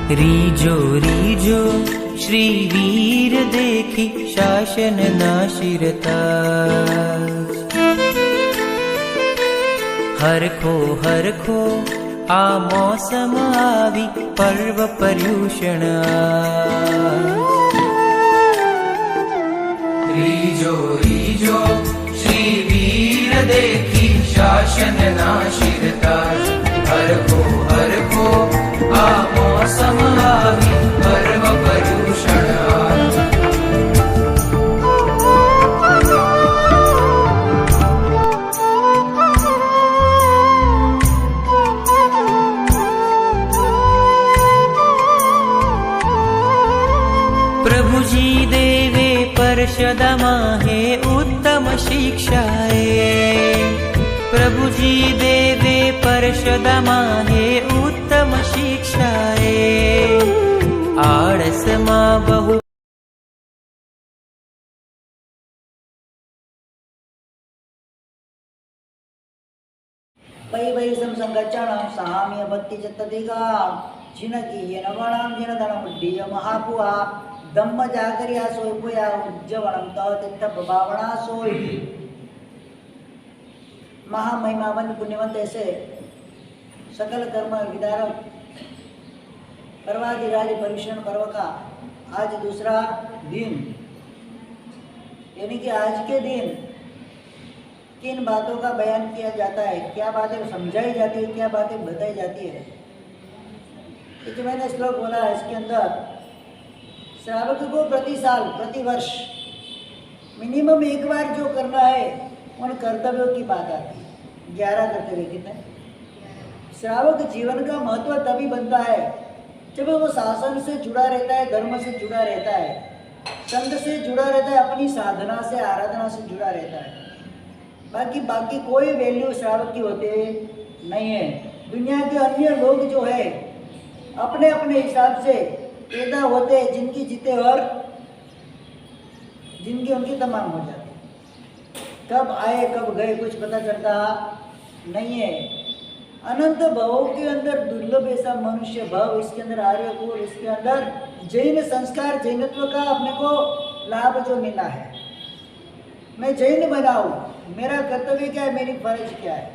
रीजो रीजो श्रीवीर देखी शासन नाशिरता हरखो हरखो आ मौसम आवी पर्व पर्यूषण रीजो रीजो श्रीवीर देखी शासन नाशिरता हरखो हरखो आ मौसम आवी पर्व पर्यूषण प्रभुजी देवे परशदमाहे उत्तम शिक्षाए प्रभुजी देवे परशदमाहे उत्तम शिक्षाए आळस मा बहु पै वै संसंगच्छाणां साम्य भक्ति चत्तदिगा जिनकी येनवणां जिनधनमुड्डीय महापुआ धम्म जागरिया सोय पुया उज्जवणं ततीर्थ भावना सोय महामहिमावंत पुण्यवंत ऐसे सकल कर्म विदारक पर्वाधिराज परिश्रण पर्व का आज दूसरा दिन यानी कि आज के दिन किन बातों का बयान किया जाता है, क्या बातें समझाई जाती है, क्या बातें बताई जाती है। जो मैंने श्लोक बोला है इसके अंदर श्रावक को प्रति साल प्रति वर्ष मिनिमम एक बार जो करना है उन कर्तव्यों की बात आती है। 11 कर्तव्य कितने? श्रावक जीवन का महत्व तभी बनता है जब वो शासन से जुड़ा रहता है, धर्म से जुड़ा रहता है, संत से जुड़ा रहता है, अपनी साधना से आराधना से जुड़ा रहता है। बाकी कोई वैल्यू श्रावक की होते नहीं है। दुनिया के अन्य लोग जो है अपने अपने हिसाब से पैदा होते, जिनकी जीते और जिनकी उनकी तमाम हो जाती। कब आए कब गए कुछ पता चलता नहीं है। अनंत भवों के अंदर दुर्लभ ऐसा मनुष्य भव, इसके अंदर आर्यकुल, इसके अंदर जैन संस्कार, जैनत्व का अपने को लाभ जो मिला है। मैं जैन बनाऊं, मेरा कर्तव्य क्या है, मेरी फर्ज क्या है।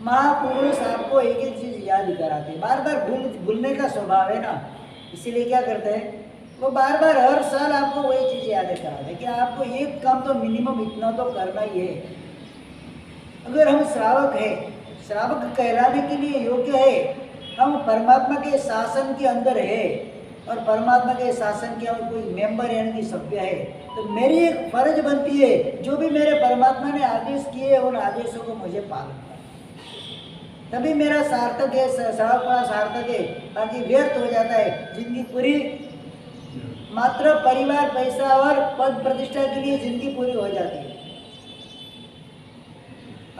महापुरुष आपको एक एक चीज याद कराते, बार बार भूलने का स्वभाव है ना, इसीलिए क्या करते हैं वो बार बार हर साल आपको वही चीज याद कराते कि आपको एक काम तो मिनिमम इतना तो करना ही है। अगर हम श्रावक है, श्रावक कहलाने के लिए योग्य है, हम परमात्मा के शासन के अंदर है और परमात्मा के शासन के कोई मेंबर यानी कि सभ्य है, तो मेरी एक फर्ज बनती है जो भी मेरे परमात्मा ने आदेश किए उन आदेशों को मुझे पालन करना, तभी मेरा सार्थक है, श्रावकपना सार्थक है। बाकी व्यर्थ हो जाता है जिंदगी पूरी, मात्र परिवार, पैसा और पद प्रतिष्ठा के लिए जिंदगी पूरी हो जाती है,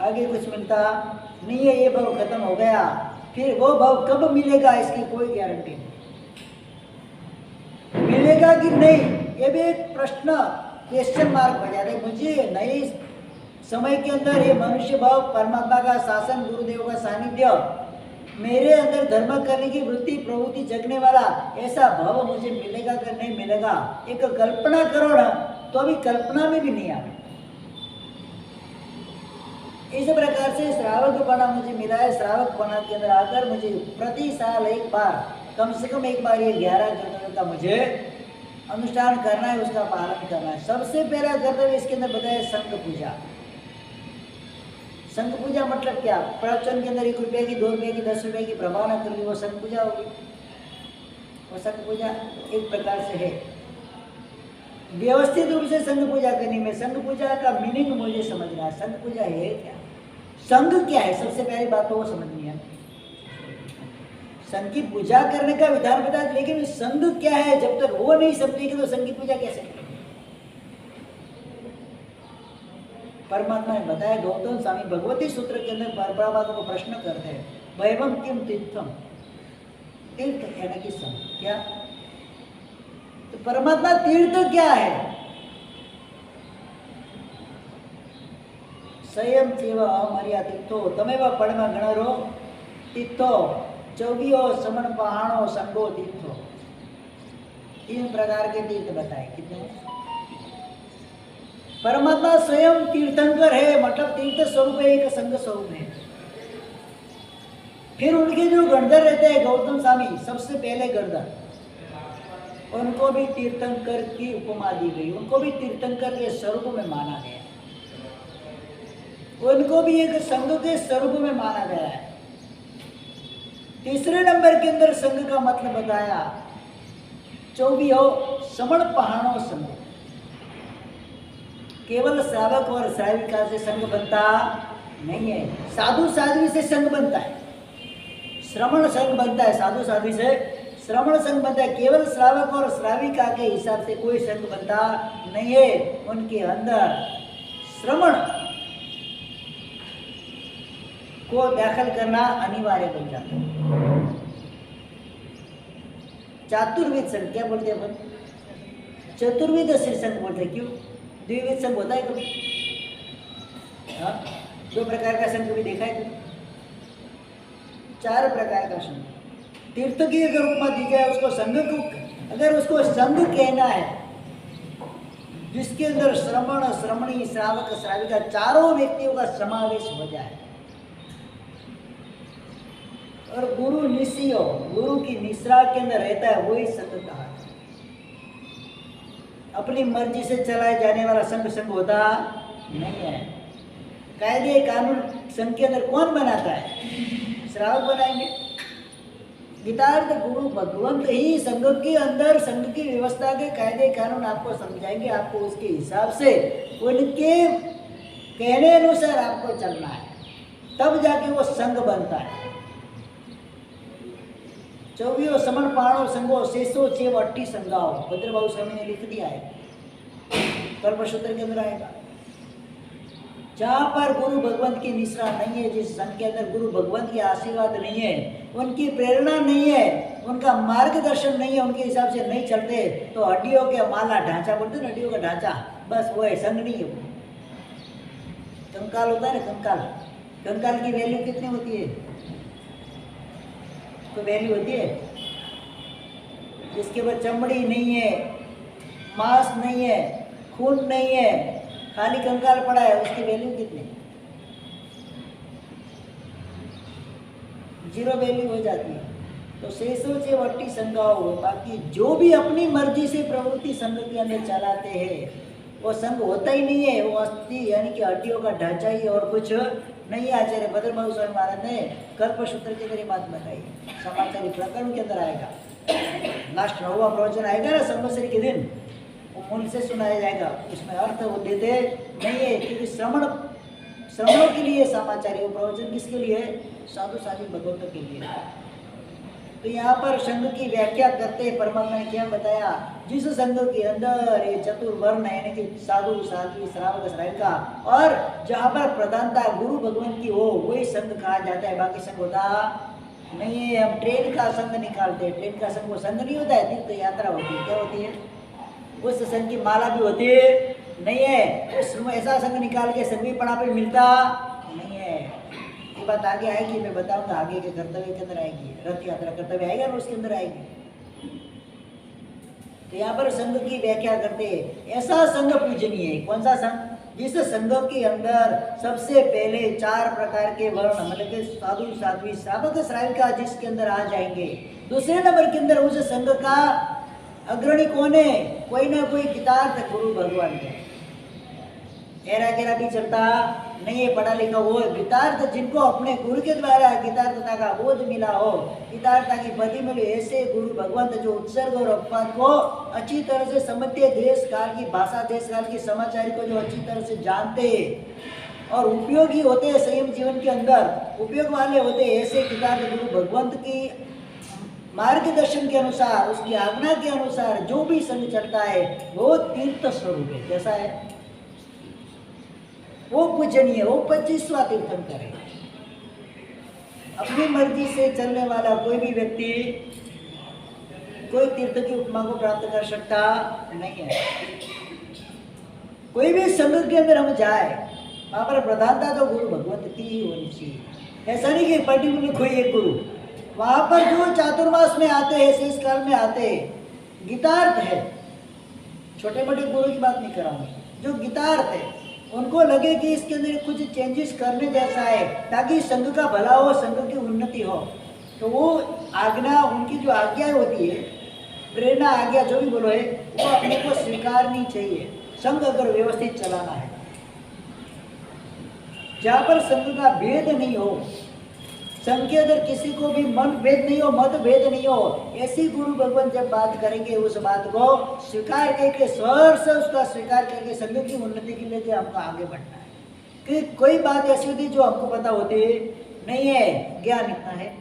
आगे कुछ मिलता नहीं है। ये भाव खत्म हो गया, फिर वो भाव कब मिलेगा इसकी कोई गारंटी नहीं। मिलेगा कि नहीं ये भी एक प्रश्न, क्वेश्चन मार्क हो जाता है। मुझे नए समय के अंदर ये मनुष्य भाव, परमात्मा का शासन, गुरुदेव का सानिध्य, मेरे अंदर धर्म करने की वृत्ति प्रवृत्ति जगने वाला ऐसा भाव मुझे मिलेगा कि नहीं मिलेगा, एक कल्पना करो ना, तो अभी कल्पना में भी नहीं आ। इस प्रकार से श्रावकपना मुझे मिला है। श्रावकपना के अंदर आकर मुझे प्रति साल एक बार, कम से कम एक बार, ये 11 कर्तव्यों का मुझे अनुष्ठान करना है, उसका पालन करना है। सबसे पहला कर्तव्य इसके अंदर बताया संघ पूजा। संघ पूजा मतलब क्या? प्रवचन के अंदर 1 रुपये की, 2 रुपये की, 10 रुपये की प्रभावना कर ली, वो संघ पूजा होगी। वो संघ पूजा एक प्रकार से है। व्यवस्थित रूप से संघ पूजा करनी में, संघ पूजा का मीनिंग मुझे समझना है। संघ पूजा है क्या, संघ क्या है, सबसे पहली बात तो वो समझनी है। संघ की पूजा करने का विधान बता, लेकिन संघ क्या है जब तक वो नहीं समझेगी तो संघ की पूजा कैसे करेंगे? परमात्मा ने बताया, गौतम स्वामी भगवती सूत्र के अंदर परब्रह्मा को प्रश्न करते हैं, वैभव किम तीर्थम, तीर्थ यानी कि संघ क्या? तो परमात्मा तीर्थ क्या है? स्वयं चेव अमर्या तीर्थो तमेव परम गणरो तीर्थो चौबियो समण पहाड़ो संगो तीर्थो, 3 प्रकार के तीर्थ बताए। कितने? परमात्मा स्वयं तीर्थंकर है, मतलब तीर्थ स्वरूप है, एक संग स्वरूप है। फिर उनके जो गणधर रहते हैं गौतम स्वामी, सबसे पहले गणधर, उनको भी तीर्थंकर की उपमा दी गई, उनको भी तीर्थंकर के स्वरूप में माना गया, उनको भी एक संघ के स्वरूप में माना गया है। तीसरे नंबर के अंदर संघ का मतलब बताया, 24 समण पहाड़ो संघ, केवल श्रावक और श्राविका से संघ बनता नहीं है, साधु साध्वी से संघ बनता है, श्रवण संघ बनता है, साधु साध्वी से श्रवण संघ बनता है। केवल श्रावक और श्राविका के हिसाब से कोई संघ बनता नहीं है, उनके अंदर श्रवण को दाखिल करना अनिवार्य बन जाता है। चातुर्विद संघ क्या बोलते हैं अपन? चतुर्विद संघ बोलते हैं। क्यों? द्विविध संघ होता है कभी? हाँ, 2 प्रकार का संघ कभी देखा है? 4 प्रकार का संघ। तीर्थ की अगर उपमा दी जाए उसको संघ को, अगर उसको संघ कहना है जिसके अंदर श्रवण, श्रवणी, श्रावक, श्राविका चारों व्यक्तियों का समावेश हो जाए, और गुरु निशियो, गुरु की निश्रा के अंदर रहता है, वही संघ कहा है। अपनी मर्जी से चलाए जाने वाला संघ संघ होता नहीं है। कायदे कानून संघ के अंदर कौन बनाता है? श्रावक बनाएंगे। गीतार्थ गुरु भगवंत ही संघ के अंदर संघ की व्यवस्था के कायदे कानून आपको समझाएंगे, आपको उसके हिसाब से उनके कहने अनुसार आपको चलना है, तब जाके वो संघ बनता है। 24 समण पहाड़ो संगो शेषो चेव 80 संगाओ, भद्रबाहु स्वामी ने लिख दिया है, कल्पसूत्र के अंदर आएगा। जहाँ पर गुरु भगवंत की निश्रा नहीं है, जिस संघ के अंदर गुरु भगवंत की आशीर्वाद नहीं है, उनकी प्रेरणा नहीं है, उनका मार्गदर्शन नहीं है, उनके हिसाब से नहीं चलते, तो हड्डियों के माला ढांचा बोलते हैं, हड्डियों का ढांचा, बस वो है, संघ नहीं है। कंकाल होता है ना, कंकाल, कंकाल की वैल्यू कितनी होती है? तो वैल्यू होती है जिसके ऊपर चमड़ी नहीं है, मांस नहीं है, खून नहीं है, खाली कंकाल पड़ा है, उसकी वैल्यू कितनी? 0 वैल्यू हो जाती है। तो शेषों से 80 संगाओ, बाकी जो भी अपनी मर्जी से प्रवृत्ति संघ के अंदर चलाते हैं वो संघ होता ही नहीं है, वो अस्थि यानी कि हड्डियों का ढांचा ही और कुछ नहीं। आचार्य भद्रबाहु स्वामी महाराज ने कल्पसूत्र के अंदर ये बात बताई, समाचारी प्रकरण के अंदर आएगा, लास्ट 9वां प्रवचन आएगा ना संवत्सरी के दिन, वो मूल से सुनाया जाएगा, उसमें अर्थ वो देते नहीं है, क्योंकि श्रवणों के लिए समाचारी, वो प्रवचन किसके लिए? साधु साधु भगवतों के लिए। तो यहाँ पर संघ की व्याख्या करते परमात्मा ने क्या बताया? जिस संघ के अंदर ये चतुर्वर्ण है, यानी कि साधु साध्वी श्रावक श्राविका, और जहाँ पर प्रधानता गुरु भगवान की हो, वही संघ कहा जाता है, बाकी संघ होता नहीं है। हम ट्रेन का संघ निकालते हैं, ट्रेन का संघ वो संघ नहीं होता है, तीर्थ यात्रा होती है, क्या होती है? उस संघ की माला भी होती नहीं है, उसमें ऐसा संघ निकाल के संघ भी पड़ा पे मिलता नहीं है। ये बात आगे आएगी, मैं बताऊंगा, आगे के कर्तव्य के अंदर आएगी, रथ यात्रा कर्तव्य आएगा ना, उसके अंदर आएगी। तो यहाँ पर संघ की व्याख्या करते हैं, ऐसा संघ पूजनीय है। कौन सा संघ? जिस संघ के अंदर सबसे पहले 4 प्रकार के वर्ण, मतलब कि साधु साध्वी श्रावक श्राविका जिसके अंदर आ जाएंगे। दूसरे नंबर के अंदर उस संघ का अग्रणी कौन है? कोई ना कोई गीतार्थ गुरु भगवान है। एरा गेरा भी चलता नहीं है, पढ़ा लिखा वो गीतार्थ, जिनको अपने गुरु के द्वारा गीतार्थता का बोध मिला हो, गीतार्थता की पति मिली, ऐसे गुरु भगवंत जो उत्सर्ग और अपवाद को अच्छी तरह से समझते, देश काल की भाषा, देश काल की समाचारी को जो अच्छी तरह से जानते और उपयोगी होते हैं, संयम जीवन के अंदर उपयोग वाले होते हैं, ऐसे गीतार्थ गुरु भगवंत की मार्गदर्शन के अनुसार, उसकी आज्ञा के अनुसार जो भी संघ चलता है वो तीर्थ स्वरूप है। जैसा है वो पूजनीय, वो 25वां तीर्थंकर है। अपनी मर्जी से चलने वाला कोई भी व्यक्ति कोई तीर्थ की उपमा को प्राप्त कर सकता नहीं है। कोई भी संघ के अंदर हम जाए, वहां पर प्रधानता तो गुरु भगवंत की ही होनी चाहिए। ऐसा नहीं कि पर्टिकुलर कोई एक गुरु, वहां पर जो चातुर्मास में आते हैं, शेष काल में आते हैं, गीतार्थ है, छोटे मोटे गुरु की बात नहीं कर रहा हूँ, जो गीतार्थ है उनको लगे कि इसके अंदर कुछ चेंजेस करने जैसा है ताकि संघ का भला हो, संघ की उन्नति हो, तो वो आज्ञा, उनकी जो आज्ञा होती है, प्रेरणा, आज्ञा जो भी बोलो है, वो अपने को स्वीकारनी चाहिए। संघ अगर व्यवस्थित चलाना है, जहाँ पर संघ का भेद नहीं हो, संघ के अंदर किसी को भी मन भेद नहीं हो, मत भेद नहीं हो, ऐसी गुरु भगवान जब बात करेंगे उस बात को स्वीकार करके, स्वर से उसका स्वीकार करके संघ की उन्नति के लिए हमको आगे बढ़ना है। कि कोई बात ऐसी होती जो हमको पता होती नहीं है, ज्ञान इतना है,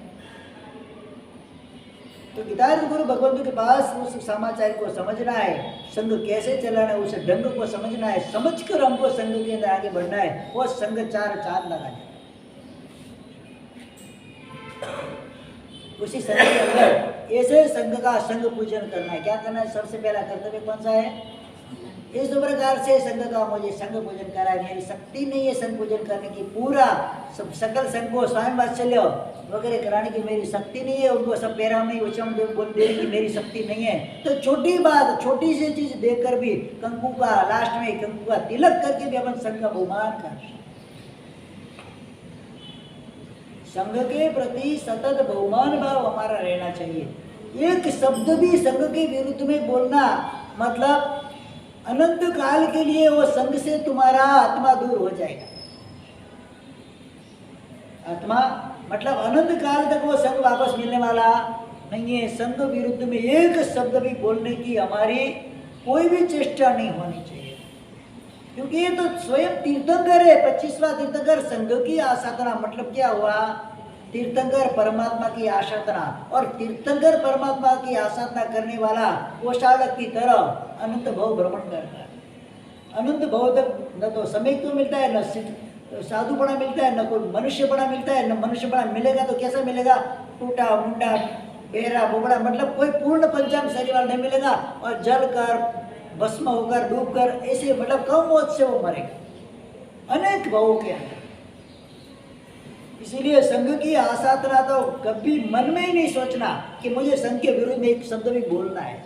तो गीतार्थ गुरु भगवंतों के पास उस समाचार को समझना है, संघ कैसे चलाना है, उस ढंग को समझना है, समझकर हमको संघ के अंदर आगे बढ़ना है। वो संघ चार चांद लगा जाए। उसी संघ के अंदर ऐसे संघ का संघ पूजन करना है। क्या करना है? सबसे पहला कर्तव्य कौन सा है? इस प्रकार से संघ का मुझे संघ पूजन करा है, मेरी शक्ति नहीं है संघ पूजन करने की, पूरा सब सकल संघ को स्वामी वात्सल्य वगैरह कराने की मेरी शक्ति नहीं है, उनको सब पैरा में उचम बोल देने की मेरी शक्ति नहीं है। तो छोटी बात, छोटी सी चीज देखकर भी कंकु का, लास्ट में कंकु का तिलक करके भी अपन संघ का बहुमान कर, संघ के प्रति सतत बहुमान भाव हमारा रहना चाहिए। एक शब्द भी संघ के विरुद्ध में बोलना मतलब अनंत काल के लिए वो संघ से तुम्हारा आत्मा दूर हो जाएगा। आत्मा मतलब अनंत काल तक वो संघ वापस मिलने वाला नहीं है। संघ विरुद्ध में एक शब्द भी बोलने की हमारी कोई भी चेष्टा नहीं होनी चाहिए, क्योंकि ये तो स्वयं तीर्थंकर है, 25वां तीर्थंकर। संघ की आसाधना मतलब क्या हुआ? तीर्थंकर परमात्मा की आसाधना, और तीर्थंकर परमात्मा की आसाधना करने वाला कोषालक की तरह अनंत भव भ्रमण करता है। अनंत भव तक न तो समय को मिलता है, न साधुपना मिलता है, न कोई मनुष्यपना मिलता है। न मनुष्यपना मिलेगा तो कैसा मिलेगा? टूटा मुंडा, बेहरा बोबड़ा, मतलब कोई पूर्ण पंचांग शरीर वाला नहीं मिलेगा। और जल कर, भस्म होकर, डूब कर, ऐसे मतलब कम मौत से वो मरेगा अनेक भवों के अंदर। इसीलिए संघ की आसाधना तो कभी मन में ही नहीं सोचना कि मुझे संघ के विरुद्ध में एक शब्द भी बोलना है।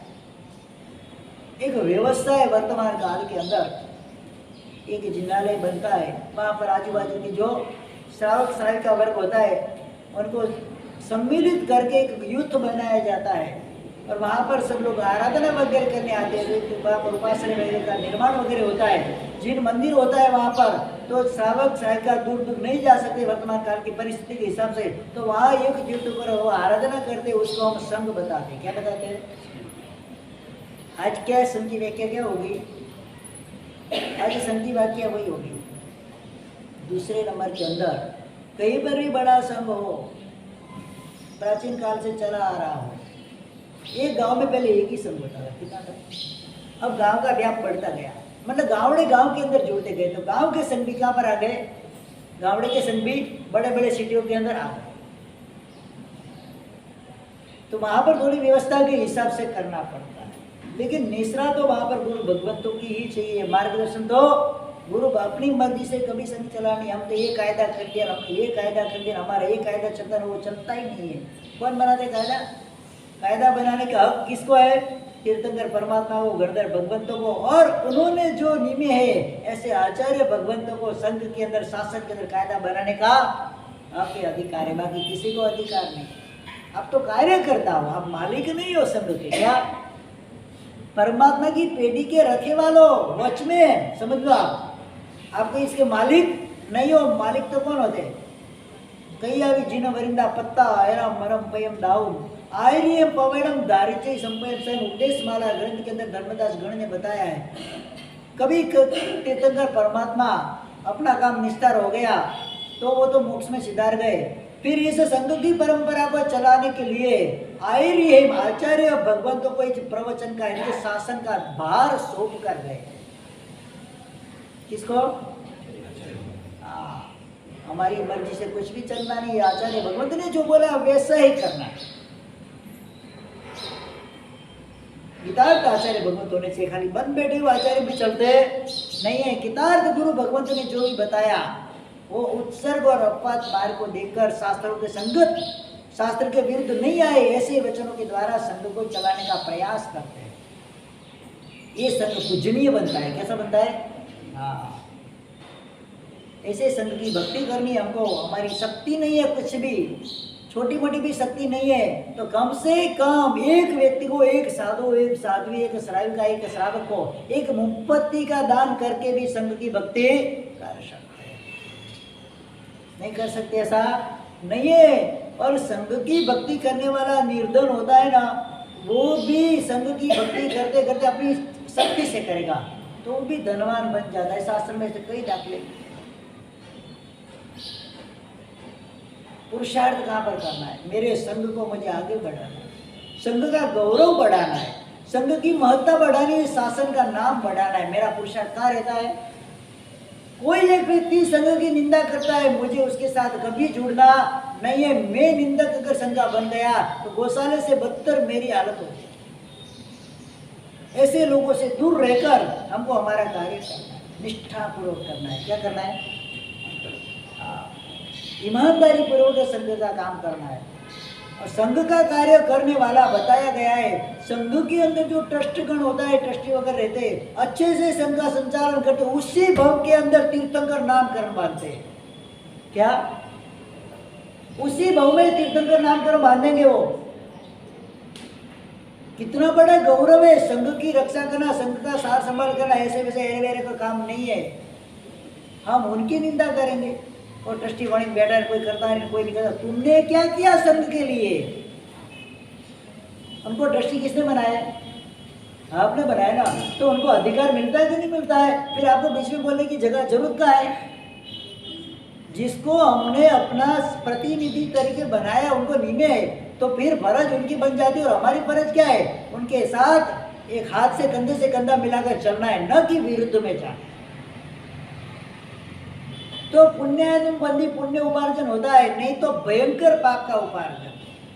एक व्यवस्था है वर्तमान काल के अंदर, एक जिन्नालय बनता है, वहाँ पर आजू बाजू की जो श्रावक श्राविका वर्ग होता है उनको सम्मिलित करके एक युद्ध बनाया जाता है, और वहाँ पर सब लोग आराधना वगैरह करने आते हैं। वहाँ पर उपासना वगैरह का निर्माण वगैरह होता है, जिन मंदिर होता है वहाँ पर, तो श्रावक श्राविका दूर दूर नहीं जा सकते वर्तमान काल की परिस्थिति के हिसाब से, तो वहाँ एक युद्ध पर वो आराधना करते, उसको हम संघ बताते हैं। क्या बताते हैं? आज क्या संघ की व्याख्या क्या होगी? आज संघ की व्याख्या वही होगी, दूसरे नंबर के अंदर कहीं पर भी बड़ा संघ हो, प्राचीन काल से चला आ रहा हो। एक गांव में पहले एक ही संघ होता था, कितना था? अब गांव का व्याप बढ़ता गया, मतलब गांवड़े गांव के अंदर जुड़ते गए, तो गांव के संघ भी कहाँ पर आ गए? गांवड़े के संघ भी बड़े बड़े सिटियों के अंदर आ गए। तो वहां पर थोड़ी व्यवस्था के हिसाब से करना पड़ता है, लेकिन निसरा तो वहां पर गुरु भगवंतों की ही चाहिए। मार्गदर्शन तो गुरु अपनी मर्जी से कभी संघ चला नहीं। हम तो ये कायदा कर दिया, हमने ये कायदा कर दिया, हमारा ये कायदा चलता है, वो चलता ही नहीं है। कौन बनाते कायदा? कायदा बनाने का हक किसको है? तीर्थंकर परमात्मा को, गणधर भगवंतों को, और उन्होंने जो नियमे है ऐसे आचार्य भगवंतों को संघ के अंदर, शासन के अंदर कायदा बनाने का आपके अधिकार है, बाकी किसी को अधिकार नहीं। आप तो कार्य करता हो, आप मालिक नहीं हो संघ के। क्या? परमात्मा की पेटी के रखे वालों, वॉचमैन समझ लो आपको इसके मालिक नहीं हो। मालिक तो कौन होते? कई अभी जिन वरिंदा पत्ता आयरा मरम पयम दाऊम आयरियम पवैडम दारिचे संपयम स्वयं उपदेश माला ग्रंथ के अंदर धर्मदास गण ने बताया है। कभी तीर्थंकर परमात्मा अपना काम निस्तार हो गया तो वो तो मोक्ष में सिधार गए, फिर इस संघ की परंपरा को चलाने के लिए आयरियम आचार्य भगवंतों को इस प्रवचन का, इनके शासन का भार सौंप कर गए। किसको? हमारी मर्जी से कुछ भी चलना नहीं, आचार्य भगवंत ने जो बोला वैसा ही करना। कितार्थ आचार्य भगवंत होने से खाली बंद बैठे हुए आचार्य भी चलते नहीं है। कितार्थ गुरु भगवंत ने जो भी बताया वो उत्सर्ग और अपवाद मार्ग को देखकर, शास्त्रों के संगत शास्त्र के विरुद्ध नहीं आए, ऐसे वचनों के द्वारा संघ को चलाने का प्रयास करते हैं, ये संघ पूजनीय बनता है। कैसा बनता है? हाँ, ऐसे संघ की भक्ति करनी हमको। हमारी शक्ति नहीं है, कुछ भी छोटी मोटी भी शक्ति नहीं है, तो कम से कम एक व्यक्ति को, एक साधु, एक साध्वी, एक श्राविका, एक श्रावक को एक मुफ्ती का दान करके भी संघ की भक्ति कर सकते हैं। नहीं कर सकते? ऐसा नहीं है। और संघ की भक्ति करने वाला निर्धन होता है ना, वो भी संघ की भक्ति करते करते अपनी शक्ति से करेगा तो वो भी धनवान बन जाता है। शास्त्र में से कई दाखले। पुरुषार्थ कहाँ पर करना है? मेरे संघ को मुझे आगे बढ़ाना है, संघ का गौरव बढ़ाना है, संघ की महत्ता बढ़ानी है, शासन का नाम बढ़ाना है। मेरा पुरुषार्थ कहाँ रहता है? कोई एक व्यक्ति संघ की निंदा करता है, मुझे उसके साथ कभी जुड़ना नहीं है। मैं निंदक अगर संघ का बन गया तो गौशाले से बदतर मेरी हालत होगी। ऐसे लोगों से दूर रहकर हमको हमारा कार्य करना है, निष्ठापूर्वक करना है। क्या करना है? ईमानदारी पूर्वक संघ का काम करना है। और संघ का कार्य करने वाला बताया गया है, संघ के अंदर जो ट्रस्टगण होता है, ट्रस्टी वगैरह रहते हैं, अच्छे से संघ का संचालन करते, उसी भव के अंदर तीर्थंकर नामकरण बांधते हैं। क्या? उसी भव में तीर्थंकर नामकरण बांधेंगे। वो कितना बड़ा गौरव है। संघ की रक्षा करना, संघ का सार संभाल करना, ऐसे वैसे एरे वेरे का काम नहीं है। हम उनकी निंदा करेंगे और ट्रस्टी वाणी बैठा है, कोई करता है, कोई नहीं करता। तुमने क्या किया संघ के लिए? हमको ट्रस्टी किसने बनाया? आपने बनाया ना। तो उनको अधिकार मिलता है कि नहीं मिलता है? फिर आपको बीच में बोलने की जगह जरूरत का है? जिसको हमने अपना प्रतिनिधि तरीके बनाया, उनको नीमे है, तो फिर फर्ज उनकी बन जाती है। और हमारी फर्ज क्या है? उनके साथ एक हाथ से कंधा मिलाकर चलना है, न कि विरुद्ध में जाना। तो पुण्यानुबंधी पुण्य उपार्जन होता है, नहीं तो भयंकर पाप का उपार्जन।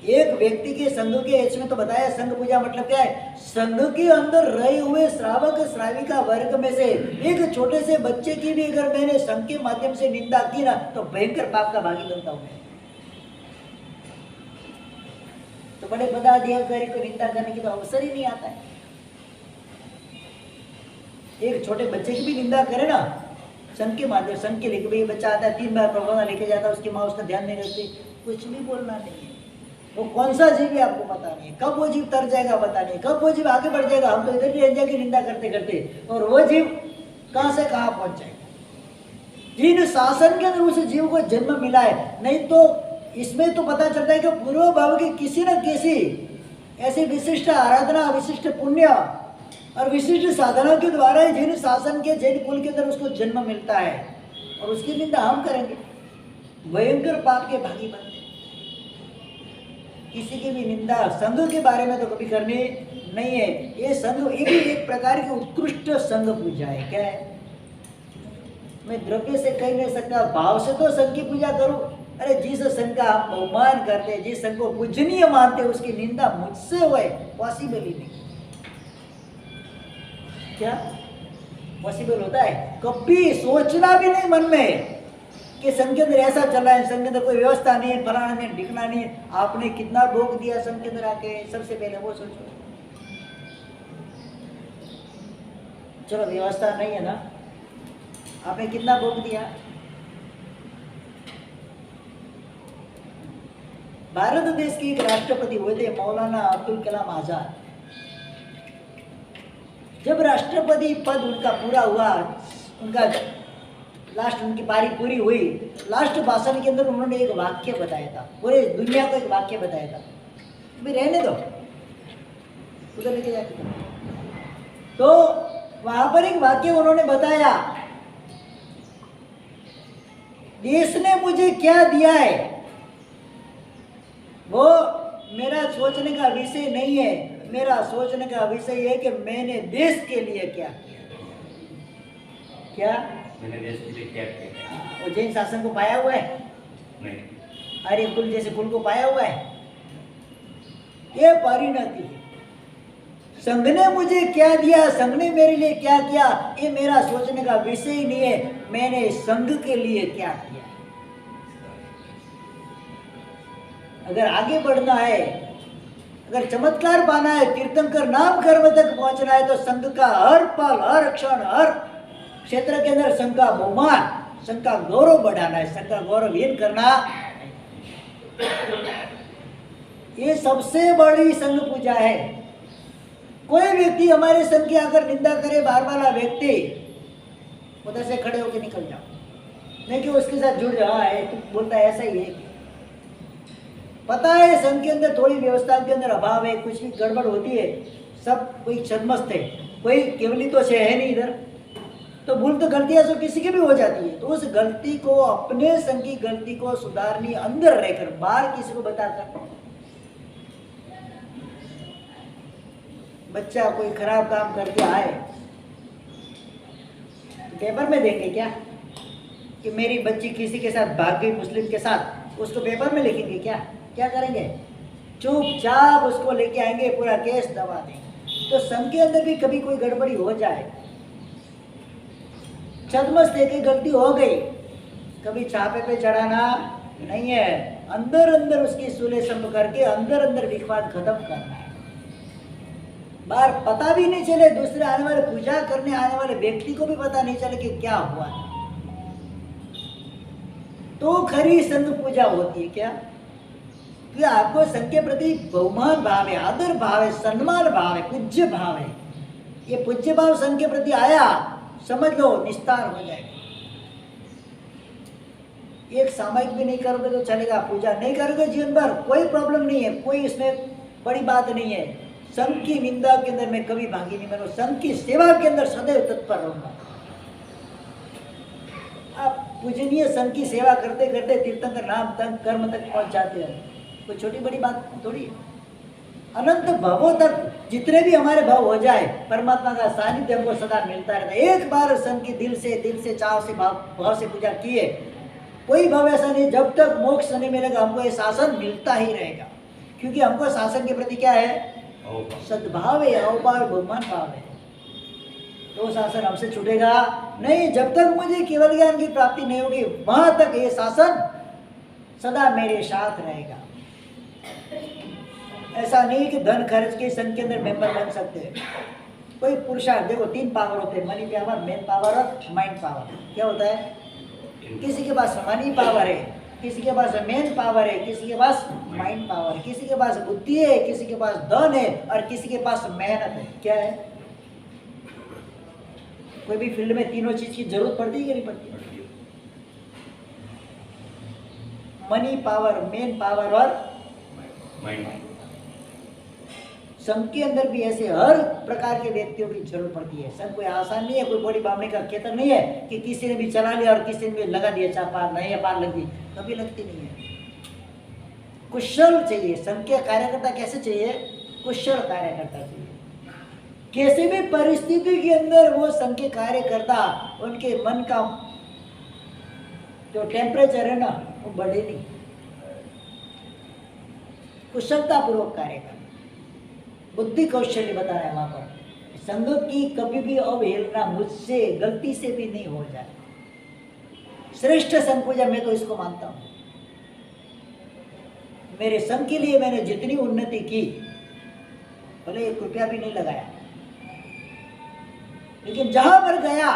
एक व्यक्ति के संघ के, इसमें तो बताया संघ पूजा मतलब क्या है? संघ के अंदर रहे हुए श्रावक श्राविका वर्ग में से एक छोटे से बच्चे की भी अगर मैंने संघ के माध्यम से निंदा की ना, तो भयंकर पाप का भागी बनता हूं मैं। तो बड़े पदाधिकारी को निंदा करने की तो अवसर ही नहीं आता है। एक छोटे बच्चे की भी निंदा करे ना संघ के माध्यम, संघ के लेके, भाई बच्चा आता है 3 बार प्रवचन लेके जाता है, उसकी माँ उसका ध्यान नहीं रखती, कुछ भी बोलना नहीं है। वो कौन सा जीव है आपको पता नहीं है, कब वो जीव तर जाएगा पता नहीं, कब वो जीव आगे बढ़ जाएगा। हम तो इधर भी रह जाएगी निंदा करते करते, और वो जीव कहाँ से कहाँ पहुंच जाएगा। जिन शासन के अंदर उस जीव को जन्म मिला है, नहीं तो इसमें तो पता चलता है कि पूर्व भाव की किसी न किसी ऐसी विशिष्ट आराधना, विशिष्ट पुण्य और विशिष्ट साधना के द्वारा जिन शासन के, जिन कुल के अंदर उसको जन्म मिलता है, और उसकी निंदा हम करेंगे, भयंकर पाप के भागी बनते। किसी की भी निंदा संघ के बारे में तो कभी करनी नहीं है। ये संघ, ये भी एक प्रकार की उत्कृष्ट संघ पूजा है। क्या है? मैं द्रव्य से कह नहीं सकता, भाव से तो संघ की पूजा करूं। अरे जिस संघ का आप अवमान करते, जिस संघ को पूजनीय मानते, उसकी निंदा मुझसे हुए, पॉसिबल ही नहीं। क्या पॉसिबल होता है? कभी सोचना भी नहीं मन में कि संघ के अंदर ऐसा चल रहा है, संघ के अंदर कोई व्यवस्था नहीं है, फलाना नहीं, ढिकना नहीं है। आपने कितना भोग दिया संघ के अंदर आके, सबसे पहले वो सोचो। चलो व्यवस्था नहीं है ना, आपने कितना भोग दिया? भारत देश के एक राष्ट्रपति हुए थे मौलाना अब्दुल कलाम आजाद। जब राष्ट्रपति पद उनका पूरा हुआ, उनका लास्ट, उनकी पारी पूरी हुई, लास्ट भाषण के अंदर उन्होंने एक वाक्य बताया था, पूरे दुनिया को एक वाक्य बताया था। तुम्हें रहने दो, उधर लेके जाके। तो वहां पर एक वाक्य उन्होंने बताया, देश ने मुझे क्या दिया है वो मेरा सोचने का विषय नहीं है। मेरा सोचने का विषय है कि मैंने देश के लिए क्या किया। क्या मैंने देश के लिए क्या किया? वो जैन शासन को पाया हुआ है? नहीं। आर्य कुल जैसे कुल को पाया हुआ है? ये परिणति है। संघ ने मुझे क्या दिया, संघ ने मेरे लिए क्या किया, ये मेरा सोचने का विषय ही नहीं है। मैंने संघ के लिए क्या किया। अगर आगे बढ़ना है, अगर चमत्कार पाना है, तीर्थंकर नाम कर्म तक पहुंचना है, तो संघ का हर पल, हर क्षण, हर क्षेत्र के अंदर संघ का बहुमान, संघ का गौरव बढ़ाना है, संघ का गौरवहीन करना, ये सबसे बड़ी संघ पूजा है। कोई व्यक्ति हमारे संघ की अगर निंदा करे, बार वाला व्यक्ति, उधर से खड़े होकर निकल जाओ, नहीं कि उसके साथ जुड़ जाओ। है तू बोलता है ऐसा ही है, पता है संघ के अंदर थोड़ी व्यवस्था के अंदर अभाव है, कुछ भी गड़बड़ होती है, सब कोई छदमस्त है, कोई केवली तो से है नहीं इधर, तो भूल तो गलतियां तो किसी की भी हो जाती है। तो उस गलती को, अपने संघ की गलती को सुधारनी अंदर रहकर, बाहर किसी को बताकर। बच्चा कोई खराब काम करके आए, पेपर में देंगे क्या कि मेरी बच्ची किसी के साथ भाग गई, मुस्लिम के साथ, उसको पेपर में लिखेंगे क्या? क्या करेंगे? चुपचाप उसको लेके आएंगे, पूरा केस दबा देंगे। तो संघ के अंदर भी कभी कोई गड़बड़ी हो जाए, छदमस्त है कि गलती हो गई, कभी छापे पे चढ़ाना नहीं है, अंदर अंदर उसकी सुलह संभ करके अंदर अंदर विवाद खत्म करना है। बाहर पता भी नहीं चले, दूसरे आने वाले, पूजा करने आने वाले व्यक्ति को भी पता नहीं चले कि क्या हुआ है, तो खरी संघ पूजा होती है। क्या कि आपको संघ के प्रति बहुमान भाव है, आदर भाव है, सम्मान भाव है, पूज्य भाव है। ये पूज्य भाव संघ के प्रति आया, समझ लो निस्तार हो जाएगा। एक सामायिक भी नहीं करोगे तो चलेगा, पूजा नहीं करोगे जीवन भर, कोई प्रॉब्लम नहीं है, कोई इसमें बड़ी बात नहीं है। संघ की निंदा के अंदर मैं कभी भागी नहीं बनूंगा, संघ की सेवा के अंदर सदैव तत्पर रहूंगा। आप पूजनीय संघ की सेवा करते करते तीर्थंकर नाम तक, कर्म तक पहुंच जाते हैं, कोई छोटी बड़ी बात थोड़ी। अनंत भवों तक जितने भी हमारे भाव हो जाए, परमात्मा का सानिध्य हमको सदा मिलता रहता है। एक बार संघ की दिल से चाव से भाव से पूजा किए, कोई भाव ऐसा नहीं, जब तक मोक्ष नहीं मिलेगा हमको ये शासन मिलता ही रहेगा। क्योंकि हमको शासन के प्रति क्या है? सद्भाव है, अवभाव, बहुमान भाव है। तो शासन हमसे छूटेगा नहीं, जब तक मुझे केवल ज्ञान की प्राप्ति नहीं होगी, वहां तक ये शासन सदा मेरे साथ रहेगा। ऐसा नहीं कि धन खर्च के संघ के अंदर मेंबर बन सकते हैं। कोई पुरुषार्थ, देखो 3 पावर होते हैं, मनी पावर, मेन पावर और माइंड पावर। क्या होता है? किसी के पास मनी पावर है, किसी के पास मेन पावर है, किसी के पास माइंड पावर है, किसी के पास बुद्धि है, किसी के पास धन है, और किसी के पास मेहनत है। क्या है? कोई भी फील्ड में तीनों चीज की जरूरत पड़ती है कि नहीं पड़ती? मनी पावर, मेन पावर और माइंड। संघ के अंदर भी ऐसे हर प्रकार के व्यक्तियों की जरूरत पड़ती है। संघ कोई आसान नहीं है, कोई बड़ी बामणी का खेतर नहीं है कि किसी ने भी चला लिया और किसी ने भी लगा दिया, चार पार नहीं है, पार लग गई, कभी लगती नहीं है। कुशल चाहिए संघ के कार्यकर्ता। कैसे चाहिए? कुशल कार्यकर्ता चाहिए। कैसे भी परिस्थिति के अंदर वो संघ के कार्यकर्ता, उनके मन का जो टेम्परेचर है ना, वो बढ़े नहीं, कुशलता पूर्वक कार्य करना, बुद्धि कौशल्य बता रहा है वहां पर। संघ की कभी भी अवहेलना मुझसे गलती से भी नहीं हो जाए। श्रेष्ठ संघ पूजा मैं तो इसको मानता हूं। मेरे संघ के लिए मैंने जितनी उन्नति की, भले 1 रुपया भी नहीं लगाया, लेकिन जहां पर गया,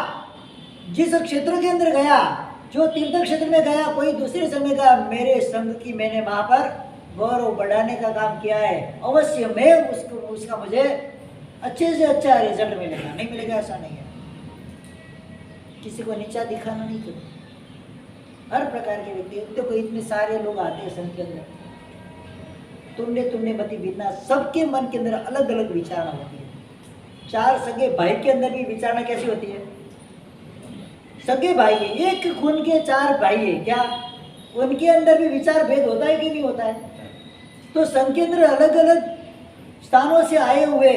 जिस क्षेत्र के अंदर गया, जो तीर्थ क्षेत्र में गया, कोई दूसरे संघ में गया, मेरे संघ की मैंने वहां पर गौरव बढ़ाने का काम किया है। अवश्य मैं उसका मुझे अच्छे से अच्छा रिजल्ट मिलेगा। नहीं मिलेगा ऐसा नहीं है। किसी को नीचा दिखाना नहीं करो। हर प्रकार के व्यक्ति, देखो इतने सारे लोग आते हैं संघ के अंदर, तुमने मति बिना, सबके मन के अंदर अलग अलग विचारणा होती है। 4 सगे भाई के अंदर भी विचारणा कैसी होती है? सगे भाई है, एक खून के 4 भाई है, क्या उनके अंदर भी विचार भेद होता है कि नहीं होता है? तो संघ के अंदर अलग अलग स्थानों से आए हुए,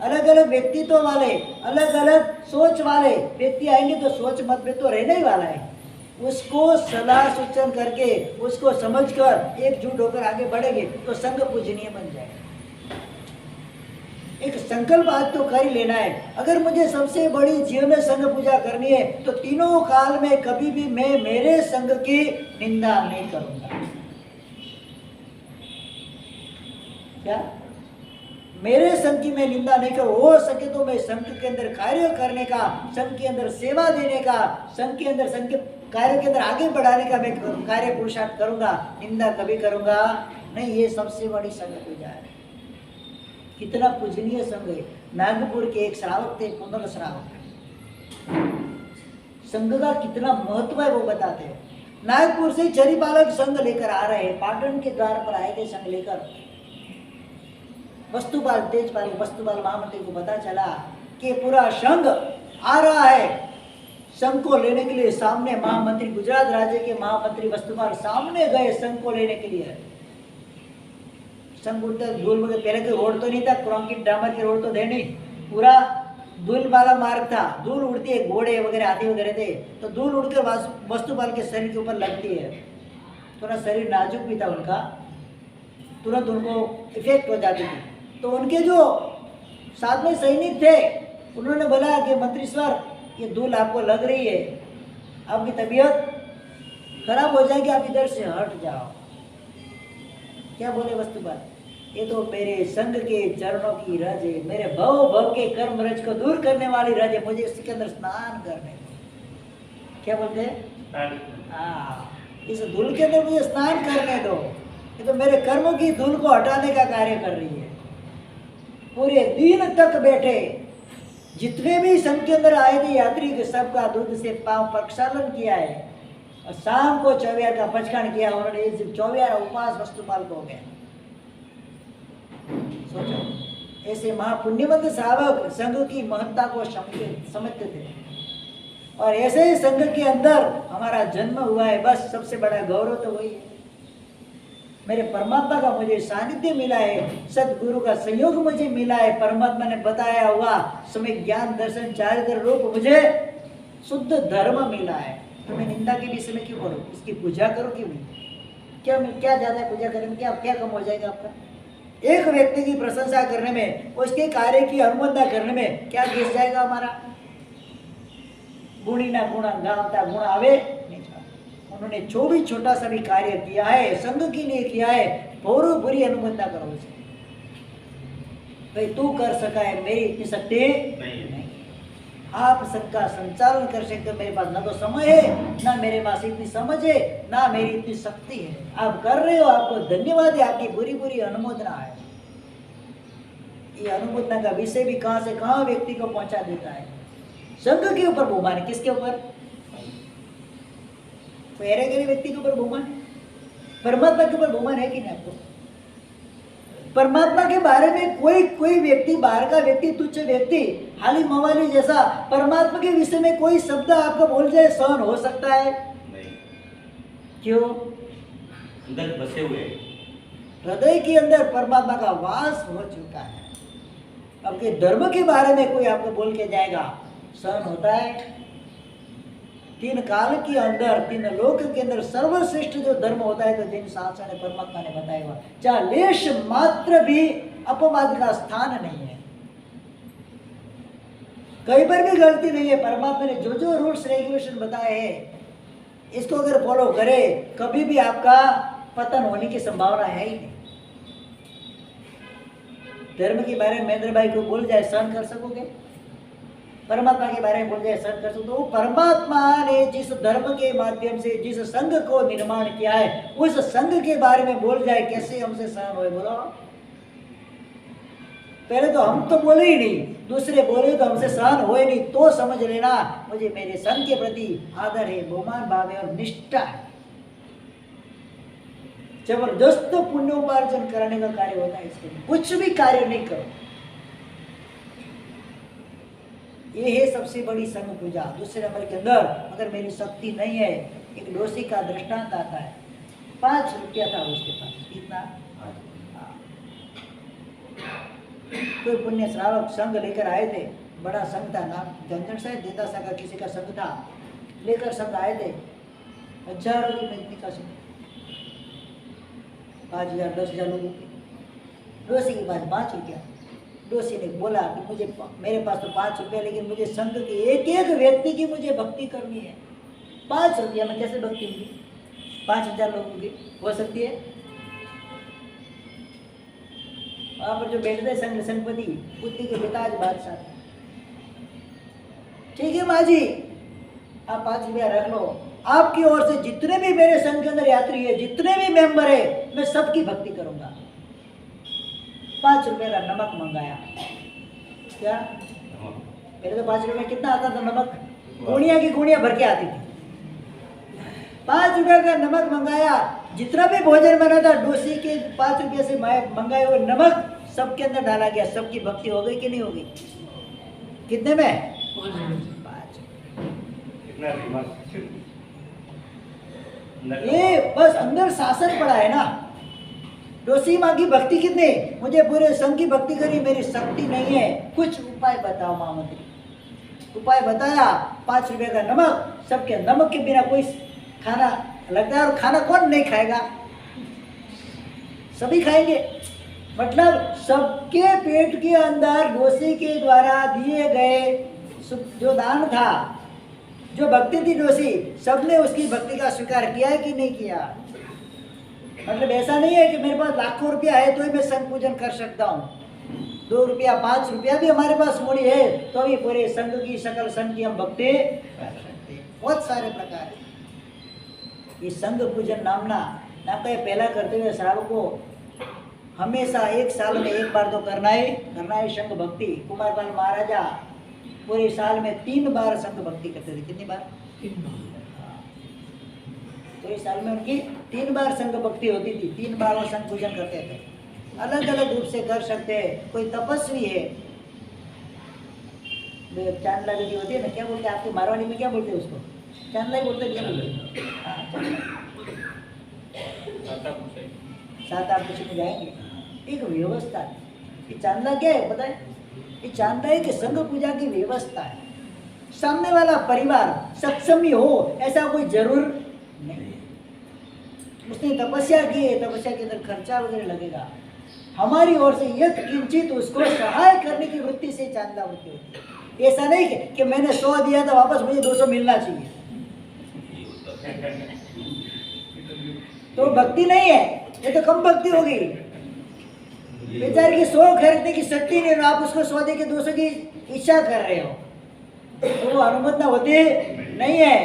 अलग अलग व्यक्तित्व वाले, अलग अलग सोच वाले व्यक्ति आएंगे, तो सोच मतभेद तो रहने ही वाला है। उसको सलाह सूचन करके, उसको समझकर एकजुट होकर आगे बढ़ेंगे तो संघ पूजनीय बन जाएगा। एक संकल्प आज तो कर ही लेना है। अगर मुझे सबसे बड़ी जीवन में संघ पूजा करनी है, तो तीनों काल में कभी भी मैं मेरे संघ की निंदा नहीं करूंगा। क्या? मेरे संघ की मैं निंदा नहीं करूँ, हो सके तो मैं संघ के अंदर कार्य करने का, संघ के अंदर सेवा देने का, संघ के अंदर संघ के कार्य के अंदर आगे बढ़ाने का मैं कार्य पुरुषार्थ करूंगा, निंदा कभी करूंगा नहीं। ये सबसे बड़ी संघ पूजा है। कितना पूजनीय संघ है। नागपुर के एक श्रावक थे, पुनर्श्रावक, संघ का कितना महत्व है वो बताते हैं। नागपुर से चरीपालक संघ लेकर आ रहे हैं, पाटन के द्वार पर आए थे संघ लेकर। वस्तुपाल तेजपाल वस्तुपाल महामंत्री को पता चला कि पूरा संघ आ रहा है। संघ को लेने के लिए सामने महामंत्री, गुजरात राज्य के महामंत्री वस्तुपाल सामने गए संघ को लेने के लिए। संघ उठते धूल में, पहले तो रोड तो नहीं था, कंक्रीट डामर के रोड तो थे नहीं, पूरा धूल वाला मार्ग था। धूल उड़ती है, घोड़े वगैरह हाथी वगैरह थे, तो धूल उड़कर वस्तुपाल के शरीर के ऊपर लगती है। थोड़ा शरीर नाजुक भी था उनका, तुरंत उनको इफेक्ट हो जाती थी। तो उनके जो साथ में सैनिक थे उन्होंने बोला कि मंत्री सर, ये धूल आपको लग रही है, आपकी तबीयत खराब हो जाएगी, आप इधर से हट जाओ। क्या बोले वस्तुपाल? ये तो मेरे संघ के चरणों की रज है, मेरे भव भव के कर्म रज को दूर करने वाली रज है, मुझे इसके अंदर स्नान करने दो। क्या बोलते हैं? इस धूल के अंदर मुझे स्नान करने दो। ये तो मेरे कर्मों की धूल को हटाने का कार्य कर रही है। पूरे दिन तक बैठे, जितने भी संघ के अंदर आए थे यात्री के सबका दूध से पांव प्रक्षालन किया है, और शाम को चौबियार का पचखान किया। उन्होंने इस 24 उपवास वस्तुपाल को हो गया। सोचो, ऐसे महापुण्यवंत श्रावक संघ की महत्ता को समझते थे, और ऐसे ही संघ के अंदर हमारा जन्म हुआ है। बस सबसे बड़ा गौरव तो वही है। मेरे परमात्मा का मुझे सानिध्य मिला है, सदगुरु का सहयोग मुझे मिला है, परमात्मा ने बताया हुआ समय ज्ञान दर्शन चारित्र रूप मुझे शुद्ध धर्म मिला है। तो मैं निंदा के विषय में क्यों करूँ? इसकी पूजा करो क्यों नहीं? क्या ज्यादा पूजा करने में क्या कम हो जाएगा आपका? एक व्यक्ति की प्रशंसा करने में, उसके कार्य की अनुमोदना करने में क्या घिस जाएगा हमारा? गुणी ना गुणा गावता गुण आवे। उन्होंने जो भी छोटा सा भी कार्य किया है, संघ के लिए किया है, पूरी बुरी अनुमोदना करो उसे। भाई तू कर सका है, मेरी इतनी शक्ति नहीं। आप सबका संचालन कर सकते हो, मेरे पास ना तो समय है, ना मेरे पास इतनी समझ है, ना मेरी इतनी शक्ति है। आप कर रहे हो, आपको धन्यवाद है, आपकी बुरी बुरी अनुमोदना है। ये अनुमोदना का विषय भी कहां से कहां व्यक्ति को पहुंचा देता है। संघ के ऊपर बहुमान है, किसके ऊपर? गरीब व्यक्ति के ऊपर बहुमान है। परमात्मा के ऊपर बहुमान है कि नहीं आपको? परमात्मा के बारे में कोई व्यक्ति, बाहर का व्यक्ति, तुच्छ व्यक्ति, हाली मवाली जैसा परमात्मा के विषय में कोई शब्द आपको बोल जाए, सहन हो सकता है? नहीं। क्यों? अंदर बसे हुए, हृदय के अंदर परमात्मा का वास हो चुका है। आपके धर्म के बारे में कोई आपको बोल के जाएगा, सहन होता है? 3 काल के अंदर, 3 लोक के अंदर सर्वश्रेष्ठ जो धर्म होता है, तो जिन शास्त्र ने परमात्मा ने बताया हुआ, जहाँ लेश मात्र भी अपवाद का स्थान नहीं है, कहीं पर भी गलती नहीं है। परमात्मा ने जो जो रूल्स रेगुलेशन बताए हैं, इसको अगर फॉलो करे, कभी भी आपका पतन होने की संभावना है ही नहीं। धर्म के बारे में महेंद्र भाई को बोल जाए, सहन कर सकोगे? परमात्मा के बारे में बोल जाए, सहन कर सकते हो? परमात्मा ने जिस धर्म के माध्यम से जिस संघ को निर्माण किया है, उस संघ के बारे में बोल जाए, कैसे हमसे सहन होए? बोलो। पहले तो हम तो बोले ही नहीं, दूसरे बोले तो हमसे सहन होए नहीं, तो समझ लेना मुझे मेरे संघ के प्रति आदर है, बहुमान भाव है और निष्ठा है। जबरदस्त पुण्योपार्जन कराने का कार्य होता है। इसके कुछ भी कार्य नहीं करो, ये है सबसे बड़ी संघ पूजा। दूसरे नंबर के अंदर, अगर मेरी शक्ति नहीं है, एक डोसी का दृष्टांत आता है। 5 रुपया था उसके पास, कितना? कोई पुण्य श्रावक संघ लेकर आए थे, बड़ा संघ था, नाम झंझट शायद देता सा का किसी का संघ था, लेकर संघ आए थे, हजारों की गिनती का संघ, 5,000 10,000 लोगों की। डोसी के पास 5 रुपया। डोसी ने बोला कि मुझे, मेरे पास तो 5 रुपया, लेकिन मुझे संघ के एक एक व्यक्ति की मुझे भक्ति करनी है। 5 रुपया में कैसे भक्ति होगी? 5,000 लोगों की हो सकती है? वहां पर जो बैठते संगपति बुद्धि के पिता आज बादशाह। ठीक है माँ जी, आप 5 रुपया रख लो। आपकी ओर से जितने भी मेरे संघ के अंदर यात्री है, जितने भी मेंबर है, मैं सबकी भक्ति करूंगा। 5 रुपये का नमक मंगाया। क्या पहले तो 5 रुपये कितना आता था नमक? गुणिया की गुणिया भर के आती थी। 5 रुपये का नमक मंगाया। जितना भी भोजन बना था डोसी के 5 रुपये से मंगाए हुए नमक सबके अंदर डाला गया। सबकी भक्ति हो गई कि नहीं हो गई? कितने में? 5। ये बस अंदर शासन पड़ा है ना। डोसी माँ की भक्ति कितनी? मुझे पूरे संघ की भक्ति करी, मेरी शक्ति नहीं है, कुछ उपाय बताओ महामंत्री। उपाय बताया, 5 रुपये का नमक। सबके नमक के बिना कोई खाना लगता है, और खाना कौन नहीं खाएगा? सभी खाएंगे। मतलब सबके पेट के अंदर डोसी के द्वारा दिए गए जो दान था, जो भक्ति थी डोसी, सबने उसकी भक्ति का स्वीकार किया है कि नहीं किया? मतलब ऐसा नहीं है कि मेरे पास लाखों रुपया है तो ही मैं संघ पूजन कर सकता हूँ। 2 रुपया 5 रुपया भी हमारे पास मूड़ी है तो भी पूरे संघ की सकल संघ की हम भक्ति कर सकते हैं। बहुत सारे प्रकार है। ये संघ पूजन नाम का पहला करते हुए श्रावक को हमेशा 1 साल में 1 बार तो करना है संघ भक्ति। कुमारपाल महाराजा पूरे साल में 3 बार संघ भक्ति करते थे। कितनी बार? 3 बार। पूरे साल में उनकी 3 बार संघ भक्ति होती थी। 3 बार वो संघ पूजन करते थे। अलग अलग रूप से कर सकते हैं। कोई तपस्वी है, चांदला विधि होती है ना, क्या बोलते हैं आपके मारवाड़ी में? क्या बोलते हैं उसको? चांदला ही बोलते हैं। क्या बोलते हैं? सात आठ कुछ में जाएंगे। एक व्यवस्था है। ये चांदला क्या है पता है? ये चांदला है कि संघ पूजा की व्यवस्था है। सामने वाला परिवार सक्षम हो ऐसा कोई जरूर नहीं। उसने तपस्या की है, तपस्या के अंदर खर्चा वगैरह लगेगा। हमारी ओर से यथ किंचित उसको सहाय करने की वृत्ति से चांदला वृत्ति होती है। ऐसा नहीं कि मैंने 100 दिया था वापस मुझे 200 मिलना चाहिए, तो भक्ति नहीं है, ये तो कम भक्ति हो गई। बेचारे की 100 खरीदने की शक्ति नहीं, आप उसको 100 दे के 200 की इच्छा कर रहे हो, तो वो अनुमोदना होती नहीं है।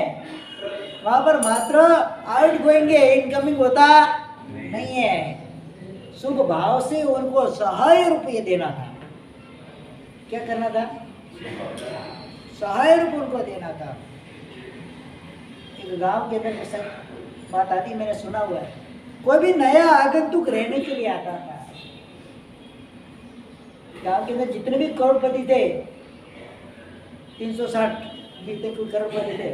वहां पर मात्र आउट गोइंग इनकमिंग होता नहीं है। शुभ भाव से उनको सहाय रुपये देना था। क्या करना था? सहाय रूप उनको देना था। एक गांव के अंदर बात आती, मैंने सुना हुआ है। कोई भी नया आगंतुक रहने के लिए आता था। गांव के अंदर जितने भी करोड़पति थे, 360 बीते कोई करोड़पति थे,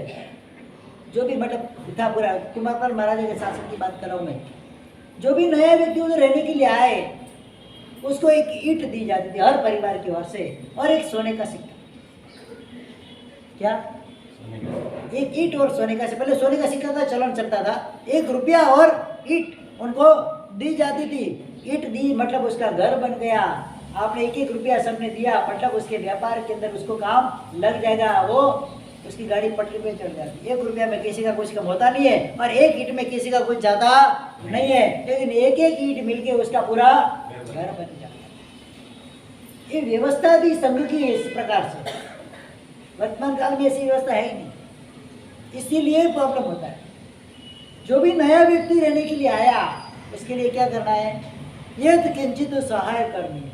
जो भी मतलब था पूरा कुमारपाल महाराजा के शासन की बात कर रहा हूँ मैं। जो भी नया व्यक्ति उधर रहने के लिए आए उसको एक ईंट दी जाती थी हर परिवार की ओर से, और एक सोने का सिक्का। क्या? एक ईंट और सोने का सिक्का। पहले सोने का सिक्का का चलन चलता था। 1 रुपया और ईंट उनको दी जाती थी। ईंट दी मतलब उसका घर बन गया। आपने 1-1 रुपया सबने दिया मतलब उसके व्यापार के अंदर उसको काम लग जाएगा। वो उसकी गाड़ी पटरी पे चढ़ जाती। 1 रुपया में किसी का कुछ कम होता नहीं है, और 1 ईंट में किसी का कुछ ज्यादा नहीं है, लेकिन 1-1 ईंट मिलके उसका पूरा घर बन जाता है। ये व्यवस्था थी संघ की इस प्रकार से। वर्तमान काल में ऐसी व्यवस्था है ही नहीं, इसीलिए प्रॉब्लम होता है। जो भी नया व्यक्ति रहने के लिए आया उसके लिए क्या करना है? ये तो किंचित सहाय करनी है।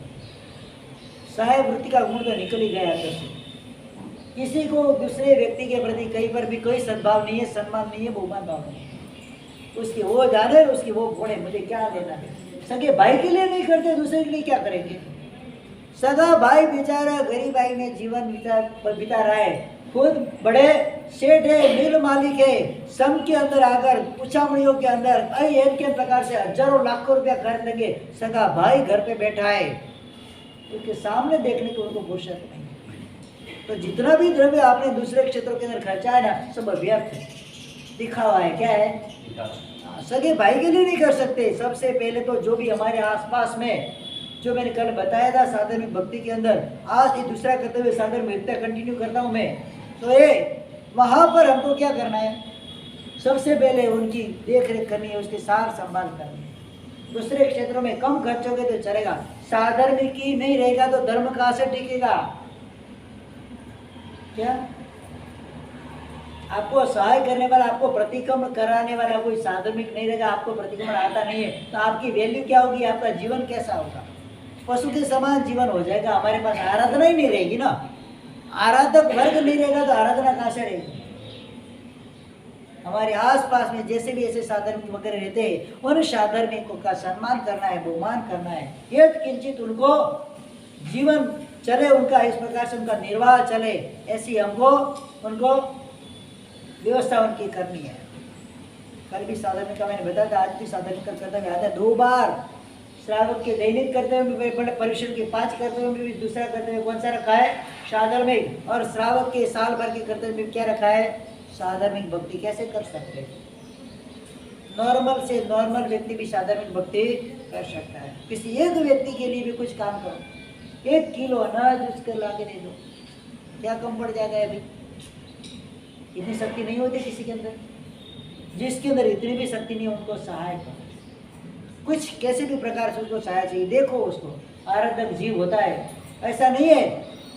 सहाय वृत्ति का गुण तो निकल ही गया अंदर से। किसी को दूसरे व्यक्ति के प्रति कहीं पर भी कोई सद्भाव नहीं है, सम्मान नहीं है, बहुमान भाव नहीं है। उसकी वो जाने, उसकी वो घोड़े, मुझे क्या लेना है। सगे भाई के लिए नहीं करते, दूसरे के लिए क्या करेंगे? सगा भाई बेचारा गरीब भाई में जीवन बिता रहा है, खुद बड़े सेठ है, मिल मालिक है, संघ के अंदर आकर पुछामणियों के अंदर के प्रकार से हजारों लाखों रुपया खर्च लेंगे। सगा भाई घर पे बैठा है, उसके सामने देखने को उनको फुर्सत नहीं। तो जितना भी द्रव्य आपने दूसरे क्षेत्रों के अंदर खर्चा है ना, सब व्यर्थ है, दिखावा है। क्या है? सगे भाई के लिए नहीं कर सकते। सबसे पहले तो जो भी हमारे आसपास में, जो मैंने कल बताया था साधन में भक्ति के अंदर, आज ये दूसरा करते हुए साधन में इतना कंटिन्यू करता हूँ मैं, तो ये वहाँ पर हमको क्या करना है? सबसे पहले उनकी देख रेख करनी है, उसके सार संभाल करनी है। दूसरे क्षेत्रों में कम खर्च होगे तो चलेगा। साधर्मिक ही नहीं रहेगा तो धर्म कहाँ से टिकेगा? क्या आपको सहाय करने वाला, आपको प्रतिक्रमण कराने वाला कोई साधर्मिक नहीं रहेगा, आपको प्रतिक्रमण आता नहीं है, तो आपकी वैल्यू क्या होगी? आपका जीवन कैसा होगा? पशु के समान जीवन हो जाएगा। हमारे पास आराधना ही नहीं रहेगी ना। आराधक वर्ग नहीं रहेगा तो आराधना कहाँ से रहेगी? हमारे आसपास में जैसे भी ऐसे साधर्मिक वगैरह रहते हैं, उन साधर्मिकों का सम्मान करना है, बहुमान करना है, ये किंचित उनको जीवन चले, उनका इस प्रकार से उनका निर्वाह चले, ऐसी हमको उनको व्यवस्था उनकी करनी है। कल भी साधर्मिक का मैंने बताया था, आज भी साधर्मिक का कर्तव्य आता है 2 बार। श्रावक के दैनिक कर्तव्य में बड़े परिश्रम के 5 कर्तव्यों में भी दूसरा कर्तव्य कौन सा रखा है? साधर्मिक। और श्रावक के साल भर के कर्तव्य में क्या रखा है? साधर्मिक भक्ति। कैसे कर सकते हैं? नॉर्मल से नॉर्मल व्यक्ति भी साधर्मिक भक्ति कर सकता है। किसी एक व्यक्ति के लिए भी कुछ काम करो, 1 किलो अनाज उसको ला के दे दो, क्या कम पड़ जाएगा? अभी इतनी शक्ति नहीं होती किसी के अंदर। जिसके अंदर इतनी भी शक्ति नहीं, उनको सहाय करो, कुछ कैसे भी प्रकार से उसको सहाय चाहिए। देखो उसको आराधक जीव होता है, ऐसा नहीं है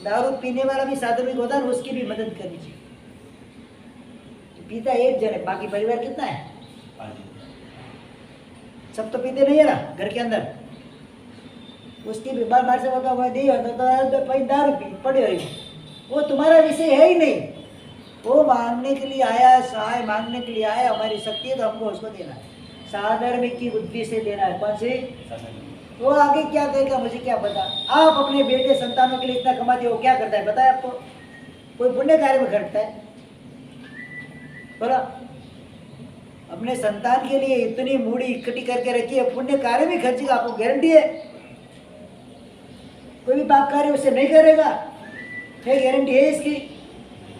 दारू पीने वाला भी साधर्मिक होता है, उसकी भी मदद करनी चाहिए। पीता एक जन है, बाकी परिवार कितना है? सब तो पीते नहीं है ना घर के अंदर। उसकी भी बार से होता हुआ दी दारू पी पड़े रही, वो तुम्हारा विषय है ही नहीं। वो मांगने के लिए आया, सहाय मांगने के लिए आया, हमारी शक्ति है तो हमको उसको देना है, साधर्मिक की बुद्धि से देना है। कौन से? वो आगे क्या कहेगा मुझे क्या पता। आप अपने बेटे संतानों के लिए इतना कमाते हो, क्या करता है पता है आपको? कोई पुण्य कार्य में खर्चता है? बोला, अपने संतान के लिए इतनी मूड़ी इकट्ठी करके रखी है, पुण्य कार्य में खर्चेगा, आपको गारंटी है? कोई भी पाप कार्य उसे नहीं करेगा, क्या गारंटी है इसकी?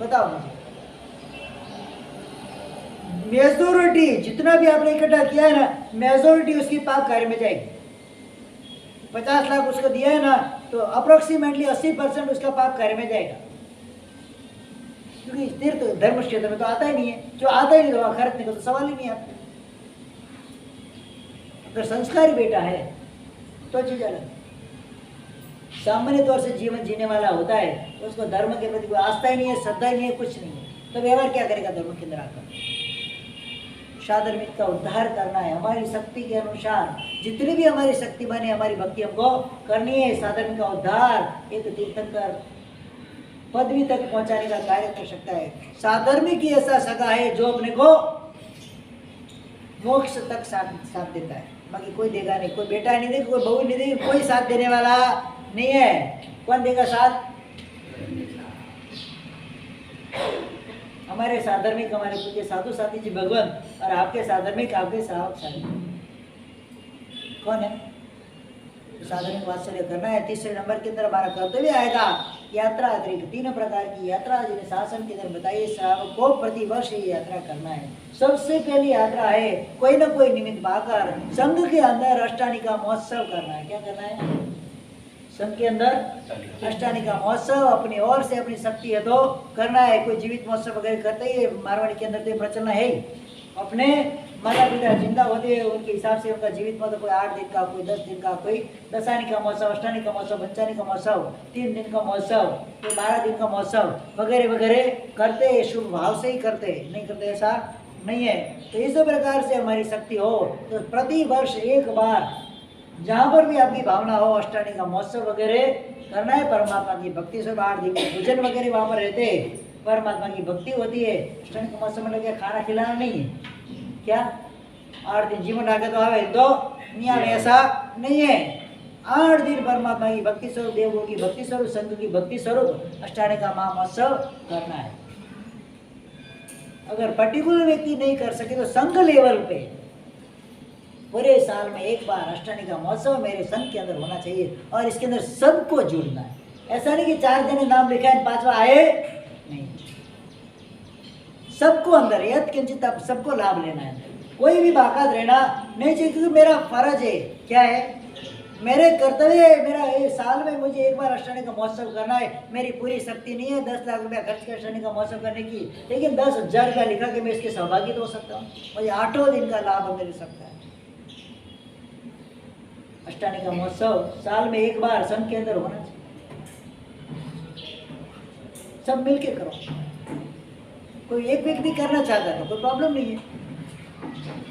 बताओ मुझे। मेजोरिटी जितना भी आपने इकट्ठा किया है ना, मेजोरिटी उसकी पाप कार्य में जाएगी। 50 लाख उसको दिया है ना, तो अप्रोक्सीमेटली 80% उसका पाप कार्य में जाएगा। क्योंकि तीर्थ धर्म क्षेत्र में तो आता ही नहीं है, जो आता ही नहीं तो खर्चने का तो सवाल ही नहीं आता। अगर संस्कारी बेटा है तो चीज अलग। सामान्य तौर से जीवन जीने वाला होता है, तो उसको धर्म के प्रति कोई आस्था ही नहीं है, श्रद्धा ही नहीं है, कुछ नहीं है, तो व्यवहार क्या करेगा धर्म के अंदर आकर? साधर्मिक का उद्धार करना है हमारी शक्ति के अनुसार। जितनी भी हमारी शक्ति बने, हमारी भक्ति हमको करनी है। साधर्मिक का उद्धार एक तीर्थंकर पदवी तक पहुंचाने का कार्य कर सकता है। साधर्मिक ही ऐसा सगा है जो अपने को मोक्ष तक साथ देता है, बाकी कोई देगा नहीं। कोई बेटा नहीं देगा, कोई बहू नहीं देगी, कोई साथ देने वाला नहीं है। कौन देगा साथ? हमारे साधर्मिक, हमारे पूज्य साधु साथी जी भगवान, और आपके साधर्मिक, आपके साहब साथी कौन है? साधर्मिक वात्सल्य करना है। तीसरे नंबर के अंदर हमारा कर्तव्य आएगा यात्रा अतिरिक्त। 3 प्रकार की यात्रा जिन्हें शासन के अंदर बताइए, श्रावक को प्रतिवर्ष ये यात्रा करना है। सबसे पहली यात्रा है कोई ना कोई निमित्त पाकर संघ के अंदर अष्टानिका महोत्सव करना है। क्या करना है? संघ के अंदर अष्टानिका महोत्सव अपनी ओर से अपनी शक्ति है तो करना है। कोई जीवित महोत्सव वगैरह करते ही मारवाड़ी के अंदर तो प्रचलन है ही। अपने माता पिता जिंदा होते हैं उनके हिसाब से उनका जीवित महोत्सव कोई 8 दिन का, कोई 10 दिन का, कोई दशानिका महोत्सव, अष्टानिका महोत्सव, पंचानिका महोत्सव, 3 दिन का महोत्सव, कोई 12 दिन का महोत्सव वगैरह वगैरह करते हैं। शुभ भाव से ही करते, नहीं करते ऐसा नहीं है। तो इस प्रकार से हमारी शक्ति हो तो प्रति वर्ष एक बार जहाँ पर भी आपकी भावना हो अष्टानिका महोत्सव वगैरह करना है। परमात्मा की भक्ति से 8 दिन भोजन वगैरह वहाँ पर रहते हैं, परमात्मा की भक्ति होती है। अष्टानिका महोत्सव में क्या खाना खिलाना नहीं है क्या? 8 दिन जीवन आगे तो आवे तो नियम ऐसा नहीं है। 8 दिन परमात्मा की भक्ति स्वरूप, देवों की भक्ति स्वरूप, संघ की भक्ति स्वरूप अष्टानिका महोत्सव करना है। अगर पर्टिकुलर व्यक्ति नहीं कर सके तो संघ लेवल पे पूरे साल में एक बार अष्टानिका महोत्सव मेरे संघ के अंदर होना चाहिए और इसके अंदर सबको जुड़ना है। ऐसा नहीं कि 4 जने नाम लिखा है 5वां आए नहीं, सबको अंदर यद किंचित सबको लाभ लेना है। कोई भी बाकात रहना नहीं चाहिए, क्योंकि मेरा फर्ज है। क्या है? मेरे कर्तव्य है। मेरा ये साल में मुझे एक बार अष्टानिका महोत्सव करना है। मेरी पूरी शक्ति नहीं है 10 लाख रुपया खर्च कर अष्टानिका महोत्सव करने की, लेकिन 10,000 रुपया लिखा कि मैं इसके सहभागी तो हो सकता हूँ। मुझे 8 दिन का लाभ मिल सकता है। अष्टानी का महोत्सव साल में एक बार संघ के अंदर होना चाहिए। सब मिलके करो। कोई एक व्यक्ति करना चाहता तो कोई प्रॉब्लम नहीं है।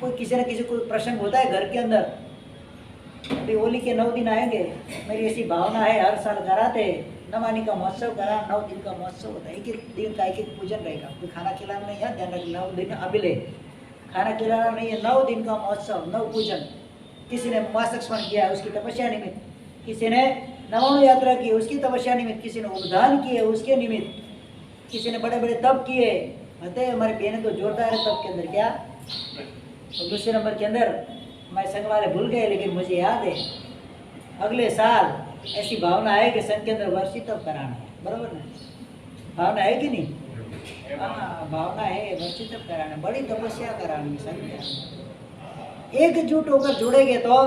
कोई किसी न किसी कोई प्रसंग होता है घर के अंदर, अभी होली के 9 दिन आएंगे, मेरी ऐसी भावना है हर साल कराते, नवानी का महोत्सव करा, 9 दिन का महोत्सव होता है, एक एक दिन का एक एक पूजन रहेगा। कोई खाना खिलाना नहीं है, ध्यान रखना 9 दिन अभिले खाना खिलाना नहीं है, 9 दिन का महोत्सव, 9 पूजन। किसी ने मासक स्मरण किया उसकी तपस्या निमित्त, किसी ने नवाणु यात्रा की उसकी तपस्या निमित्त, किसी ने उपदान किए उसके निमित्त, किसी ने बड़े बड़े तप किए। बताए हमारी बहनें तो जोरदार है तप के अंदर क्या। और दूसरे नंबर के अंदर मैं संघ वाले भूल गए, लेकिन मुझे याद है अगले साल ऐसी भावना है कि संघ के अंदर वर्षित तप कराना है, बराबर ना? भावना है कि नहीं? हाँ, भावना है वर्षित तप कराना, बड़ी तपस्या करानी है संघ के अंदर। एकजुट होकर जुड़ेंगे तो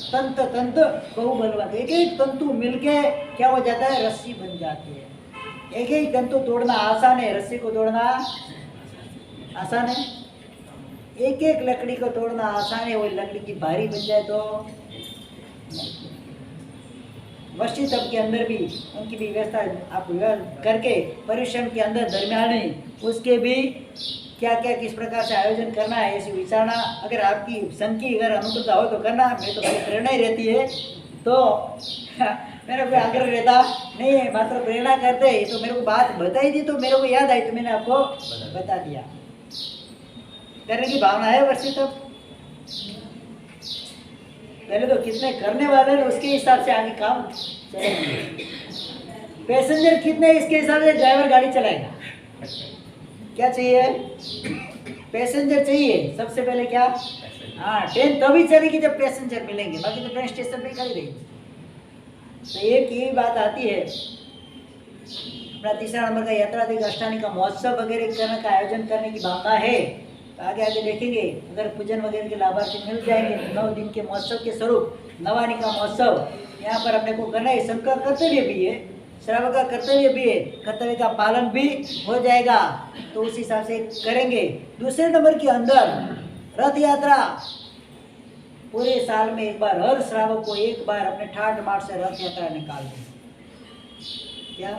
तंत तंत बहु बलवान, एक एक तंतु मिलके क्या हो जाता है, रस्सी बन जाती है। एक एक तंतु तोड़ना आसान है, रस्सी को तोड़ना आसान है। एक एक लकड़ी को तोड़ना आसान है, वो लकड़ी की भारी बन जाए तो। वर्षी तप के अंदर भी उनकी भी व्यवस्था आप करके परिश्रम के अंदर दरमियान उसके भी क्या क्या किस प्रकार से आयोजन करना है ऐसी विचारणा अगर आपकी संघ की अगर अनुकूलता हो तो करना। मैं तो बड़ी प्रेरणा ही रहती है तो मेरा कोई आग्रह रहता नहीं है, मात्र प्रेरणा करते तो मेरे को बात बताई थी तो मेरे को याद आई तो मैंने आपको बता दिया। करने की भावना है वर्षी तप। पहले तो कितने करने वाले हैं उसके हिसाब से आगे काम चलेंगे। पैसेंजर कितने इसके हिसाब से ड्राइवर गाड़ी चलाएगा। क्या चाहिए, पैसेंजर चाहिए सबसे पहले। क्या, हाँ, ट्रेन तभी चलेगी जब पैसेंजर मिलेंगे, बाकी तो ट्रेन स्टेशन पे खड़ी रहेगी। तो एक यही बात आती है। अपना तीसरा नंबर का यात्राधिक अष्टानी का महोत्सव वगैरह करने का आयोजन करने की भावना है। तो आगे आगे देखेंगे अगर पूजन वगैरह के लाभार्थी मिल जाएंगे तो 9 दिन के महोत्सव के स्वरूप नवानी का महोत्सव यहाँ पर अपने को करना है। सबका कर्तव्य भी है, श्रावक का कर्तव्य भी है, कर्तव्य का पालन भी हो जाएगा तो उस हिसाब से करेंगे। दूसरे नंबर के अंदर रथ यात्रा पूरे साल में एक बार हर श्रावक को एक बार अपने ठाट माट से रथ यात्रा निकाल दें। क्या,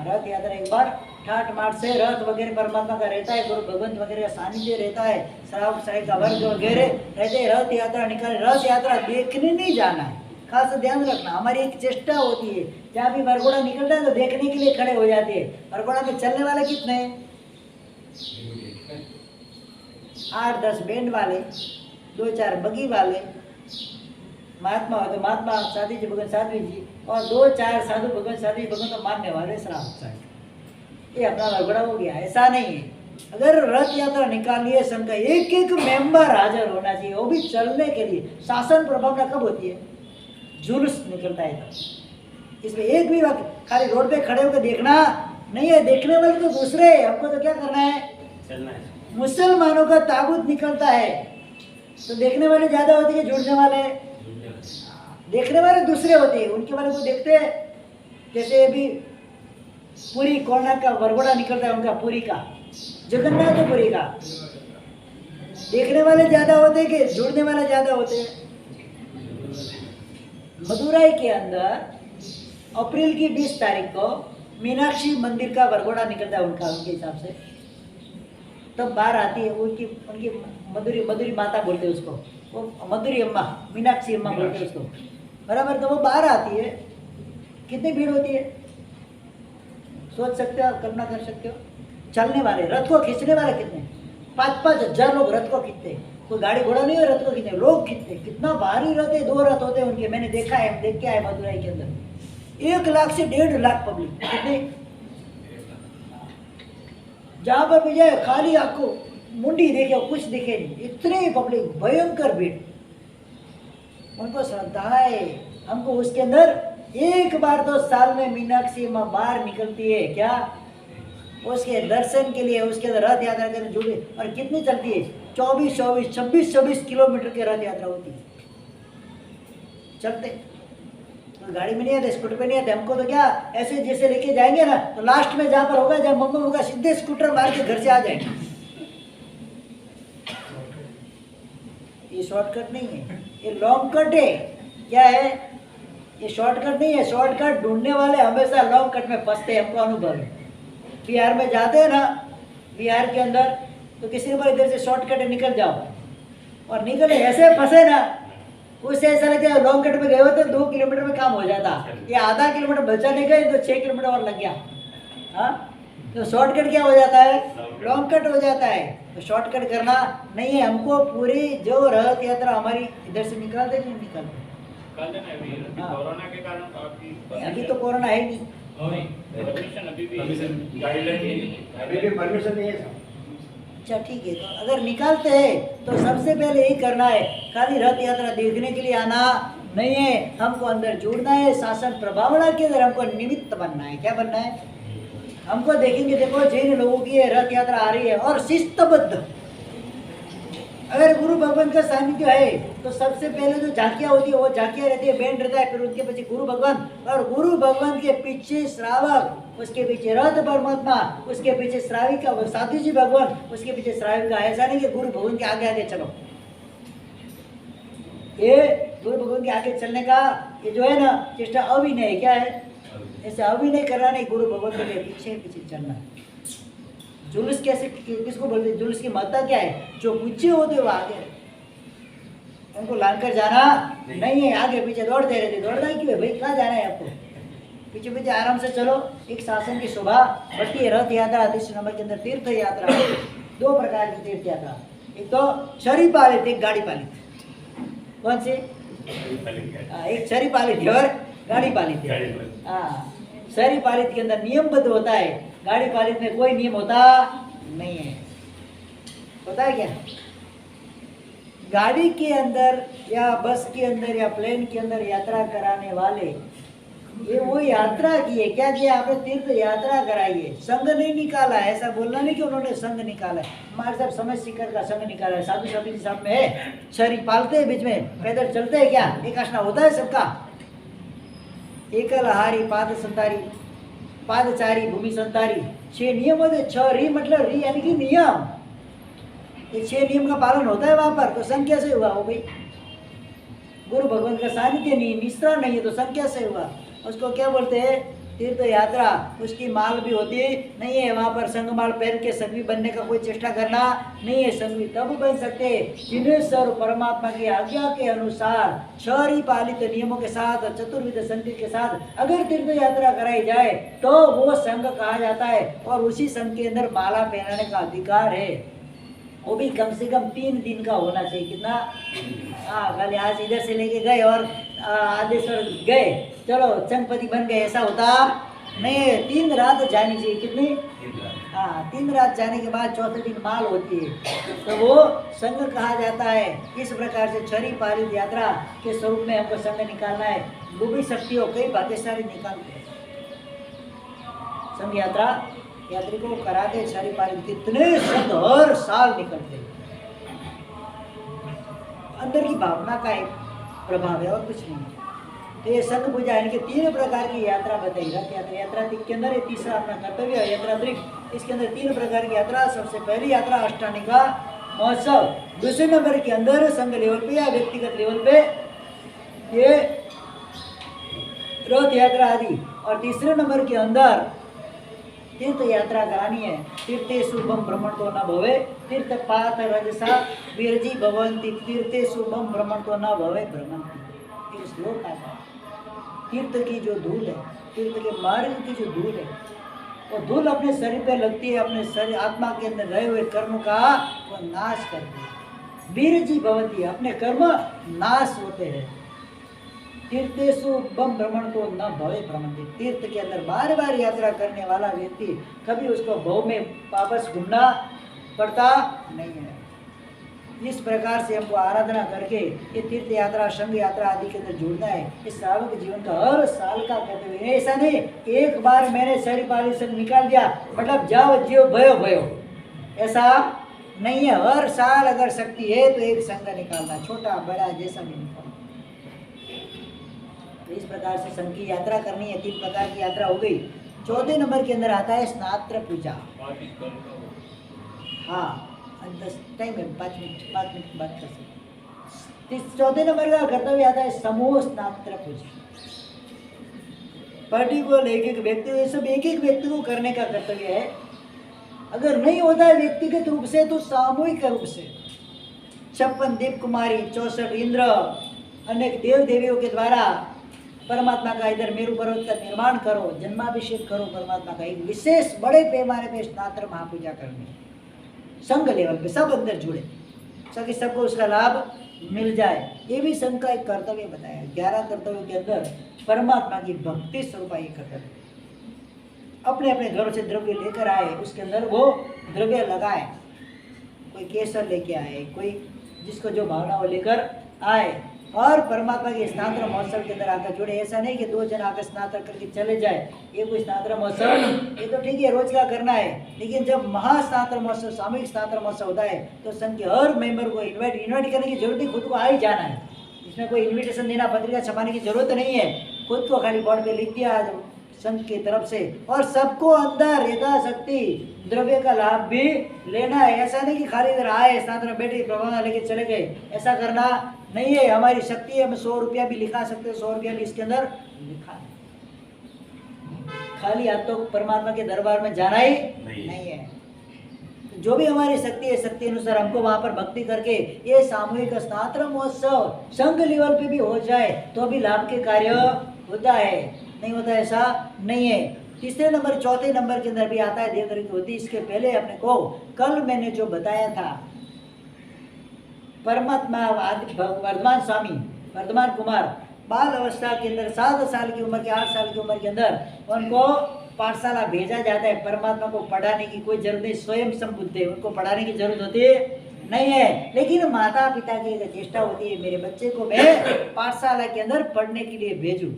रथ यात्रा एक बार ठाट माट से रथ वगैरह परमात्मा का रहता है, गुरु भगवंत वगैरह सानिध्य रहता है, श्रावक साई का वर्ग वगैरह रहते हैं। रथ यात्रा निकाले, रथ यात्रा देखने नहीं जाना है, खास ध्यान रखना। हमारी एक चेष्टा होती है जहाँ भी वरघोड़ा निकलता है तो देखने के लिए खड़े हो जाते हैं। वरघोड़ा में चलने वाले कितने हैं, 8-10 बैंड वाले, 2-4 बगी वाले, महात्मा हो तो महात्मा साधी जी भगवान साध्वी जी, और 2-4 साधु भगवान साध्वी भगवान तो मानने वाले श्रावक साहब, ये अपना वरघोड़ा हो गया। ऐसा नहीं है। अगर रथ यात्रा निकालिए संघ का एक एक मेंबर हाजिर होना चाहिए, वो भी चलने के लिए। शासन प्रभावना कब होती है, जुलूस निकलता है तब। इसमें एक भी वक्त खाली रोड पे खड़े होकर देखना नहीं है, देखने वाले तो दूसरे। हमको तो क्या करना है, चलना है। मुसलमानों का ताबूत निकलता है तो देखने वाले ज्यादा होते हैं, जुड़ने वाले देखने वाले दूसरे होते हैं। उनके वाले को देखते हैं। जैसे अभी पूरी कोणार्क का वरघोड़ा निकलता है, उनका पूरी का, जगन्नाथपुरी का, देखने वाले ज्यादा होते हैं कि जुड़ने वाले ज्यादा होते हैं। मदुराई के अंदर अप्रैल की 20 तारीख को मीनाक्षी मंदिर का वरघोड़ा निकलता है उनका, उनके हिसाब से तब बाहर आती है। उनकी उनकी मधुरी माता बोलते हैं उसको, वो मधुरी अम्मा, मीनाक्षी अम्मा बोलते हैं उसको, बराबर। तो वो बाहर आती है, कितनी भीड़ होती है सोच सकते हो, कल्पना कर सकते हो। चलने वाले, रथ को खींचने वाले कितने, 5-5 हजार लोग रथ को खींचते। कोई गाड़ी घोड़ा नहीं है, रथ को खींचते लोग खींचते। कितना भारी रथ है, 2 रथ होते हैं उनके, मैंने देखा है, देख के आए मदुराई के अंदर। 1 लाख से 1.5 लाख पब्लिक, कितनी, जहाँ पर भी जाए खाली आपको मुंडी देखे कुछ दिखे नहीं, इतने पब्लिक, भयंकर भीड़। उनको श्रद्धा है, हमको उसके अंदर एक बार तो साल में मीनाक्षी माँ बाहर निकलती है, क्या, उसके दर्शन के लिए, उसके अंदर रथ यात्रा के अंदर जुड़े। और कितनी चलती है, 24-24, 26-26 किलोमीटर की रथ यात्रा होती है। चलते तो गाड़ी में नहीं आते, स्कूटर पे नहीं आते। हमको तो क्या ऐसे जैसे लेके जाएंगे ना, तो लास्ट में जहाँ पर होगा, जहाँ मम्मा होगा, सीधे स्कूटर मार के घर से आ जाएंगे। इस शॉर्टकट नहीं है, ये लॉन्ग कट है। क्या है ये? शॉर्टकट नहीं है। शॉर्टकट ढूंढने वाले हमेशा लॉन्ग कट में फंसते हैं, हमको अनुभव है। बिहार में जाते हैं ना, बिहार के अंदर तो किसी ने बोला इधर से शॉर्टकट है निकल जाओ, और निकले ऐसे फंसे ना, उससे ऐसा लगता है लॉन्ग कट में गए होते 2 किलोमीटर में काम हो जाता, ये आधा किलोमीटर बचा नहीं गए तो 6 किलोमीटर और लग गया। हाँ, तो शॉर्टकट क्या हो जाता है? लॉन्ग कट हो जाता है। तो शॉर्टकट करना नहीं है हमको। पूरी जो रथ यात्रा हमारी इधर से निकालते नहीं निकालते। कोरोना के कारण काफी अभी तो कोरोना है नहीं, परमिशन अभी भी गाइडलाइन अभी भी परमिशन नहीं है। अच्छा ठीक है। तो अगर निकालते हैं तो सबसे पहले यही करना है, खाली रथ यात्रा देखने के लिए आना नहीं है, हमको अंदर जुड़ना है। शासन प्रभावना के अंदर हमको निमित्त बनना है। क्या बनना है? हमको देखेंगे, देखो जिन लोगों की ये रथ यात्रा आ रही है और शिस्तबद्ध, अगर गुरु भगवान का सानिध्य है तो सबसे पहले जो झांकियाँ होती है वो झांकियाँ रहती है, बैंड रहता है, फिर उनके पीछे गुरु भगवान, और गुरु भगवान के पीछे श्रावक, उसके पीछे रथ परमात्मा, उसके पीछे श्राविका साधु जी भगवान, उसके पीछे श्राविका। ऐसा नहीं कि गुरु भगवान के आगे आगे चलो। ये गुरु भगवान के आगे चलने का ये जो है ना चेष्टा अभिनय है। क्या है? ऐसे अभिनय करना नहीं, गुरु भगवान के पीछे पीछे चलना है। जुलूस कैसे किसको बोलते हैं? जुलूस की महत्ता क्या है? जो पूछे होते वो आगे, उनको लांकर जाना नहीं है, आगे पीछे दौड़ते रहते। दौड़ना ही क्यों है भाई? कहाँ जाना है आपको? पीछे पीछे आराम से चलो। एक शासन की शोभा बढ़ती है। रथ यात्रा 30 नंबर के अंदर तीर्थ यात्रा, 2 प्रकार की तीर्थ यात्रा, एक तो शरीर पालित, एक गाड़ी पालित। कौन सी? एक शरीर पालित और गाड़ी पालित है। हाँ, शरीर पालित के अंदर नियमबद्ध होता है, गाड़ी पालित में कोई नियम होता नहीं है। पता है क्या? गाड़ी के अंदर या बस के अंदर या प्लेन के अंदर यात्रा कराने वाले, ये वो यात्रा की है। क्या किया आपने? तीर्थ यात्रा कराई है, संघ नहीं निकाला है। ऐसा बोलना नहीं कि उन्होंने संघ निकाला है। हमारे साहब समय सीकर का संघ निकाला है, साधु साधु जी साहब में है, शरीर पालते हैं, बीच में पैदल चलते हैं। क्या एक आसना होता है सबका? एकल आहारी, पाद संतारी, पादचारी, भूमि संतारी, 6 नियम होते। 6 री मतलब री यानी कि नियम। ये 6 नियम का पालन होता है वहां पर, तो संघ कैसे हुआ? हो भाई, गुरु भगवान का सानिध्य नहीं, निश्रा नहीं है, तो संघ कैसे हुआ? उसको क्या बोलते हैं? तीर्थ यात्रा। उसकी माल भी होती नहीं है वहाँ पर। संघ माल पहन के संघवी बनने का कोई चेष्टा करना नहीं है। संघवी तब बन सकते जिन्हें सर्व परमात्मा की आज्ञा के अनुसार शहरी पालित नियमों के साथ, चतुर्विध संगति के साथ अगर तीर्थ यात्रा कराई जाए तो वो संघ कहा जाता है, और उसी संघ के अंदर माला पहनाने का अधिकार है। वो भी कम से कम 3 दिन का होना चाहिए। कितना? हाँ, खाली आज इधर से लेके गए और आदेश्वर गए, चलो चंगपति बन गए, ऐसा होता नहीं। 3 रात जानी चाहिए। कितनी? हाँ, 3 रात जाने के बाद 4थे दिन माल होती है, तो वो संघ कहा जाता है। इस प्रकार से छरी पालित यात्रा के स्वरूप में हमको संघ निकालना है। डूबी शक्ति हो, कई भाग्यशाली निकालते हैं संघ यात्रा। यात्री को कराते छरी पालित कितने संघ हर साल निकलते हैं। अंदर की भावना का एक प्रभाव है और कुछ नहीं। तो ये संघ पूजा यानी कि 3 प्रकार की यात्रा बताई। रथ यात्रा, यात्रा के अंदर ये तीसरा अपना कर्तव्य है। यात्रा अतिरिक्त इसके अंदर 3 प्रकार की यात्रा। सबसे पहली यात्रा अष्टानिका महोत्सव, दूसरे नंबर के अंदर संघ लेवल पे या व्यक्तिगत लेवल पे ये रथ यात्रा आदि, और तीसरे नंबर के अंदर तीर्थ यात्रा करानी है। तीर्थे शुभम भ्रमण तो न भवे, तीर्थ पाथ रजसा विरजी भवंती, तीर्थे शुभम भ्रमण तो न भवे भ्रमंती। एक श्लोक आता है। तीर्थ की जो धूल है, तीर्थ के मार्ग की जो धूल है, वो धूल अपने शरीर पे लगती है, अपने शरीर आत्मा के अंदर रहे हुए कर्म का वो नाश करती है। विरजी भवंती, अपने कर्म नाश होते हैं। तीर्थेषु बम भ्रमण तो न भवे भ्रमंती, तीर्थ के अंदर बार बार यात्रा करने वाला व्यक्ति कभी उसको भव में वापस घूमना पड़ता नहीं है। इस प्रकार से हमको आराधना करके ये तीर्थ यात्रा, संघ यात्रा आदि के अंदर जुड़ना है। इस श्रावक जीवन का हर साल का कर्तव्य है। ऐसा नहीं कि एक बार मैंने शरीर पाली संघ निकाल दिया मतलब जाओ जियो भयो भयो, ऐसा नहीं है। हर साल अगर शक्ति है तो एक संघ निकालना, छोटा बड़ा जैसा भी निकालना। इस प्रकार से संघ की यात्रा करनी है। 3 प्रकार की यात्रा हो गई। 4थे नंबर के अंदर आता है स्नात्र पूजा। हाँ, 10 टाइम है, 5 मिनट बात कर सकते। चौथे नंबर का कर्तव्य आता है समूह स्नात्र पूजा। पर्टिकुलर एक एक व्यक्ति, ये सब एक एक व्यक्ति को करने का कर्तव्य है। अगर नहीं होता है व्यक्तिगत रूप से तो सामूहिक रूप से 56 दीप कुमारी, 64 इंद्र, अनेक देव देवियों के द्वारा परमात्मा का इधर मेरु पर्वत का निर्माण करो, जन्माभिषेक करो परमात्मा का। एक विशेष बड़े पैमाने पे स्नात्र महापूजा करनी है, संघ लेवल पे सब अंदर जुड़े, ताकि सबको उसका लाभ मिल जाए। ये भी संघ का एक कर्तव्य बताया। 11 कर्तव्यों के अंदर परमात्मा की भक्ति स्वरूप ये कर्तव्य। अपने अपने घरों से द्रव्य लेकर आए, उसके अंदर वो द्रव्य लगाए। कोई केसर लेके आए, कोई जिसको जो भावना वो लेकर आए, और परमात्मा के स्नात्र महोत्सव के अंदर आकर जुड़े। ऐसा नहीं कि 2 जन आकर स्नात्र करके चले जाए, ये कोई स्नात्र महोत्सव, ये तो ठीक है रोज का करना है, लेकिन जब महास्नात्र महोत्सव, सामूहिक स्नात्र महोत्सव होता है तो संघ के हर मेंबर को इन्वाइट करने की जरूरत नहीं, खुद को आ ही जाना है। इसमें कोई इन्विटेशन देना, पत्रिका छपाने की जरूरत नहीं है, खुद को खाली बोर्ड पे लिख दिया संघ की तरफ से, और सबको अंदर यथाशक्ति द्रव्य का लाभ भी लेना है। ऐसा नहीं कि खाली इधर आए स्नात्र में बैठे प्रभावना लेके चले गए, ऐसा करना नहीं है। हमारी शक्ति है, हम 100 रुपया भी लिखा सकते हैं, 100 रुपया भी इसके अंदर लिखा है। खाली हाथ तो परमात्मा के दरबार में जाना ही नहीं है। तो जो भी हमारी शक्ति है, शक्ति अनुसार हमको वहाँ पर भक्ति करके ये सामूहिक स्नात्र महोत्सव संघ लेवल पे भी हो जाए तो भी लाभ के कार्य होता है, नहीं होता ऐसा नहीं है। तीसरे नंबर, चौथे नंबर के अंदर भी आता है देवदर्शन की होती। इसके पहले अपने को कल मैंने जो बताया था, परमात्मा वर्धमान स्वामी, वर्धमान कुमार बाल अवस्था के अंदर 7 साल की उम्र के 8 साल की उम्र के अंदर उनको पाठशाला भेजा जाता है। परमात्मा को पढ़ाने की कोई जरूरत नहीं, स्वयं संबुद्ध है, उनको पढ़ाने की जरूरत होती नहीं है, लेकिन माता पिता की एक चेष्टा होती है मेरे बच्चे को मैं पाठशाला के अंदर पढ़ने के लिए भेजूं।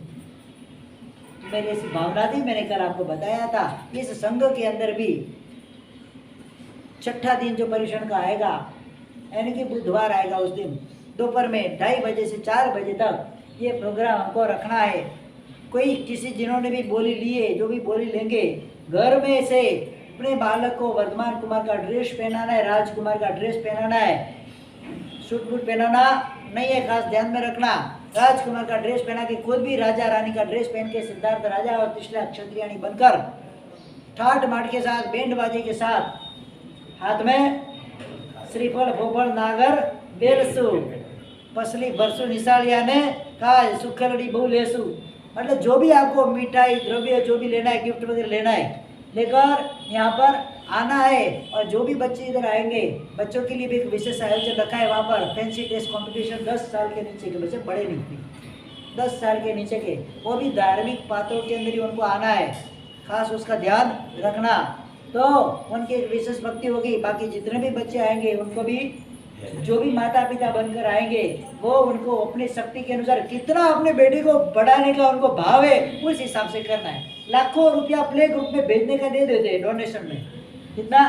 मेरी ऐसी भावना थी, मैंने कल आपको बताया था। इस संघ के अंदर भी 6ठा दिन जो परिश्रम का आएगा, यानी कि बुधवार आएगा, उस दिन दोपहर में 2:30 बजे से 4 बजे तक ये प्रोग्राम हमको रखना है। कोई किसी जिन्होंने भी बोली लिए, जो भी बोली लेंगे, घर में से अपने बालक को वर्धमान कुमार का ड्रेस पहनाना है, राजकुमार का ड्रेस पहनाना है, सूट बूट पहनाना नहीं है, खास ध्यान में रखना। राजकुमार का ड्रेस पहना के खुद भी राजा रानी का ड्रेस पहन के सिद्धार्थ राजा और त्रिशला क्षत्रियाणी बनकर ठाट माट के साथ, बैंड बाजे के साथ, हाथ में श्रीफल फोफल नागर बेलसु पसली बरसु निशालिया ने कहा सुखलड़ी बहु लेसु, मतलब जो भी आपको मिठाई द्रव्य जो भी लेना है, गिफ्ट वगैरह लेना है, लेकर यहाँ पर आना है। और जो भी बच्चे इधर आएंगे, बच्चों के लिए भी एक विशेष आयोजन रखा है वहाँ पर, फैंसी ड्रेस कॉम्पिटिशन। 10 साल के नीचे के बच्चे, बड़े नहीं थे, 10 साल के नीचे के, वो भी धार्मिक पात्रों के अंदर ही उनको आना है, खास उसका ध्यान रखना। तो उनकी एक विशेष भक्ति होगी। बाकी जितने भी बच्चे आएंगे उनको भी, जो भी माता पिता बनकर आएंगे, वो उनको अपनी शक्ति के अनुसार कितना अपने बेटे को बढ़ाने का उनको भाव है उस हिसाब से करना है। लाखों रुपया प्ले ग्रुप में भेजने का दे देते हैं डोनेशन में। कितना?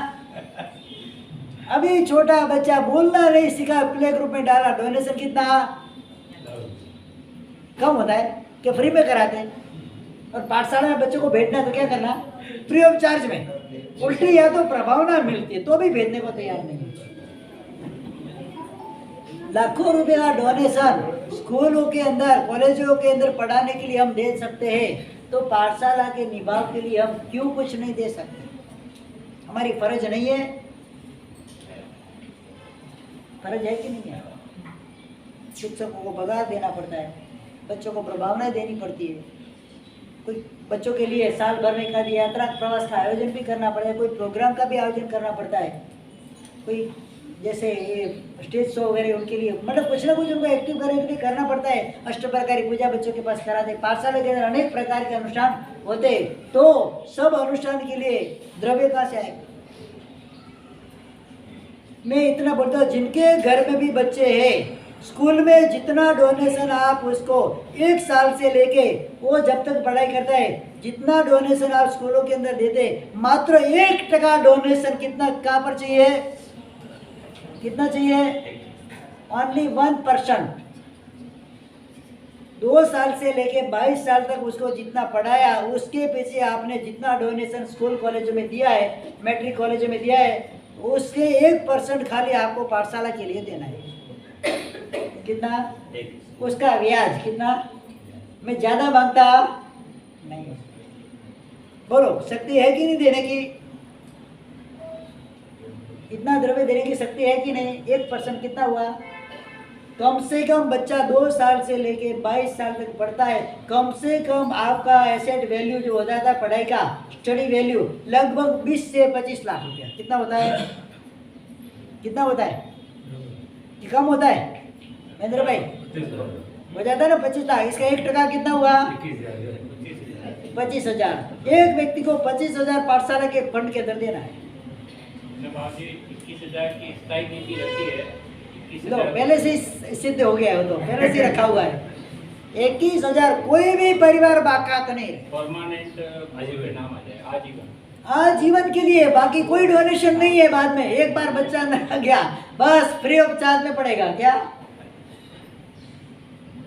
अभी छोटा बच्चा बोलना नहीं सीखा, प्ले ग्रुप में डाला, डोनेशन कितना कम होता है कि फ्री में कराते हैं। और पाठशाला में बच्चों को भेजना है तो क्या करना, फ्री ऑफ चार्ज में। उल्टी या तो प्रभावना मिलती है तो भी भेजने को तैयार नहीं। लाखों रुपए का डोनेशन स्कूलों के अंदर, कॉलेजों के अंदर पढ़ाने के लिए हम दे सकते हैं, तो पाठशाला के निभाव के लिए हम क्यों कुछ नहीं दे सकते? हमारी फर्ज नहीं है? फर्ज है कि नहीं है? शिक्षकों को पगार देना पड़ता है, बच्चों को प्रभावनाएं देनी पड़ती है, कोई बच्चों के लिए साल भर में कभी यात्रा प्रवास का आयोजन भी करना पड़ता है, कोई प्रोग्राम का भी आयोजन करना पड़ता है, कोई जैसे ये स्टेज शो वगैरह उनके लिए, मतलब कुछ ना कुछ उनको एक्टिव करने के लिए करना पड़ता है। अष्टप्रकारी पूजा बच्चों के पास कराते, पाठशाला के अंदर अनेक प्रकार के अनुष्ठान होते, तो सब अनुष्ठान के लिए द्रव्य कहाँ से आएगा? मैं इतना बोलता हूँ, जिनके घर में भी बच्चे हैं, स्कूल में जितना डोनेशन आप उसको 1 साल से लेके वो जब तक पढ़ाई करता है, जितना डोनेशन आप स्कूलों के अंदर देते, मात्र 1% डोनेशन कितना कहाँ पर चाहिए? कितना चाहिए? ओनली 1%। 2 साल से लेके 22 साल तक उसको जितना पढ़ाया, उसके पीछे आपने जितना डोनेशन स्कूल कॉलेजों में दिया है, मैट्रिक कॉलेजों में दिया है, उसके 1% खाली आपको पाठशाला के लिए देना है। कितना? एक उसका ब्याज कितना? मैं ज्यादा मांगता नहीं। बोलो शक्ति है कि नहीं देने की? इतना द्रव्य देने की शक्ति है कि नहीं? 1% कितना हुआ? कम से कम बच्चा 2 साल से लेके 22 साल तक पढ़ता है, कम से कम आपका एसेट वैल्यू जो हो जाता है पढ़ाई का, स्टडी वैल्यू लगभग 20 से 25 लाख रुपया। कितना होता है? कितना होता है कि कम होता है? महेंद्र भाई हो जाता है ना 25 लाख। इसका 1% कितना हुआ? 25,000। एक व्यक्ति को 25,000 पाठशाला के फंड के अंदर देना है। 21,000 की स्थायी नीति रखी है। लो पहले से ही सिद्ध हो गया है, वो तो पहले से रखा हुआ है। 21,000 कोई भी परिवार बाकात नहीं रहे, परमानेंट नाम आ जाए, आजीवन आजीवन के लिए। बाकी कोई डोनेशन नहीं है। बाद में एक बार बच्चा अंदर गया बस फ्री ऑफ चार्ज में पड़ेगा। क्या?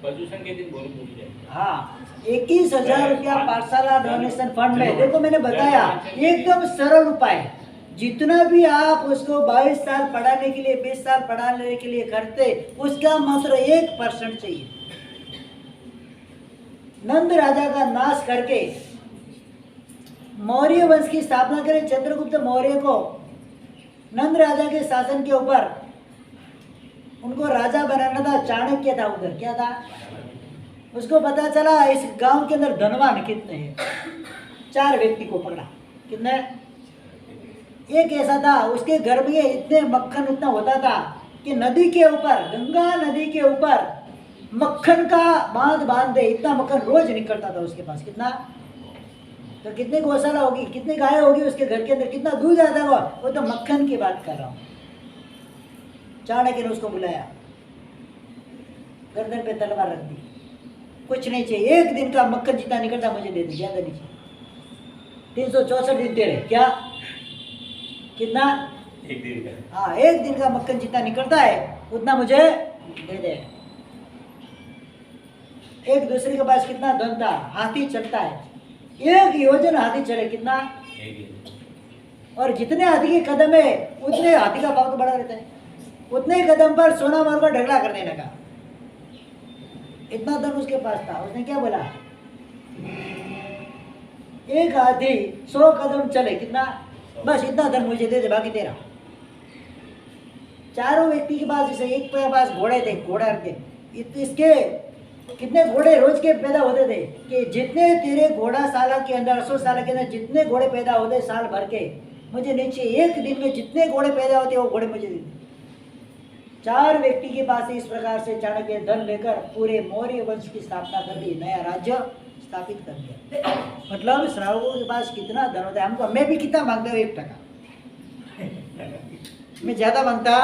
प्रदूषण के दिन बोल जाए। हाँ 21,000 रुपया पाठशाला डोनेशन फंड में। देखो मैंने बताया एकदम सरल उपाय। जितना भी आप उसको 22 साल पढ़ाने के लिए, 20 साल पढ़ाने के लिए करते, उसका मात्र 1% चाहिए। नंद राजा का नाश करके मौर्य वंश की स्थापना करें। चंद्रगुप्त मौर्य को नंद राजा के शासन के ऊपर उनको राजा बनाना था। चाणक्य था उधर, क्या था? उसको पता चला इस गांव के अंदर धनवान कितने हैं, 4 व्यक्ति को पकड़ा। कितने? एक ऐसा था उसके घर में इतने मक्खन इतना होता था कि नदी के ऊपर, गंगा नदी के ऊपर मक्खन का बांध बांध दे, इतना मक्खन रोज निकलता था उसके पास। कितना? तो कितने गौशाला होगी, कितनी गाय होगी उसके घर के अंदर, कितना दूध आता होगा? वो तो मक्खन की बात कर रहा हूँ। चाणक्य ने उसको बुलाया, गर्दन पे तलवार रख दी। कुछ नहीं चाहिए, 1 दिन का मक्खन जितना निकलता मुझे दे दे, ज्यादा नहीं चाहिए। 364 दिन तेरे। क्या? कितना? 1 दिन का। हाँ 1 दिन का मक्खन जितना निकलता है उतना मुझे दे दे। एक दूसरे के पास कितना धन था? हाथी चलता है, 1 योजन हाथी चले। कितना? 1 और जितने हाथी के कदम है उतने हाथी का भाव तो बढ़ा रहता है। उतने कदम पर सोना मार का ढगला कर देने का, इतना धन उसके पास था। उसने क्या बोला? एक हाथी 100 कदम चले, कितना? बस इतना धन मुझे दे दे, बाकी तेरा। चारों व्यक्ति के पास, जैसे एक के पास घोड़े थे, घोड़ा थे, इसके कितने घोड़े रोज के पैदा होते थे कि जितने तेरे घोड़ा साल के अंदर, 100 साल के अंदर जितने घोड़े पैदा होते साल भर के, मुझे नीचे 1 दिन में जितने घोड़े पैदा होते वो घोड़े मुझे दे दे। 4 व्यक्ति के पास इस प्रकार से चाणक्य धन लेकर पूरे मौर्य वंश की स्थापना कर दी, नया राज्य स्थापित कर दिया। मतलब श्रावकों के पास कितना धन होता है। हमको, मैं भी कितना मांगता हूँ? 1%। मैं ज्यादा मांगता।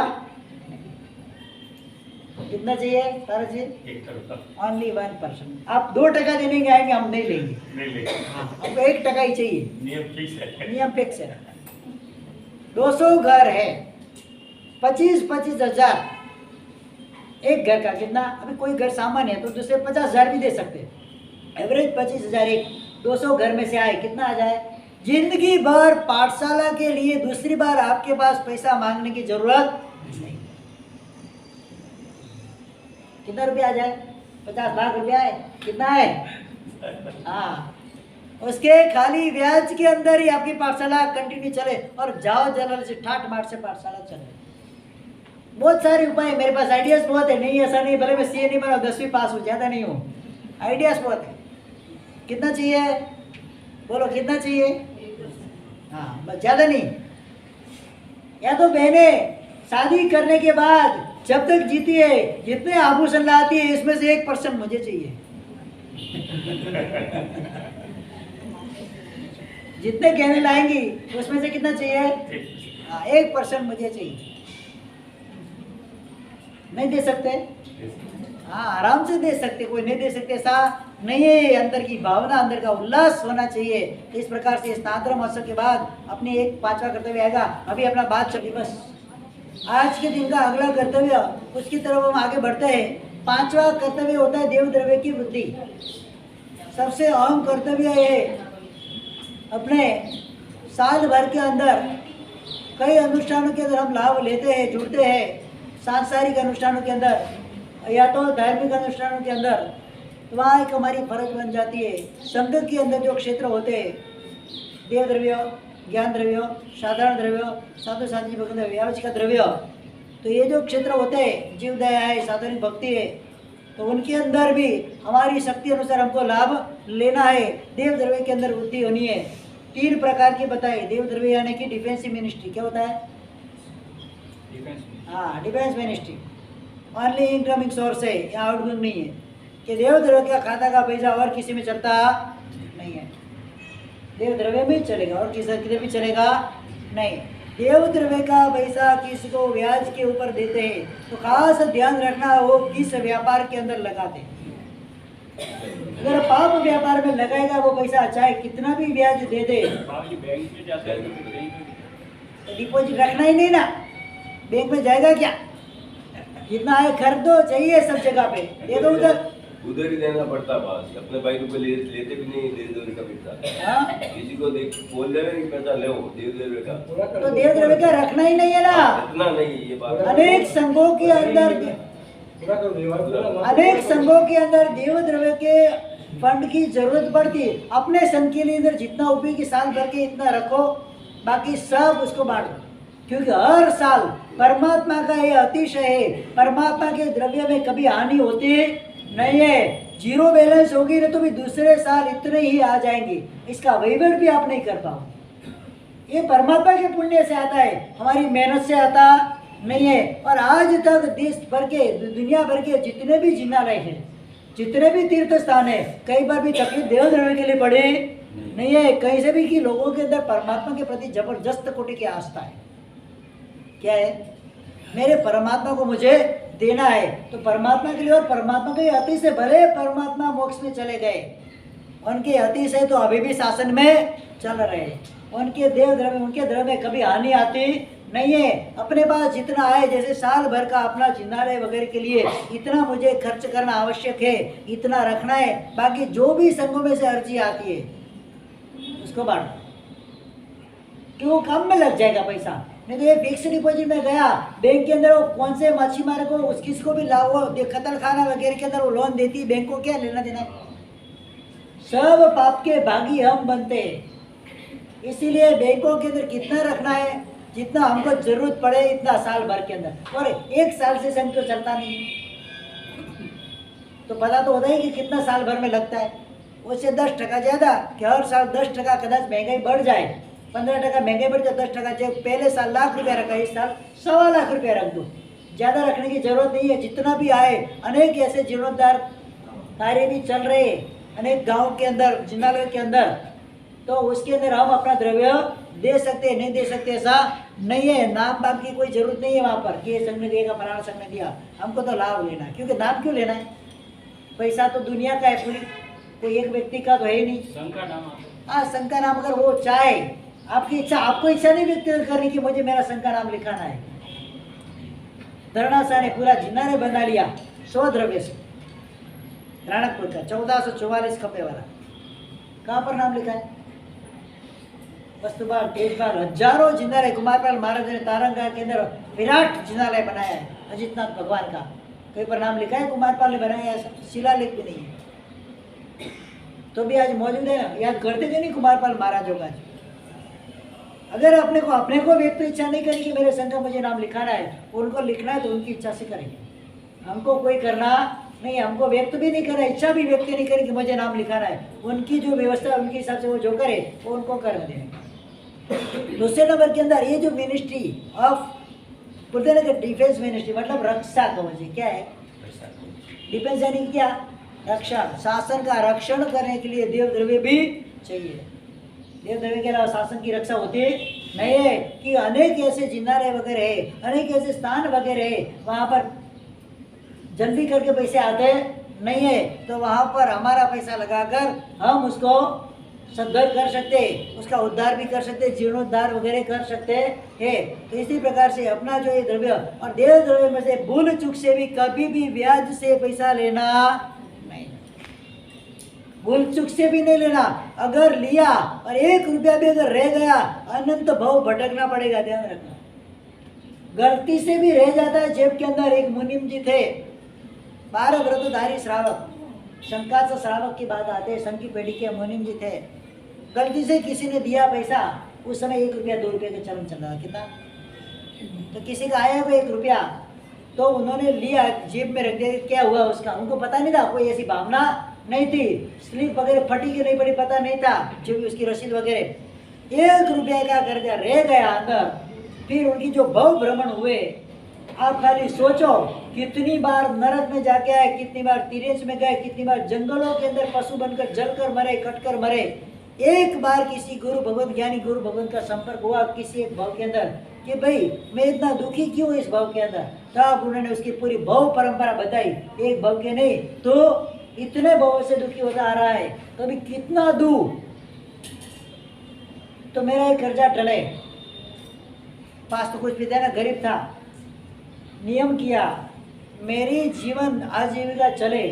कितना चाहिए तारा जी? 1%। ओनली 1%। आप 2% देने के आएंगे, हम नहीं लेंगे। नहीं लेंगे। हमको 1% ही चाहिए। नियम फिक्स है। नियम फिक्स है। 200 घर है, 25-25 हजार एक घर का। कितना? अभी कोई घर सामान्य है तो दूसरे 50,000 भी दे सकते हैं। एवरेज 25,000 एक 200 घर में से आए, कितना आ जाए? जिंदगी भर पाठशाला के लिए दूसरी बार आपके पास पैसा मांगने की जरूरत नहीं। कितना रुपया आ जाए? 50 लाख रुपया है। कितना है? हाँ, उसके खाली ब्याज के अंदर ही आपकी पाठशाला कंटिन्यू चले और जाओ जलाल से ठाट माट से पाठशाला चले। बहुत सारे उपाय मेरे पास, आइडियाज बहुत है। नहीं ऐसा नहीं, भले मैं सीए नहीं बना, 10वीं पास हूँ, ज्यादा नहीं हूँ, आइडियाज बहुत है। कितना चाहिए? बोलो कितना चाहिए? हाँ बस, ज्यादा नहीं। या तो बहने शादी करने के बाद जब तक जीती है जितने आभूषण लाती है इसमें से 1% मुझे चाहिए। जितने गहने लाएंगी उसमें से कितना चाहिए? हाँ 1% मुझे चाहिए। नहीं दे सकते? हाँ आराम से दे सकते, कोई नहीं दे सकते ऐसा नहीं है। अंदर की भावना, अंदर का उल्लास होना चाहिए। इस प्रकार से स्नातक महोत्सव के बाद अपने एक 5वां कर्तव्य आएगा। अभी अपना बात चली, बस आज के दिन का अगला कर्तव्य, उसकी तरफ हम आगे बढ़ते हैं। 5वां कर्तव्य होता है देव द्रव्य की वृद्धि। सबसे अहम कर्तव्य है अपने साल भर के अंदर कई अनुष्ठानों के अंदर हम लाभ लेते हैं, जुड़ते हैं। सांसारिक अनुष्ठानों के अंदर या तो धार्मिक अनुष्ठानों के अंदर, तो वहाँ एक हमारी फर्ज बन जाती है। संघ के अंदर जो क्षेत्र होते हैं, देव द्रव्य, ज्ञान द्रव्य, साधारण द्रव्य, साधु साधु भक्त व्यावचिक द्रव्य, तो ये जो क्षेत्र होते हैं, जीव दया है, साधनिक भक्ति है, तो उनके अंदर भी हमारी शक्ति अनुसार हमको लाभ लेना है। देव द्रव्य के अंदर वृद्धि होनी है। 3 प्रकार की बताए। देव द्रव्य यानी कि डिफेंसिव मिनिस्ट्री, क्या होता है? डिफेंस में हाँ, defence ministry only incoming source है, यहाँ आउटगोइंग नहीं है। कि देव द्रव्य का खाता का पैसा और किसी में चलता नहीं है, देव द्रव्य में चलेगा और किसी भी चलेगा नहीं। देव द्रव्य का पैसा किसी को ब्याज के ऊपर देते हैं तो खास ध्यान रखना वो किस व्यापार के अंदर लगाते हैं। अगर पाप व्यापार में लगाएगा वो पैसा, चाहे कितना भी ब्याज दे दे, बाबूजी बैंक में जाता है तो फिर बैंक में तो डिपॉजिट रखना ही नहीं ना, बैंक में जाएगा क्या? जितना है खरीदो, चाहिए सब जगह पे दे दो उधर ही देना पड़ता बात। अपने भाई रुपए लेते भी नहीं देव द्रव्य का पैसा। हाँ? किसी को देख बोल दे रहे पैसा ले देव द्रव्य का, तो देव द्रव्य का रखना ही नहीं है ना। इतना नहीं ये बात। अनेक संघों के अंदर देव द्रव्य के फंड की जरूरत पड़ती है। अपने संघ के लिए इधर जितना उपयोगी साल भर के इतना रखो, बाकी सब उसको बांट दो, क्योंकि हर साल परमात्मा का ये अतिशय है। परमात्मा के द्रव्य में कभी हानि होती नहीं है। जीरो बैलेंस होगी ना तो भी दूसरे साल इतने ही आ जाएंगे, इसका वहीवट भी आप नहीं कर पाओ। ये परमात्मा के पुण्य से आता है, हमारी मेहनत से आता नहीं है। और आज तक देश भर के, दुनिया भर के जितने भी जिनालय हैं, जितने भी तीर्थ स्थान है, कई बार भी तकलीफ देव द्रव्य के लिए पड़े नहीं है। कहीं से भी कि लोगों के अंदर परमात्मा के प्रति जबरदस्त कोटि की आस्था है। क्या है? मेरे परमात्मा को मुझे देना है, तो परमात्मा के लिए। और परमात्मा के अति से भले परमात्मा मोक्ष में चले गए, उनके अति से तो अभी भी शासन में चल रहे हैं। उनके देव द्रव्य, उनके द्रव्य में कभी हानि आती नहीं है। अपने पास जितना आए, जैसे साल भर का अपना जिंदालय वगैरह के लिए इतना मुझे खर्च करना आवश्यक है, इतना रखना है। बाकी जो भी संघों में से अर्जी आती है उसको बांट, क्यों काम में लग जाएगा पैसा। नहीं तो ये फिक्स डिपॉजिट में गया बैंक के अंदर, वो कौन से मच्छी मारे को किसको भी लाओ, कतल खाना वगैरह के अंदर वो लोन देती, बैंक को क्या लेना देना है? सब पाप के भागी हम बनते हैं। इसीलिए बैंकों के अंदर कितना रखना है, जितना हमको जरूरत पड़े इतना साल भर के अंदर। और 1 साल से संघ तो चलता नहीं, तो पता तो होता ही कि कितना साल भर में लगता है। उससे 10% ज़्यादा, कि हर साल 10% कदाच महंगाई बढ़ जाए, 15% महंगाई बढ़ जाए, 10% जो पहले साल लाख रुपया रखा, इस साल 1.25 लाख रुपया रख दो। ज़्यादा रखने की जरूरत नहीं है, जितना भी आए। अनेक ऐसे जीर्णोद्धार कार्य भी चल रहे हैं अनेक गाँव के अंदर, जिनालय के अंदर, तो उसके अंदर हम अपना द्रव्य दे सकते हैं, नहीं दे सकते ऐसा नहीं है। नाम बाप की कोई जरूरत नहीं है वहाँ पर कि ये संघ ने दिएगा, फलाना संघ ने दिया। हमको तो लाभ लेना है, क्योंकि नाम क्यों लेना है? पैसा तो दुनिया का है पूरी, कोई एक व्यक्ति का तो है ही नहीं। संघ का नाम आता है। हाँ, संघ का नाम अगर वो चाहे, आपकी इच्छा, आपको इच्छा नहीं व्यक्त करनी कि मुझे मेरा संघ का नाम लिखाना है। धरणासा ने पूरा जिन्ना बना लिया 100 द्रव्य से, राणकपुर का 1444 खपे वाला, कहाँ पर नाम लिखा है? वस्तुपाल, तेजपाल, हजारों जिनालय कुमारपाल महाराज ने तारंगा के अंदर विराट जिनालय बनाया है अजितनाथ भगवान का। कहीं पर नाम लिखा है कुमारपाल ने बनाया है? शिलालेख भी नहीं है, तो भी आज मौजूद है ना। याद करते थे नहीं कुमारपाल महाराजों का। अगर अपने को व्यक्त तो इच्छा नहीं करेगी मेरे संघ का मुझे नाम लिखाना है, उनको लिखना है तो उनकी इच्छा से करेंगे। हमको कोई करना नहीं, हमको व्यक्त भी नहीं करना, इच्छा भी व्यक्त नहीं करेगी मुझे नाम लिखाना है। उनकी जो व्यवस्था उनके हिसाब से वो जो करे वो उनको कर देंगे। दूसरे नंबर के अंदर ये जो मिनिस्ट्री ऑफ बोलते हैं ना, डिफेंस मिनिस्ट्री मतलब रक्षा कवच। क्या है डिफेंस? यानी क्या? रक्षण। शासन का रक्षण करने के लिए देव द्रव्य भी चाहिए। देव द्रव्य के अलावा शासन की रक्षा होती नहीं है। कि अनेक ऐसे जिनालय वगैरह है, अनेक ऐसे स्थान वगैरह है, वहाँ पर जल्दी करके पैसे आते नहीं है, तो वहाँ पर हमारा पैसा लगाकर हम उसको सद्धार कर सकते, उसका उद्धार भी कर सकते, जीर्णोद्धार वगैरह कर सकते हैं। तो इसी प्रकार से अपना जो ये द्रव्य और देव द्रव्य में से भूल चूक से भी कभी भी ब्याज से पैसा लेना नहीं, भूल चूक से भी नहीं लेना। अगर लिया और 1 रुपया भी अगर रह गया, अनंत भाव भटकना पड़ेगा, ध्यान रखना। गलती से भी रह जाता है जेब के अंदर। एक मुनिम जी थे, 12 व्रतधारी श्रावक, शंकाचा श्रावक की बात आते, संघ की पेढ़ी के मुनिम जी थे। गलती से किसी ने दिया पैसा, उस समय 1 रुपया 2 रुपये का चलन चल रहा कितना, तो किसी का आया हुआ 1 रुपया, तो उन्होंने लिया जेब में रख दिया। क्या हुआ उसका, उनको पता नहीं था, कोई ऐसी भावना नहीं थी, स्लिप वगैरह फटी कि नहीं पड़ी पता नहीं था, जो भी उसकी रसीद वगैरह। 1 रुपये का कर्जा रह गया अंदर। फिर उनकी जो भव भ्रमण हुए, आप खाली सोचो कितनी बार नरक में जाके आए, कितनी बार तिरेच में गए, कितनी बार जंगलों के अंदर पशु बनकर जलकर मरे, कटकर मरे। एक बार किसी गुरु भगवत ज्ञानी गुरु भगवत का संपर्क हुआ किसी एक भाव के अंदर कि भाई मैं इतना दुखी क्यों इस भाव के अंदर, तब उन्होंने उसकी पूरी भाव परंपरा बताई। एक भाव के नहीं तो इतने भाव से दुखी होता आ रहा है, कभी कितना दूं तो मेरा एक कर्जा टले। पास तो कुछ भी था ना, गरीब था, नियम किया मेरी जीवन आजीविका चले,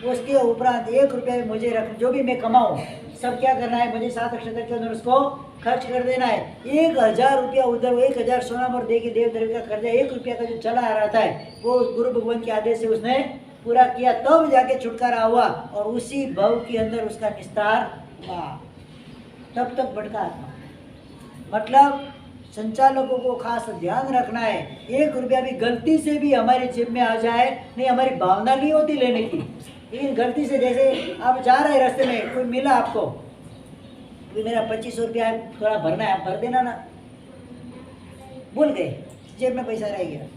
उसके उपरांत 1 रुपये मुझे रख, जो भी मैं कमाऊं सब क्या करना है, मुझे 7 अक्षर के अंदर उसको खर्च कर देना है। 1000 रुपया उधर, 1000 सोना मोर दे के देव द्रव्य का कर्जा 1 रुपया का जो चला आ रहा था वो गुरु भगवान के आदेश से उसने पूरा किया, तब जाके छुटकारा हुआ और उसी भाव के अंदर उसका निस्तार हुआ। तब तक भटका आत्मा। मतलब संचालकों को खास ध्यान रखना है, 1 रुपया भी गलती से भी हमारी जेब में आ जाए, नहीं हमारी भावना नहीं होती लेने की, लेकिन गलती से, जैसे आप जा रहे हैं रास्ते में, कोई मिला आपको, भी मेरा 2500 रुपया थोड़ा भरना है, आप भर देना ना, भूल गए, जेब में पैसा रह गया,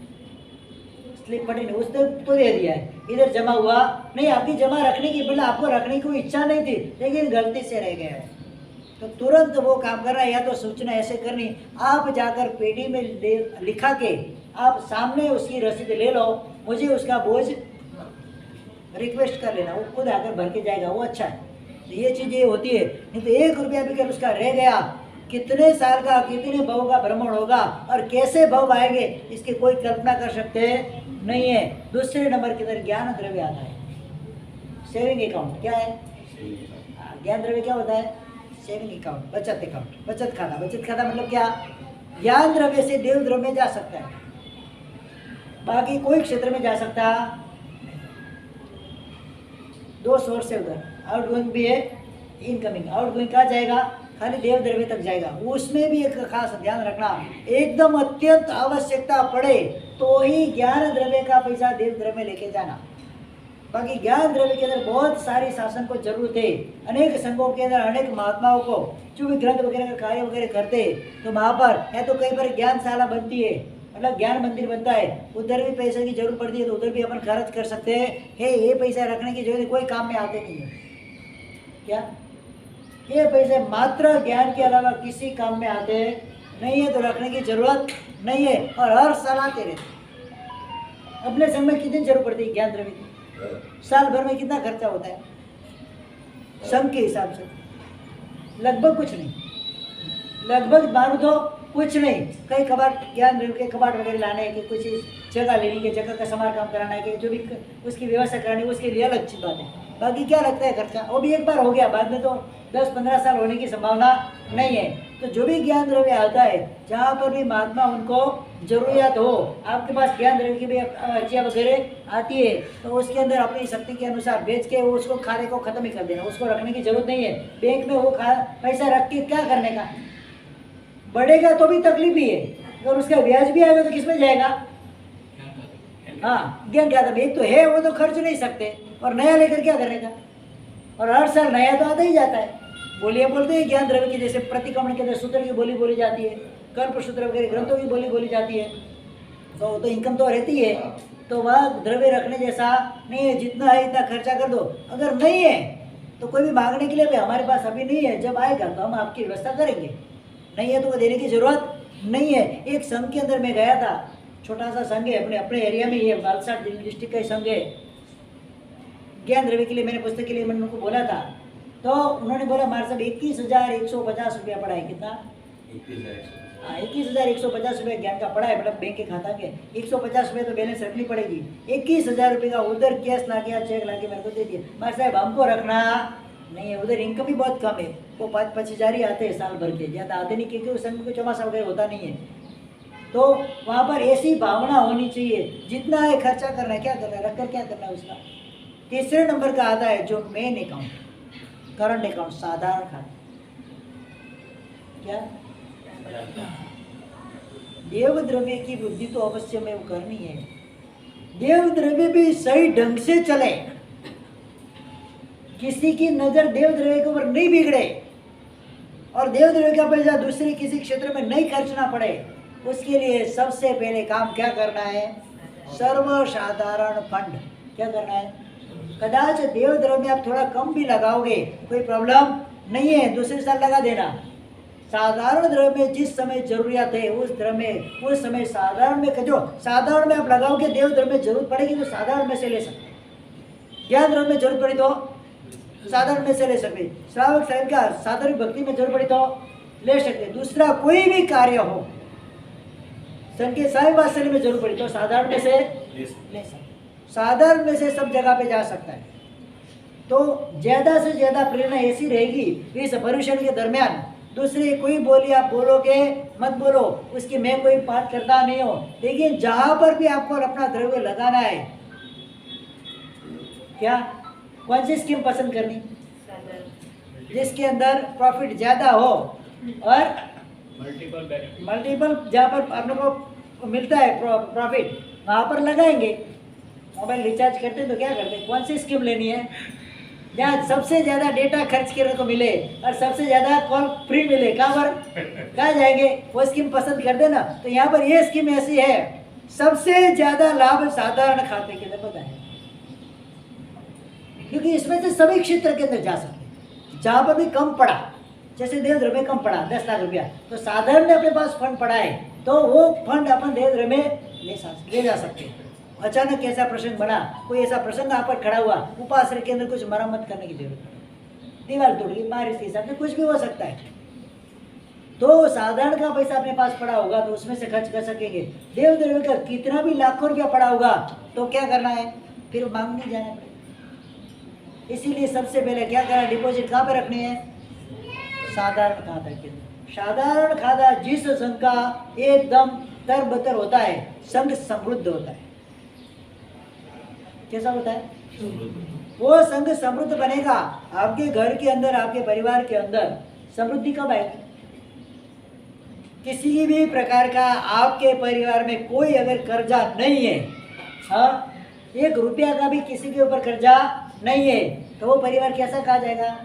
स्लिप पड़ी नहीं, उसने तो दे दिया है, इधर जमा हुआ नहीं, आपकी जमा रखने की, मतलब आपको रखने की कोई इच्छा नहीं थी, लेकिन गलती से रह गया है, तो तुरंत वो काम करना, या तो सूचना ऐसे करनी, आप जाकर पेटी में लिखा के आप सामने उसकी रसीद ले लो, मुझे उसका बोझ रिक्वेस्ट कर लेना, वो खुद आकर भर के जाएगा, वो अच्छा है। तो ये चीज़ें होती है, नहीं तो 1 रुपया भी अगर उसका रह गया, कितने साल का कितने भाव का भ्रमण होगा और कैसे भाव आएंगे इसकी कोई कल्पना कर सकते नहीं है। दूसरे नंबर के अंदर ज्ञान द्रव्य आता है, सेविंग अकाउंट क्या है, ज्ञान द्रव्य क्या होता है, सेविंग अकाउंट, बचत अकाउंट, बचत खाता। बचत खाता मतलब क्या, ज्ञान द्रव्य से देव द्रव्य में जा सकता है, बाकी कोई क्षेत्र में जा सकता। 2 सोर्स से उधर आउट गोइंग भी है, इनकमिंग। आउट गोइंग कहाँ जाएगा, खाली देव द्रव्य तक जाएगा, उसमें भी एक खास ध्यान रखना, एकदम अत्यंत आवश्यकता पड़े तो ही ज्ञान द्रव्य का पैसा देव द्रव्य में लेके जाना। बाकी ज्ञान द्रव्य के अंदर बहुत सारी शासन को जरूरत है। अनेक संघों के अंदर अनेक महात्माओं को जो भी ग्रंथ वगैरह का कार्य वगैरह करते तो वहाँ पर या तो कई बार ज्ञानशाला बनती है, मतलब ज्ञान मंदिर बनता है, उधर भी पैसे की जरूरत पड़ती है तो उधर भी अपन खर्च कर सकते हैं। ये पैसा रखने की जरूरत कोई काम में आते नहीं है, क्या ये पैसे मात्र ज्ञान के अलावा किसी काम में आते नहीं है, तो रखने की जरूरत नहीं है। और हर साल आते रहते। अपने संघ में कितनी जरूरत पड़ती है ज्ञान द्रव्य की, साल भर में कितना खर्चा होता है संघ के हिसाब से, लगभग कुछ नहीं, लगभग मानो तो कुछ नहीं। कई कबाट ज्ञान द्रव्य के कबाट वगैरह लाने के, कुछ जगह लेने के, जगह का समारकाम कराना है, जो भी उसकी व्यवस्था करानी है उसके लिए अलग चीज बात है। बाकी क्या लगता है खर्चा, वो भी एक बार हो गया, बाद में तो 10-15 साल होने की संभावना नहीं है। तो जो भी ज्ञान द्रव्य आता है, जहाँ पर भी महात्मा उनको जरूरियात हो, आपके पास ज्ञान द्रव्य की भी अर्जियाँ वगैरह आती है तो उसके अंदर अपनी शक्ति के अनुसार बेच के उसको खाने को खत्म ही कर देना, उसको रखने की जरूरत नहीं है। बैंक में वो पैसा रख के क्या करने का, बढ़ेगा तो भी तकलीफ ही है, अगर उसका ब्याज भी आएगा तो किस में जाएगा, हाँ ज्ञान खाता में। एक तो है वो तो खर्च नहीं सकते, और नया लेकर क्या करने का, और हर साल नया तो आता ही जाता है। बोलियाँ बोलते हैं ज्ञान द्रव्य की, जैसे प्रतिक्रमण के अंदर सूत्र की बोली बोली जाती है, कर्प सूत्र वगैरह ग्रंथों की बोली बोली जाती है, तो इनकम तो रहती है। तो वह द्रव्य रखने जैसा नहीं है, जितना है इतना खर्चा कर दो। अगर नहीं है तो कोई भी मांगने के लिए भाई हमारे पास अभी नहीं है, जब आएगा तो हम आपकी व्यवस्था करेंगे, नहीं है तो वो देने की जरूरत नहीं है। एक संघ के अंदर मैं गया था, छोटा सा संघ है, अपने एरिया में ही है, बालसाट डिस्ट्रिक्ट का संघ है। ज्ञान द्रव्य के लिए मैंने पुस्तक के लिए मैंने उनको बोला था, तो उन्होंने बोला हमारे साहब 21,150 रुपया पड़ा है। कितना, 21,150 रुपये ज्ञान का पड़ा है, मतलब बैंक के खाता के 150 रुपये तो बैलेंस रखनी पड़ेगी। 21,000 रुपये का उधर कैश ला के चेक ला के मेरे को दे दिया। हमारे साहब हमको रखना नहीं है, उधर इनकम भी बहुत कम है, वो 5-5 हज़ार ही आते हैं साल भर के, ज़्यादा आते नहीं, क्योंकि उस समय कोई चौमासा वगैरह होता नहीं है। तो वहाँ पर ऐसी भावना होनी चाहिए, जितना है खर्चा करना है, क्या करना है, रखकर क्या करना है उसका। तीसरे नंबर का आता है जो मेन अकाउंट, करंट अकाउंट, साधारण खाता। क्या देव द्रव्य की वृद्धि तो अवश्य में वो करनी है। देव द्रव्य भी सही ढंग से चले, किसी की नजर देव द्रव्य के ऊपर नहीं बिगड़े और देव द्रव्य का पैसा दूसरे किसी क्षेत्र में नहीं खर्चना पड़े, उसके लिए सबसे पहले काम क्या करना है, सर्वसाधारण फंड। क्या करना है, कदाच देव द्रव्य में आप थोड़ा कम भी लगाओगे कोई प्रॉब्लम नहीं है, दूसरे साल लगा देना। साधारण द्रव्य में जिस समय जरूरियात है उस समय साधारण में, जो साधारण में आप लगाओगे देव द्रव्य में जरूरत पड़ेगी तो साधारण में से ले सकते। ज्ञान द्रव्य में जरूरत पड़ी तो साधारण में से ले सकते। श्रावक साहिब का साधारण भक्ति में जरूरत पड़ी तो ले सकते। दूसरा कोई भी कार्य हो, संकेत साहिब वात्सल्य में जरूरत पड़ी तो साधारण में से ले सकते। साधारण में से सब जगह पे जा सकता है। तो ज़्यादा से ज़्यादा प्रेरणा ऐसी रहेगी इस पर्यूषण के दरमियान, दूसरे कोई बोली आप बोलोगे मत बोलो, उसकी मैं कोई पाठ करता नहीं हूँ, लेकिन जहाँ पर भी आपको अपना द्रव्य लगाना है, क्या कौन सी स्कीम पसंद करनी, जिसके अंदर प्रॉफिट ज़्यादा हो और मल्टीपल जहाँ पर अपने को मिलता है प्रॉफिट, वहाँ पर लगाएंगे। मोबाइल रिचार्ज करते हैं तो क्या करते हैं, कौन सी स्कीम लेनी है जहाँ सबसे ज़्यादा डेटा खर्च करने को मिले और सबसे ज़्यादा कॉल फ्री मिले, कहाँ जाएंगे, वो स्कीम पसंद कर देना। तो यहाँ पर ये स्कीम ऐसी है, सबसे ज़्यादा लाभ साधारण खाते के अंदर पता है, क्योंकि इसमें से सभी क्षेत्र के अंदर जा सकते। जहाँ पर भी कम पड़ा, जैसे देव द्रव्य कम पड़ा 10 लाख रुपया, तो साधारण में अपने पास फंड पड़ा है तो वो फंड अपन देव द्रव्य में ले जा सकते हैं। अचानक कैसा प्रसंग बना, कोई ऐसा प्रसंग आप पर खड़ा हुआ, उपाश्रय के अंदर कुछ मरम्मत करने की जरूरत है, दीवार टूट गई, बारिश के हिसाब से कुछ भी हो सकता है, तो साधारण का पैसा अपने पास पड़ा होगा तो उसमें से खर्च कर सकेंगे। देव द्रव्य का कितना भी लाखों रुपया पड़ा होगा तो क्या करना है, फिर मांगने जाना पड़ेगा। इसीलिए सबसे पहले क्या करना, डिपॉजिट कहाँ पर रखनी है, साधारण खाता के अंदर। साधारण खाता जिस संघ का एकदम तरबतर होता है, संघ समृद्ध होता है। कैसा होता है, वो संघ समृद्ध बनेगा। आपके घर के अंदर, आपके परिवार के अंदर समृद्धि कब आएगी, किसी भी प्रकार का आपके परिवार में कोई अगर कर्जा नहीं है, हाँ 1 रुपया का भी किसी के ऊपर कर्जा नहीं है, तो वो परिवार कैसा कहा जाएगा,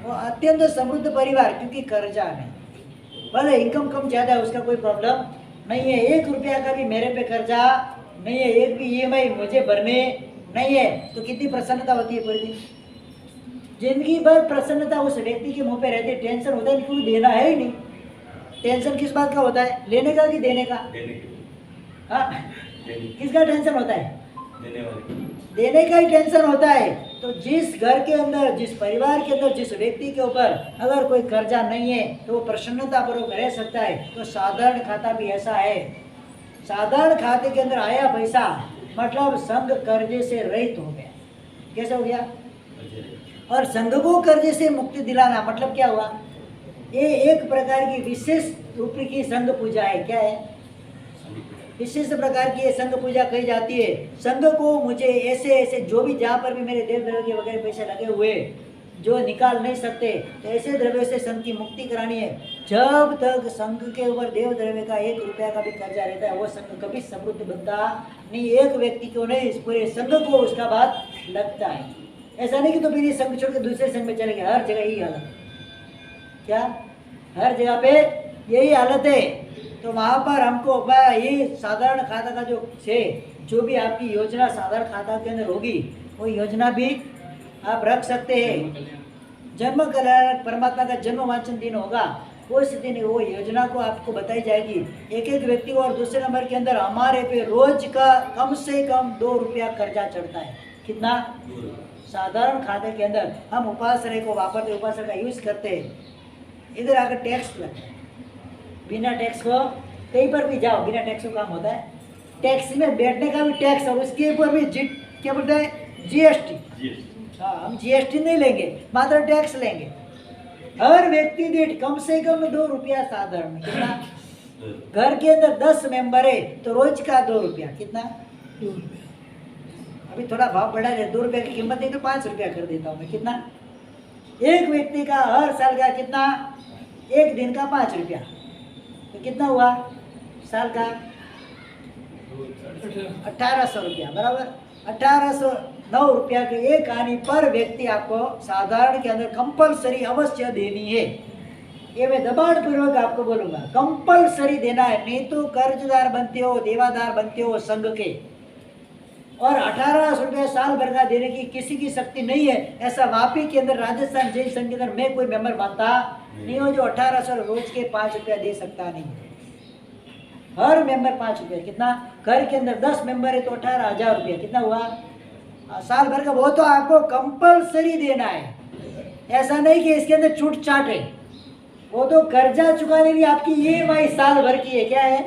वो अत्यंत समृद्ध परिवार, क्योंकि कर्जा नहीं। भले इनकम कम ज़्यादा है उसका कोई प्रॉब्लम नहीं है, 1 रुपया का भी मेरे पे कर्जा नहीं है, एक भी EMI मुझे भरने नहीं है, तो कितनी प्रसन्नता होती है पूरे दिन। जिंदगी भर प्रसन्नता उस व्यक्ति के मुंह पे रहती है, टेंशन होता है क्योंकि देना है ही नहीं। टेंशन किस बात का होता है, लेने का कि देने का, हाँ किसका टेंशन होता है, देने का ही टेंशन होता है। तो जिस घर के अंदर, जिस परिवार के अंदर, जिस व्यक्ति के ऊपर अगर कोई कर्जा नहीं है तो वो प्रसन्नता पूर्वक रह सकता है। तो साधारण खाता भी ऐसा है। साधारण खाते के अंदर आया पैसा मतलब संघ कर्जे से रहित हो गया। कैसे हो गया, और संघ को कर्जे से मुक्ति दिलाना मतलब क्या हुआ, ये एक प्रकार की विशेष रूप की संघ पूजा है। क्या है, विशेष प्रकार की ये संघ पूजा कही जाती है। संघ को मुझे ऐसे ऐसे जो भी जहाँ पर भी मेरे देव द्रव्य के वगैरह पैसे लगे हुए जो निकाल नहीं सकते, तो ऐसे द्रव्य से संघ की मुक्ति करानी है। जब तक संघ के ऊपर देव द्रव्य का 1 रुपया का भी कर्जा रहता है, वो संघ कभी समृद्ध बनता नहीं। एक व्यक्ति को नहीं, इस पूरे संघ को उसका बात लगता है। ऐसा नहीं कि तो फिर ये संघ छोड़ के दूसरे संघ में चले गए। हर जगह यही हालत, क्या हर जगह पे यही हालत है। तो वहाँ पर हमको ये साधारण खाता का जो भी आपकी योजना साधारण खाता के अंदर होगी, वो योजना भी आप रख सकते हैं। जन्म कल्याण परमात्मा का जन्म वांचन दिन होगा, उस दिन वो योजना को आपको बताई जाएगी। एक एक व्यक्ति को, और दूसरे नंबर के अंदर हमारे पे रोज का कम से कम 2 रुपया कर्जा चढ़ता है। कितना, साधारण खाते के अंदर हम उपाश्रय को वापरते, उपाश्रय का यूज करते हैं। इधर आकर टैक्स लगता है, बिना टैक्स को कहीं पर भी जाओ बिना टैक्स को काम होता है। टैक्सी में बैठने का भी टैक्स, और उसके ऊपर भी क्या बोलते हैं, GST। हाँ, हम GST नहीं लेंगे, मात्र टैक्स लेंगे। हर व्यक्ति दीठ कम से कम 2 रुपया साधारण में। कितना, घर के अंदर 10 मेंबर है तो रोज का 2 रुपया, कितना? 2 रुपया। अभी थोड़ा भाव बढ़ा है, 2 रुपये की कीमत नहीं तो 5 रुपया कर देता हूँ मैं, कितना? एक व्यक्ति का हर साल का कितना? एक दिन का 5 रुपया, तो कितना हुआ साल का? 1800 रुपया, बराबर। 1809 रुपया के एक आने पर व्यक्ति आपको साधारण के अंदर कंपलसरी अवश्य देनी है। ये मैं दबाण पूर्वक आपको बोलूंगा, कंपलसरी देना है, नहीं तो कर्जदार बनते हो, देवादार बनते हो संघ के। और 1800 रुपया साल भर का देने की किसी की शक्ति नहीं है। ऐसा वापी के अंदर राजस्थान जैन संघ के अंदर मैं कोई मेंबर मानता नहीं हो जो 1800 रोज के 5 रुपया दे सकता नहीं। हर मेंबर 5 रुपया, कितना? घर के अंदर 10 मेंबर है तो 18,000 रुपया, कितना हुआ साल भर का? वो तो आपको कंपलसरी देना है, ऐसा नहीं कि इसके अंदर छूट छाट है। वो तो कर्जा चुकाने के लिए आपकी EMI साल भर की है, क्या है?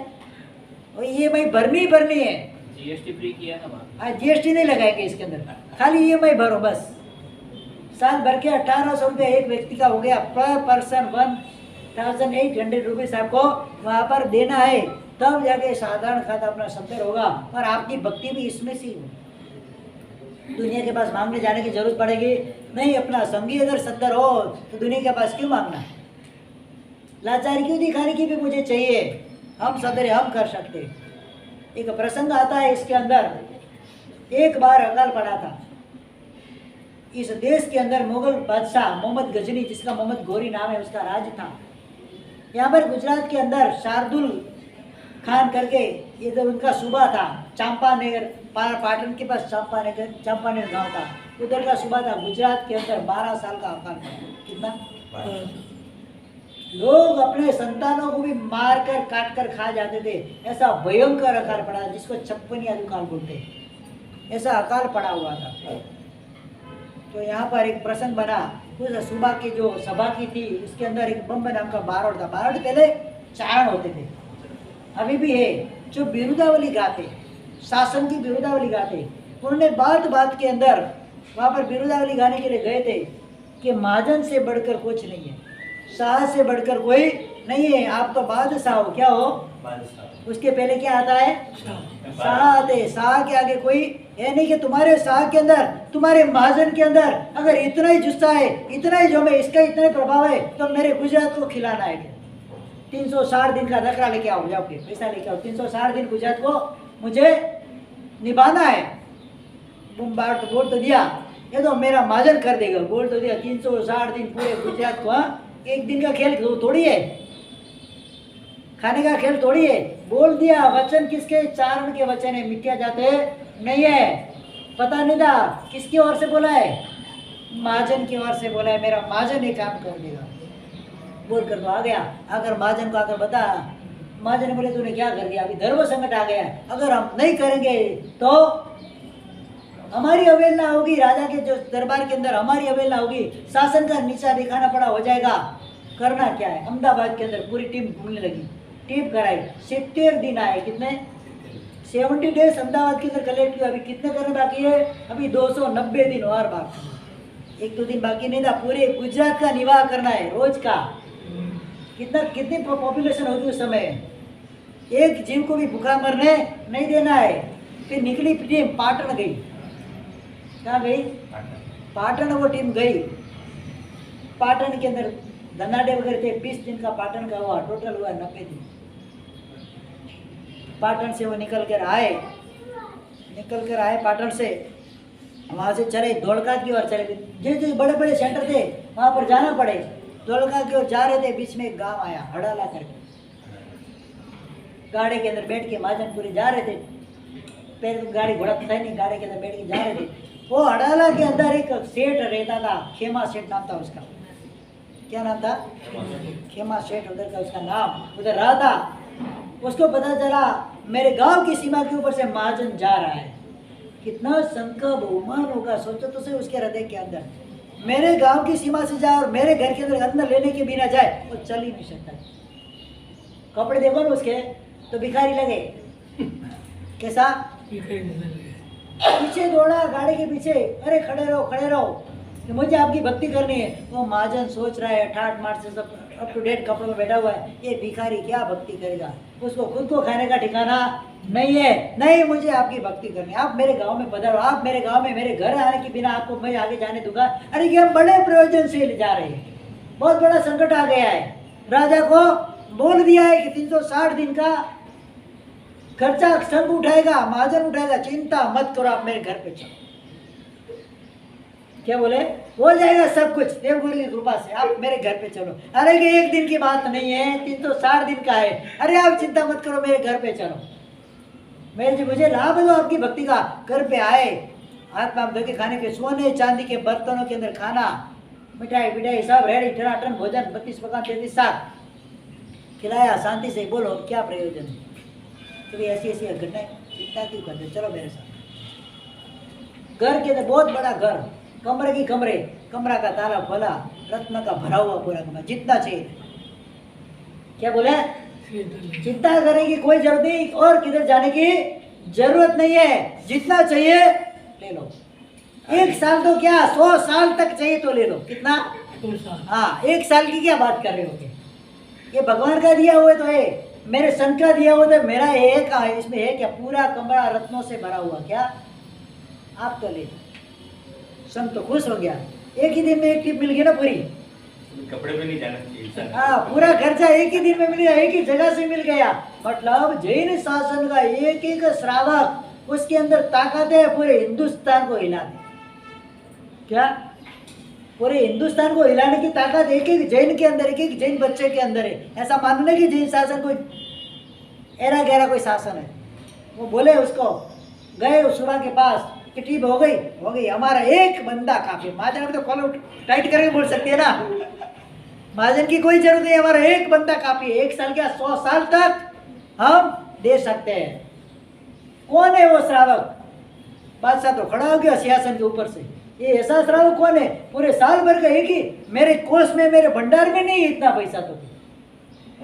वो EMI भरनी है। जीएसटी फ्री किया ना बात। GST नहीं लगाएंगे इसके अंदर, खाली EMI भरो बस। साल भर के 1800 रुपये एक व्यक्ति का हो गया, पर पर्सन 1800 रुपीज आपको वहाँ पर देना है, तब जाके साधारण खाता अपना सत्तर होगा। और आपकी भक्ति भी इसमें से दुनिया के पास मांगने जाने की जरूरत पड़ेगी नहीं। अपना संगी अगर सत्तर हो तो दुनिया के पास क्यों मांगना? लाचारी क्यों दिखाने की भी मुझे चाहिए? हम सदर हम कर सकते। एक प्रसंग आता है इसके अंदर, एक बार अकाल पड़ा था इस देश के अंदर। मुगल बादशाह मोहम्मद गजनी, जिसका मोहम्मद गोरी नाम है, उसका राज था। यहाँ पर गुजरात के अंदर शार्दुल खान करके ये जब उनका सूबा था, चंपानेर पाटन के पास चंपानेर गांव था, उधर का सूबा था। गुजरात के अंदर 12 साल का अकाल पड़ा। कितना? लोग अपने संतानों को भी मार कर काट कर खा जाते थे। ऐसा भयंकर अकाल पड़ा जिसको 56 दुकाल बोलते हैं, ऐसा अकाल पड़ा हुआ था। तो यहाँ पर एक प्रसंग बना, उस सूबा की जो सभा की थी उसके अंदर एक बम्बे नाम का बारोट था। बारोट पहले चारण होते थे, अभी भी है, जो बिरुदावली गाते, शासन की बिरुदावली गाते। उन्होंने बात के अंदर वहाँ पर बिरुदावली गाने के लिए गए थे कि महाजन से बढ़कर कुछ नहीं है, शाह से बढ़कर कोई नहीं है, आप तो बादशाह हो। क्या हो? उसके पहले क्या आता है? शाह आते। शाह के आगे कोई है नहीं कि तुम्हारे शाह के अंदर, तुम्हारे महाजन के अंदर अगर इतना ही जुस्सा है, इतना ही जोम है, इसका इतना ही प्रभाव है, तो मेरे गुजरात को खिलाना है। 360 दिन का रखड़ा लेके आओ, जाओ के पैसा लेके आओ, 360 दिन गुजरात को मुझे निभाना है। बोल तो दिया, ये तो मेरा महाजन कर देगा। बोल तो दिया, 360 दिन पूरे गुजरात को। एक दिन का खेल थोड़ी है, खाने का खेल थोड़ी है। बोल दिया, वचन किसके? चारण के वचन है, मिट्टिया जाते नहीं है। पता नहीं था किसकी ओर से बोला है? महाजन की ओर से बोला है, मेरा महाजन ये काम कर देगा। बोल कर तो आ गया। अगर महाजन को आकर बता, महाजन ने बोले तूने क्या कर दिया? अभी धर्म संकट आ गया, अगर हम नहीं करेंगे तो हमारी अवहेलना होगी, राजा के जो दरबार के अंदर हमारी अवहेलना होगी, शासन का नीचा दिखाना पड़ा हो जाएगा। करना क्या है? अहमदाबाद के अंदर पूरी टीम घूमने लगी, टीम कराई, 70 दिन आए। कितने? 70 डेज अहमदाबाद के अंदर कलेक्ट किया। अभी कितने करने बाकी है? अभी 290 दिन और बाकी, 1-2 दिन बाकी नहीं था। पूरे गुजरात का निवाह करना है रोज का। कितनी पॉपुलेशन होगी उस समय? एक जीव को भी भूखा मरने नहीं देना है। फिर निकली टीम, पाटन गई। कहाँ गई? पाटन। वो टीम गई पाटन के अंदर, धनाडे वगैरह थे। 20 दिन का पाटन का हुआ, टोटल हुआ 90 दिन। पाटन से वो निकल कर आए पाटन से। वहाँ से चले धोलका की ओर चले। जो बड़े बड़े सेंटर थे वहाँ पर जाना पड़े। धोलका की ओर जा रहे थे, बीच में एक गांव आया, हड़ाला करके। गाड़ी के अंदर बैठ के महाजनपुरी जा रहे थे। पहले तो गाड़ी घोड़ा था नहीं, गाड़ी के अंदर बैठ के जा रहे थे। वो हड़ाला के अंदर एक सेठ रहता था, खेमा सेठ नाम था उसका। क्या नाम था? खेमा सेठ उधर का उसका नाम। उधर रहा था। उसको पता चला मेरे गांव की सीमा के ऊपर से महाजन जा रहा है। कितना संकट बहुमान होगा, सोचो तो सही उसके हृदय के अंदर। मेरे गांव की सीमा से जाए और मेरे घर के अंदर अन्न लेने के बिना जाए, वो चल ही नहीं सकता। कपड़े देखो ना उसके, तो भिखारी लगे। कैसा? पीछे दौड़ा गाड़ी के पीछे, अरे खड़े रहो खड़े रहो। कि मुझे आपकी भक्ति करनी है। वो महाजन सोच रहा है 68 मार्च से सब अप टू डेट कपड़ों में बैठा हुआ है, ये भिखारी क्या भक्ति करेगा, उसको खुद को खाने का ठिकाना नहीं है। नहीं, मुझे आपकी भक्ति करनी है, आप मेरे गांव में पधारो, आप मेरे गांव में मेरे घर आने के बिना आपको मैं आगे जाने दूंगा। अरे ये हम बड़े प्रयोजन से ले जा रहे हैं, बहुत बड़ा संकट आ गया है। राजा को बोल दिया है कि 360 दिन का खर्चा संघ उठाएगा, महाजन उठाएगा, चिंता मत करो, आप मेरे घर पे चलो। क्या बोले, हो जाएगा सब कुछ देवगुरु की कृपा से, आप मेरे घर पे चलो। अरे कि एक दिन की बात नहीं है, 360 दिन का है। अरे आप चिंता मत करो, मेरे घर पे चलो, मुझे लाभ दो आपकी भक्ति का। घर पे आए, हाथ पाँव धो के खाने के, सोने चांदी के बर्तनों के अंदर खाना, मिठाई मिठाई सब रेडी, टनाटन भोजन, 32 पकवान 33 साग खिलाया। शांति से बोलो क्या प्रयोजन है, कभी ऐसी ऐसी घटनाएं, चिंता क्यों करते, चलो मेरे साथ। घर के अंदर बहुत बड़ा घर, कमरे की कमरे, कमरा का ताला खोला, रत्न का भरा हुआ पूरा कमरा, जितना चाहिए। क्या बोले, चिंता करने की कोई जरूरत नहीं और किधर जाने की जरूरत नहीं है, जितना चाहिए ले लो। 1 साल तो क्या 100 साल तक चाहिए तो ले लो। कितना, हाँ 1 साल की क्या बात कर रहे हो, ये भगवान का दिया हुआ तो है, मेरे संत का दिया हुआ तो मेरा एक है, इसमें है क्या, पूरा कमरा रत्नों से भरा हुआ, क्या आप तो ले। संत तो खुश हो गया, एक ही दिन में एक टिप मिल गई ना पूरी, कपड़े में नहीं जाना चाहिए। हाँ, पूरा खर्चा एक ही दिन में मिल गया, एक ही जगह से मिल गया। मतलब जैन शासन का एक एक श्रावक, उसके अंदर ताकत है पूरे हिंदुस्तान को हिला दे। क्या, पूरे हिंदुस्तान को हिलाने की ताकत एक एक जैन के अंदर, एक एक जैन बच्चे के अंदर है। ऐसा मानने की जैन शासन कोई एरा गहरा कोई शासन है। वो बोले उसको, गए उस सुबह के पास कि टिप हो गई, हमारा एक बंदा काफी। महाजन तो कॉलर टाइट करके बोल सकते हैं ना, महाजन की कोई जरूरत नहीं, हमारा एक बंदा काफी है, 1 साल क्या 100 साल तक हम दे सकते हैं। कौन है वो श्रावक, बादशाह तो खड़ा हो गया सिंहासन के ऊपर से, ये ऐसा श्रावक कौन है, पूरे साल भर का एक ही, मेरे कोष में मेरे भंडार में नहीं इतना पैसा तो,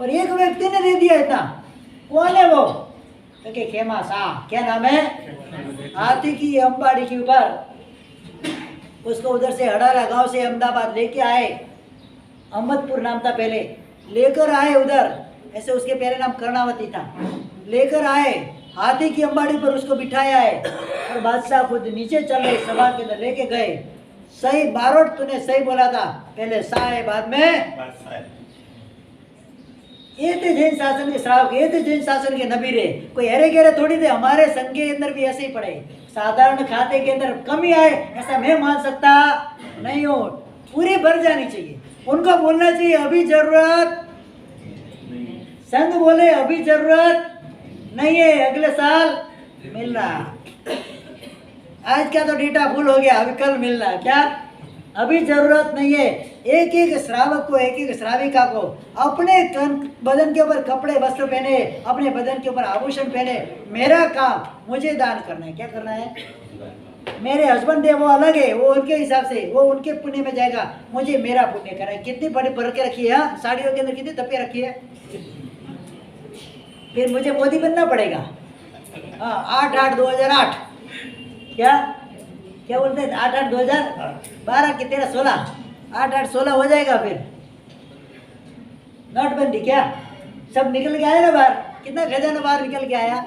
और एक व्यक्ति ने दे दिया इतना, कौन है वो, तो के खेमा शाह, क्या नाम है, हाथी की अंबाड़ी के ऊपर। उसको उधर से हड़ाला गांव से अहमदाबाद लेके आए, अहमदपुर नाम था पहले, लेकर आए उधर, ऐसे उसके पहले नाम कर्णावती था, लेकर आए हाथी की अंबाड़ी पर उसको बिठाया है, और बादशाह खुद नीचे चल रहे सभा के अंदर लेके गए। सही बारोट तूने सही बोला था, पहले शाह है बाद में। ये थे जैन शासन के श्रावक, ये थे जैन शासन के नबी रे, कोई हरे गेरे थोड़ी थे। हमारे संघ के अंदर भी ऐसे ही पड़े, साधारण खाते के अंदर कमी आए ऐसा मैं मान सकता नहीं हूँ, पूरी भर जानी चाहिए। उनको बोलना चाहिए अभी जरूरत, संघ बोले अभी जरूरत नहीं है, अगले साल मिल रहा। आज क्या तो डेटा फुल हो गया, अभी कल मिल रहा, क्या अभी जरूरत नहीं है। एक एक श्रावक को, एक एक श्राविका को अपने बदन के ऊपर कपड़े वस्त्र पहने, अपने बदन के ऊपर आभूषण पहने। मेरा काम मुझे दान करना है, क्या करना है, मेरे हस्बैंड है वो अलग है, वो उनके हिसाब से, वो उनके पुण्य में जाएगा, मुझे मेरा पुण्य करना है। कितनी बड़ी भर के रखी है, साड़ियों के अंदर कितनी तपिया रखी है, फिर मुझे मोदी बनना पड़ेगा। हाँ 8/8/2008, क्या क्या बोलते हैं, 8/8/2012 की 13/16, 8/8/16 हो जाएगा। फिर नोटबंदी क्या सब निकल के आया ना बाहर, कितना खजाना बाहर निकल के आया,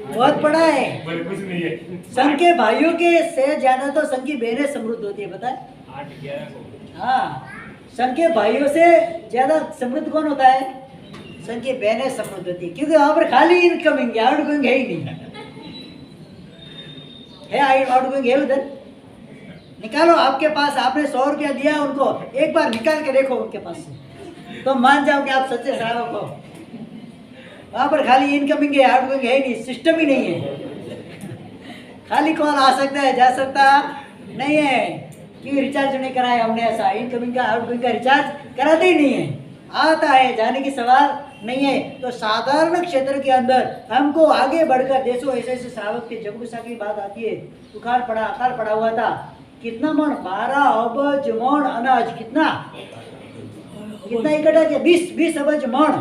बहुत बड़ा है। कुछ नहीं है। संघ के भाइयों के से ज्यादा तो संघ की बहनें समृद्ध होती है, पता है। 8-11 को। हाँ, संघ के भाइयों से ज्यादा समृद्ध कौन होता है, संघ की बहनें समृद्ध होती है, क्योंकि वहां पर खाली इनकमिंग है, आउटगोइंग है ही नहीं है। आउटगोइंग है उधर, निकालो आपके पास, आपने 100 रुपया दिया उनको, एक बार निकाल के देखो उनके पास से, तो मान जाओ कि आप सच्चे श्रावक हो। वहां पर खाली इनकमिंग है, आउटगोइंग है ही नहीं, सिस्टम ही नहीं है। खाली कॉल आ सकता है, जा सकता नहीं है, क्यों रिचार्ज नहीं कराया हमने, ऐसा इनकमिंग का आउटगोइंग का रिचार्ज कराते ही नहीं है, आता है, जाने की सवाल नहीं है। तो साधारण क्षेत्र के अंदर हमको आगे बढ़कर देशों ऐसे ऐसे श्रावक थे। जगुसा की बात आती है, अकाल पड़ा हुआ था, कितना मन, 12 अबज मण अनाज, कितना इकट्ठा किया, 20 अबज मण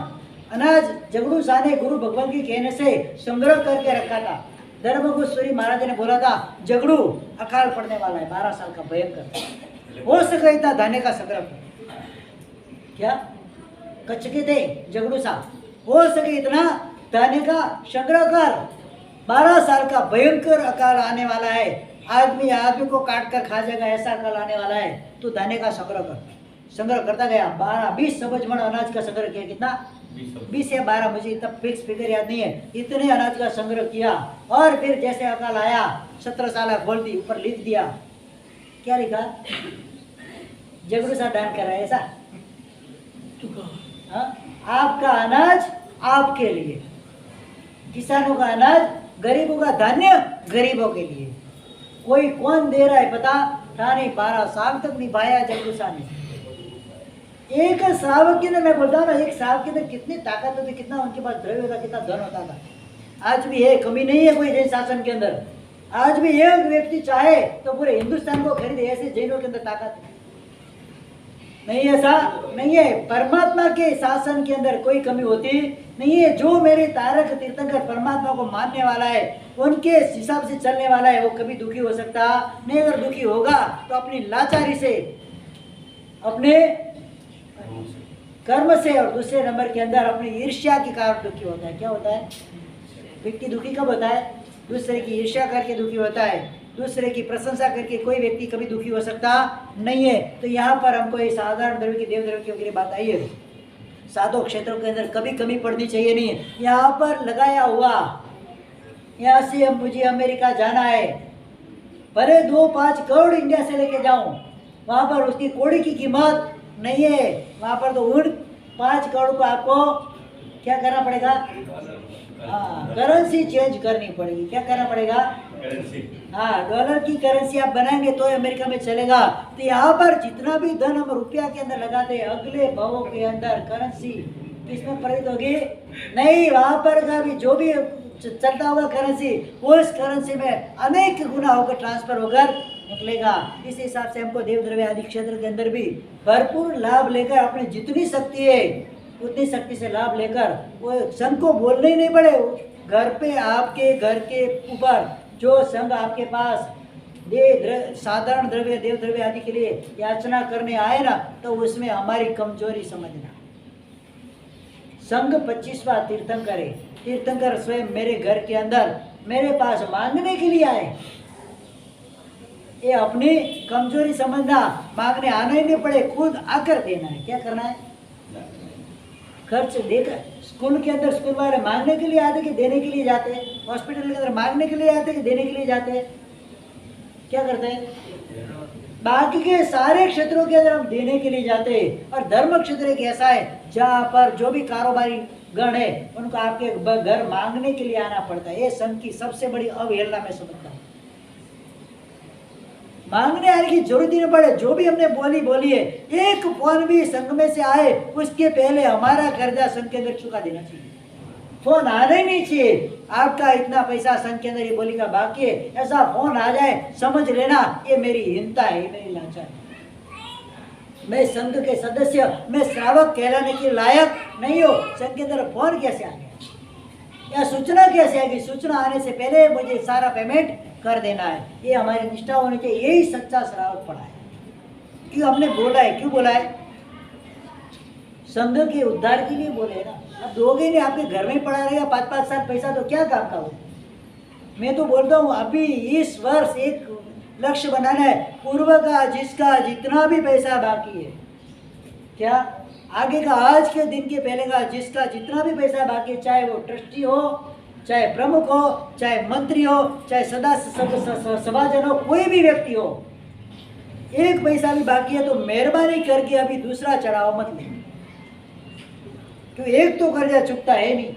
अनाज जगड़ू शाह ने गुरु भगवान के कहने से संग्रह करके रखा था। धर्मगुरु सूरी महाराज ने बोला था, जगड़ू अकाल पड़ने वाला है, 12 साल का भयंकर। हो सके इतना धान्य का संग्रह कर। क्या कच्चे थे जगड़ू सा, हो सके इतना धान्य का संग्रह कर। 12 साल का भयंकर अकाल आने वाला है, आदमी आदमी को काट कर खा जाएगा, ऐसा अकाल आने वाला है। तो धान्य का संग्रह कर। संग्रह करता गया, 12-20 सबज मण अनाज का संग्रह किया। कितना? 20 या 12, मुझे इतना फिक्स फिगर याद नहीं है। इतने अनाज का संग्रह किया और फिर जैसे अकाल आया 17 साल खोल दी, ऊपर लिख दिया। क्या लिखा? जगड़ू सा दान कर रहा है ऐसा। हाँ? आपका अनाज आपके लिए, किसानों का अनाज, गरीबों का धान्य गरीबों के लिए। कोई कौन दे रहा है पता था नहीं। 12 साल तक निभाया जगड़ू सा ने। एक श्रावक के अंदर, मैं बोलता हूँ ना, एक श्रावक के अंदर कितनी ताकत होती, कितना उनके पास द्रव्य था, कितना धन होता था। आज भी है, कमी नहीं है कोई जैन शासन के अंदर। आज भी एक व्यक्ति चाहे तो पूरे हिंदुस्तान को खरीदे, ऐसे जैनों के अंदर ताकत नहीं। ऐसा नहीं है। परमात्मा के शासन के अंदर कोई कमी होती नहीं है। जो मेरे तारक तीर्थंकर परमात्मा को मानने वाला है, उनके हिसाब से चलने वाला है, वो कभी दुखी हो सकता नहीं। अगर दुखी होगा तो अपनी लाचारी से, अपने कर्म से, और दूसरे नंबर के अंदर अपनी ईर्ष्या के कारण दुखी होता है। क्या होता है? व्यक्ति दुखी कब होता है? दूसरे की ईर्ष्या करके दुखी होता है। दूसरे की प्रशंसा करके कोई व्यक्ति कभी दुखी हो सकता नहीं है। तो यहाँ पर हमको ये साधारण द्रव्य की, देव द्रव्य की बात आई है। साधो क्षेत्रों के अंदर कभी कमी पड़नी चाहिए नहीं। यहाँ पर लगाया हुआ, यहाँ से मुझे अमेरिका जाना है, भले 2-5 करोड़ इंडिया से लेके जाऊं, वहाँ पर उसकी कौड़ी की कीमत नहीं है। वहाँ पर तो उन 5 करोड़ को आपको क्या करना पड़ेगा? हाँ, करेंसी चेंज करनी पड़ेगी। क्या करना पड़ेगा? हाँ, डॉलर की करेंसी आप बनाएंगे तो अमेरिका में चलेगा। तो यहाँ पर जितना भी धन हम रुपया के अंदर लगाते हैं, अगले भावों के अंदर करेंसी किसमें परिवर्तित होगी? नहीं, वहाँ पर का भी जो भी चलता होगा करेंसी, उस करेंसी में अनेक गुना होकर ट्रांसफर होकर निकलेगा। इस हिसाब से हमको देव द्रव्य आदि क्षेत्र के अंदर भी भरपूर लाभ लेकर, अपनी जितनी शक्ति है उतनी शक्ति से लाभ लेकर, वो संघ को बोलने ही नहीं पड़े। घर पे, आपके घर के ऊपर जो संघ आपके पास साधारण द्रव्य, देव द्रव्य आदि के लिए याचना करने आए ना, तो उसमें हमारी कमजोरी समझना। संघ 25वां तीर्थंकर है। तीर्थंकर स्वयं मेरे घर के अंदर मेरे पास मांगने के लिए आए। ये अपनी कमजोरी समझना, मांगने आना ही नहीं पड़े, खुद आकर देना है। क्या करना है? खर्च देकर। स्कूल के अंदर स्कूल वाले मांगने के लिए आते कि देने के लिए जाते हैं? हॉस्पिटल के अंदर मांगने के लिए आते कि देने के लिए जाते हैं? क्या करते हैं? बाकी के सारे क्षेत्रों के अंदर हम देने के लिए जाते हैं। और धर्म क्षेत्र एक ऐसा है जहाँ पर जो भी कारोबारी गण है, उनको आपके घर मांगने के लिए आना पड़ता है। ये संघ की सबसे बड़ी अवहेलना मैं समझता हूँ। मांगने आने की जरूरत ही नहीं पड़े। जो भी हमने बोली है, एक फोन भी संघ में से आए, उसके पहले हमारा कर्जा संघ के अंदर चुका देना चाहिए। फोन आना ही नहीं चाहिए, आपका इतना पैसा संघ के अंदर ये बोली का बाकी है, ऐसा फोन आ जाए, समझ लेना ये मेरी हीनता है, मेरी लाचारी। मैं संघ के सदस्य, मैं श्रावक कहलाने के लायक नहीं हो। संघ के अंदर फोन कैसे आ गया या सूचना कैसे आएगी? सूचना आने से पहले मुझे सारा पेमेंट कर देना है। ये हमारी निष्ठा होनी चाहिए। यही सच्चा श्रावक पड़ा है। क्यों हमने बोला है? क्यों बोला है? संघ के उद्धार के लिए बोले ना। अब दोगे नहीं, आपके घर में पड़ा रहेगा 5-5 साल पैसा, तो क्या काम का हो? मैं तो बोलता हूँ अभी इस वर्ष एक लक्ष्य बनाना है, पूर्व का जिसका जितना भी पैसा बाकी है, क्या आगे का, आज के दिन के पहले का जिसका जितना भी पैसा बाकी है, चाहे वो ट्रस्टी हो, चाहे प्रमुख हो, चाहे मंत्री हो, चाहे सभाजन हो, कोई भी व्यक्ति हो, एक पैसा भी बाकी है तो मेहरबानी करके अभी दूसरा चढ़ाओ मत ले। क्यों? एक तो कर्जा चुकता है नहीं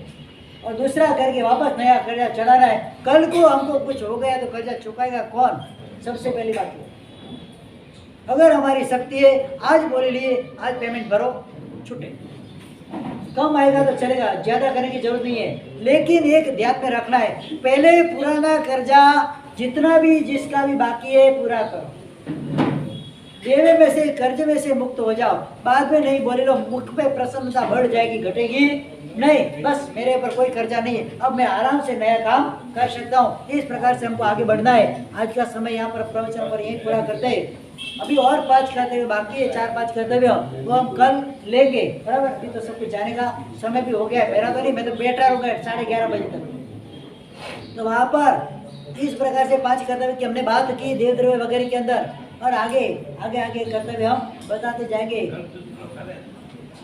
और दूसरा करके वापस नया कर्जा चढ़ाना है। कल को हमको कुछ हो गया तो कर्जा चुकाएगा कौन? सबसे पहली बात है, अगर हमारी शक्ति है, आज बोले लिए आज पेमेंट भरो, छुटे। कम आएगा तो चलेगा, ज़्यादा करने की जरूरत नहीं है। लेकिन एक ध्यान में रखना है, पहले पुराना कर्जा जितना भी जिसका भी बाकी है पूरा करो। देवे में से, कर्ज में से मुक्त हो जाओ। बाद में नहीं बोले लो, मुख पे प्रसन्नता बढ़ जाएगी, घटेगी नहीं। बस मेरे ऊपर कोई कर्जा नहीं है, अब मैं आराम से नया काम कर सकता हूँ। इस प्रकार से हमको आगे बढ़ना है। आज का समय यहाँ पर प्रवचन पर यही पूरा करते हैं। अभी और 5 कर्तव्य बाकी है, 4-5 कर्तव्य वो हम कल लेंगे, बराबर। अभी तो सब कुछ जाने का समय भी हो गया है, मेरा तो नहीं, मैं तो बैठा रहूँगा 11:30 बजे तक। तो वहाँ पर इस प्रकार से 5 कर्तव्य की हमने बात की देव द्रव्य वगैरह के अंदर, और आगे आगे आगे कर्तव्य हम बताते जाएंगे।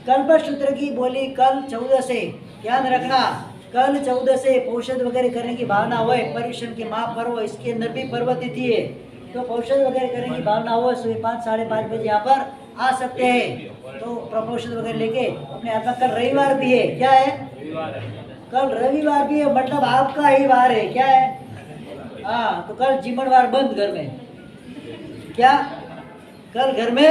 कल्पसूत्र की बोली कल 14 से, ध्यान रखना, कल 14 से औषध वगैरह करने की भावना हो, पर्युषण के महापर्व इसके अंदर भी पर्व तिथि है, तो औषध वगैरह करने की भावना हो, सुबह 5-5:30 बजे यहाँ पर आ सकते हैं। तो प्रपोषण वगैरह लेके अपने हाथ में, कल रविवार भी है, क्या है, कल रविवार भी है, मतलब आपका ही वार है, क्या है, हाँ। तो कल जिमनवार बंद घर में, क्या कल घर में,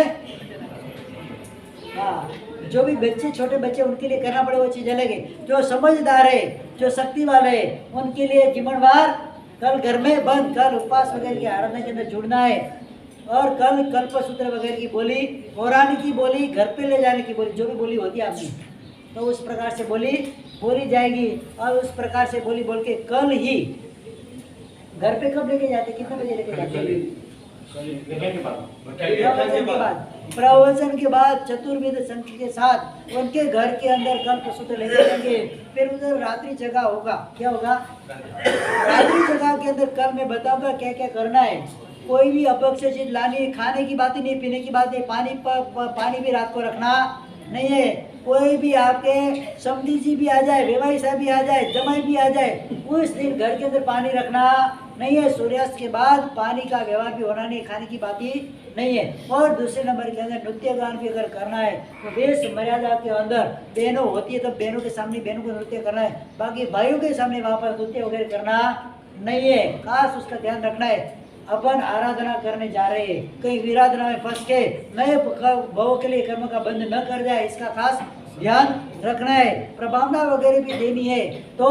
हाँ। जो भी बच्चे छोटे बच्चे उनके लिए करना पड़े वो चीज अलग है, जो समझदार है, जो शक्ति वाले है, उनके लिए जिमनवार कल घर में बंद, कल उपवास वगैरह की आराधना के अंदर जुड़ना है। और कल कल्पसूत्र वगैरह की बोली, पौराणिक की बोली, घर पे ले जाने की बोली, जो भी बोली होती है आपकी, तो उस प्रकार से बोली जाएगी। और उस प्रकार से बोली बोल के कल ही घर पे कब लेके जाते, कितने बजे लेके जाते, प्रवचन के बाद चतुर्वेद संख्या के साथ उनके घर के अंदर कल्पसूत्र लेके जाएंगे। फिर उधर रात्रि जगह होगा, क्या होगा, रात्रि जगह के अंदर कल मैं बताऊंगा क्या क्या करना है। कोई भी अपक्ष चीज लानी है, खाने की बात ही नहीं, पीने की बात नहीं, पानी भी रात को रखना नहीं है। कोई भी आपके समधी जी भी आ जाए, वेवाई साहब भी आ जाए, जमाई भी आ जाए, उस दिन घर के अंदर पानी रखना नहीं है। सूर्यास्त के बाद पानी का व्यवहार भी होना नहीं है, खाने की बात ही नहीं है। और दूसरे नंबर के अंदर नृत्य गान भी अगर करना है तो बेस मर्यादा के अंदर, बहनों होती है तो बहनों के सामने बहनों को नृत्य करना है, बाकी भाइयों के सामने वहाँ पर नृत्य वगैरह करना नहीं है। खास उसका ध्यान रखना है। अपन आराधना करने जा रहे हैं, कहीं विराधना में फंस के नए भावों के लिए कर्म का बंध न कर जाए, इसका खास ध्यान रखना है। प्रभावना वगैरह भी देनी है तो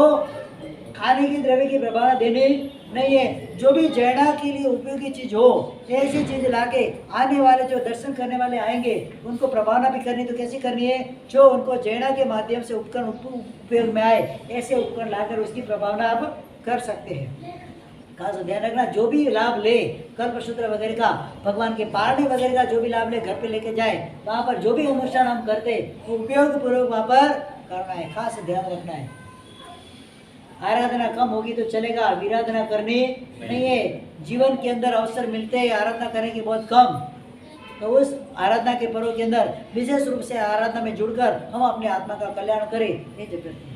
खाने की द्रव्य की प्रभावना देनी नहीं है। जो भी जैना के लिए उपयोगी चीज हो, ऐसी चीज लाके आने वाले जो दर्शन करने वाले आएंगे उनको प्रभावना भी करनी, तो कैसी करनी है, जो उनको जैना के माध्यम से उपकरण उपयोग में आए, ऐसे उपकरण लाकर उसकी प्रभावना आप कर सकते हैं। खास ध्यान रखना, जो भी लाभ ले कल्पसूत्र वगैरह का, भगवान के पारणी वगैरह का जो भी लाभ ले घर पे लेके जाए, वहाँ पर जो भी अनुष्ठान हम करते उपयोग पूर्वक वहाँ पर करना है, खास ध्यान रखना है। आराधना कम होगी तो चलेगा, विराधना करनी नहीं है। जीवन के अंदर अवसर मिलते हैं आराधना करने के बहुत कम, तो उस आराधना के पर्व के अंदर विशेष रूप से आराधना में जुड़कर हम अपने आत्मा का कल्याण करें, ये जरूरत है।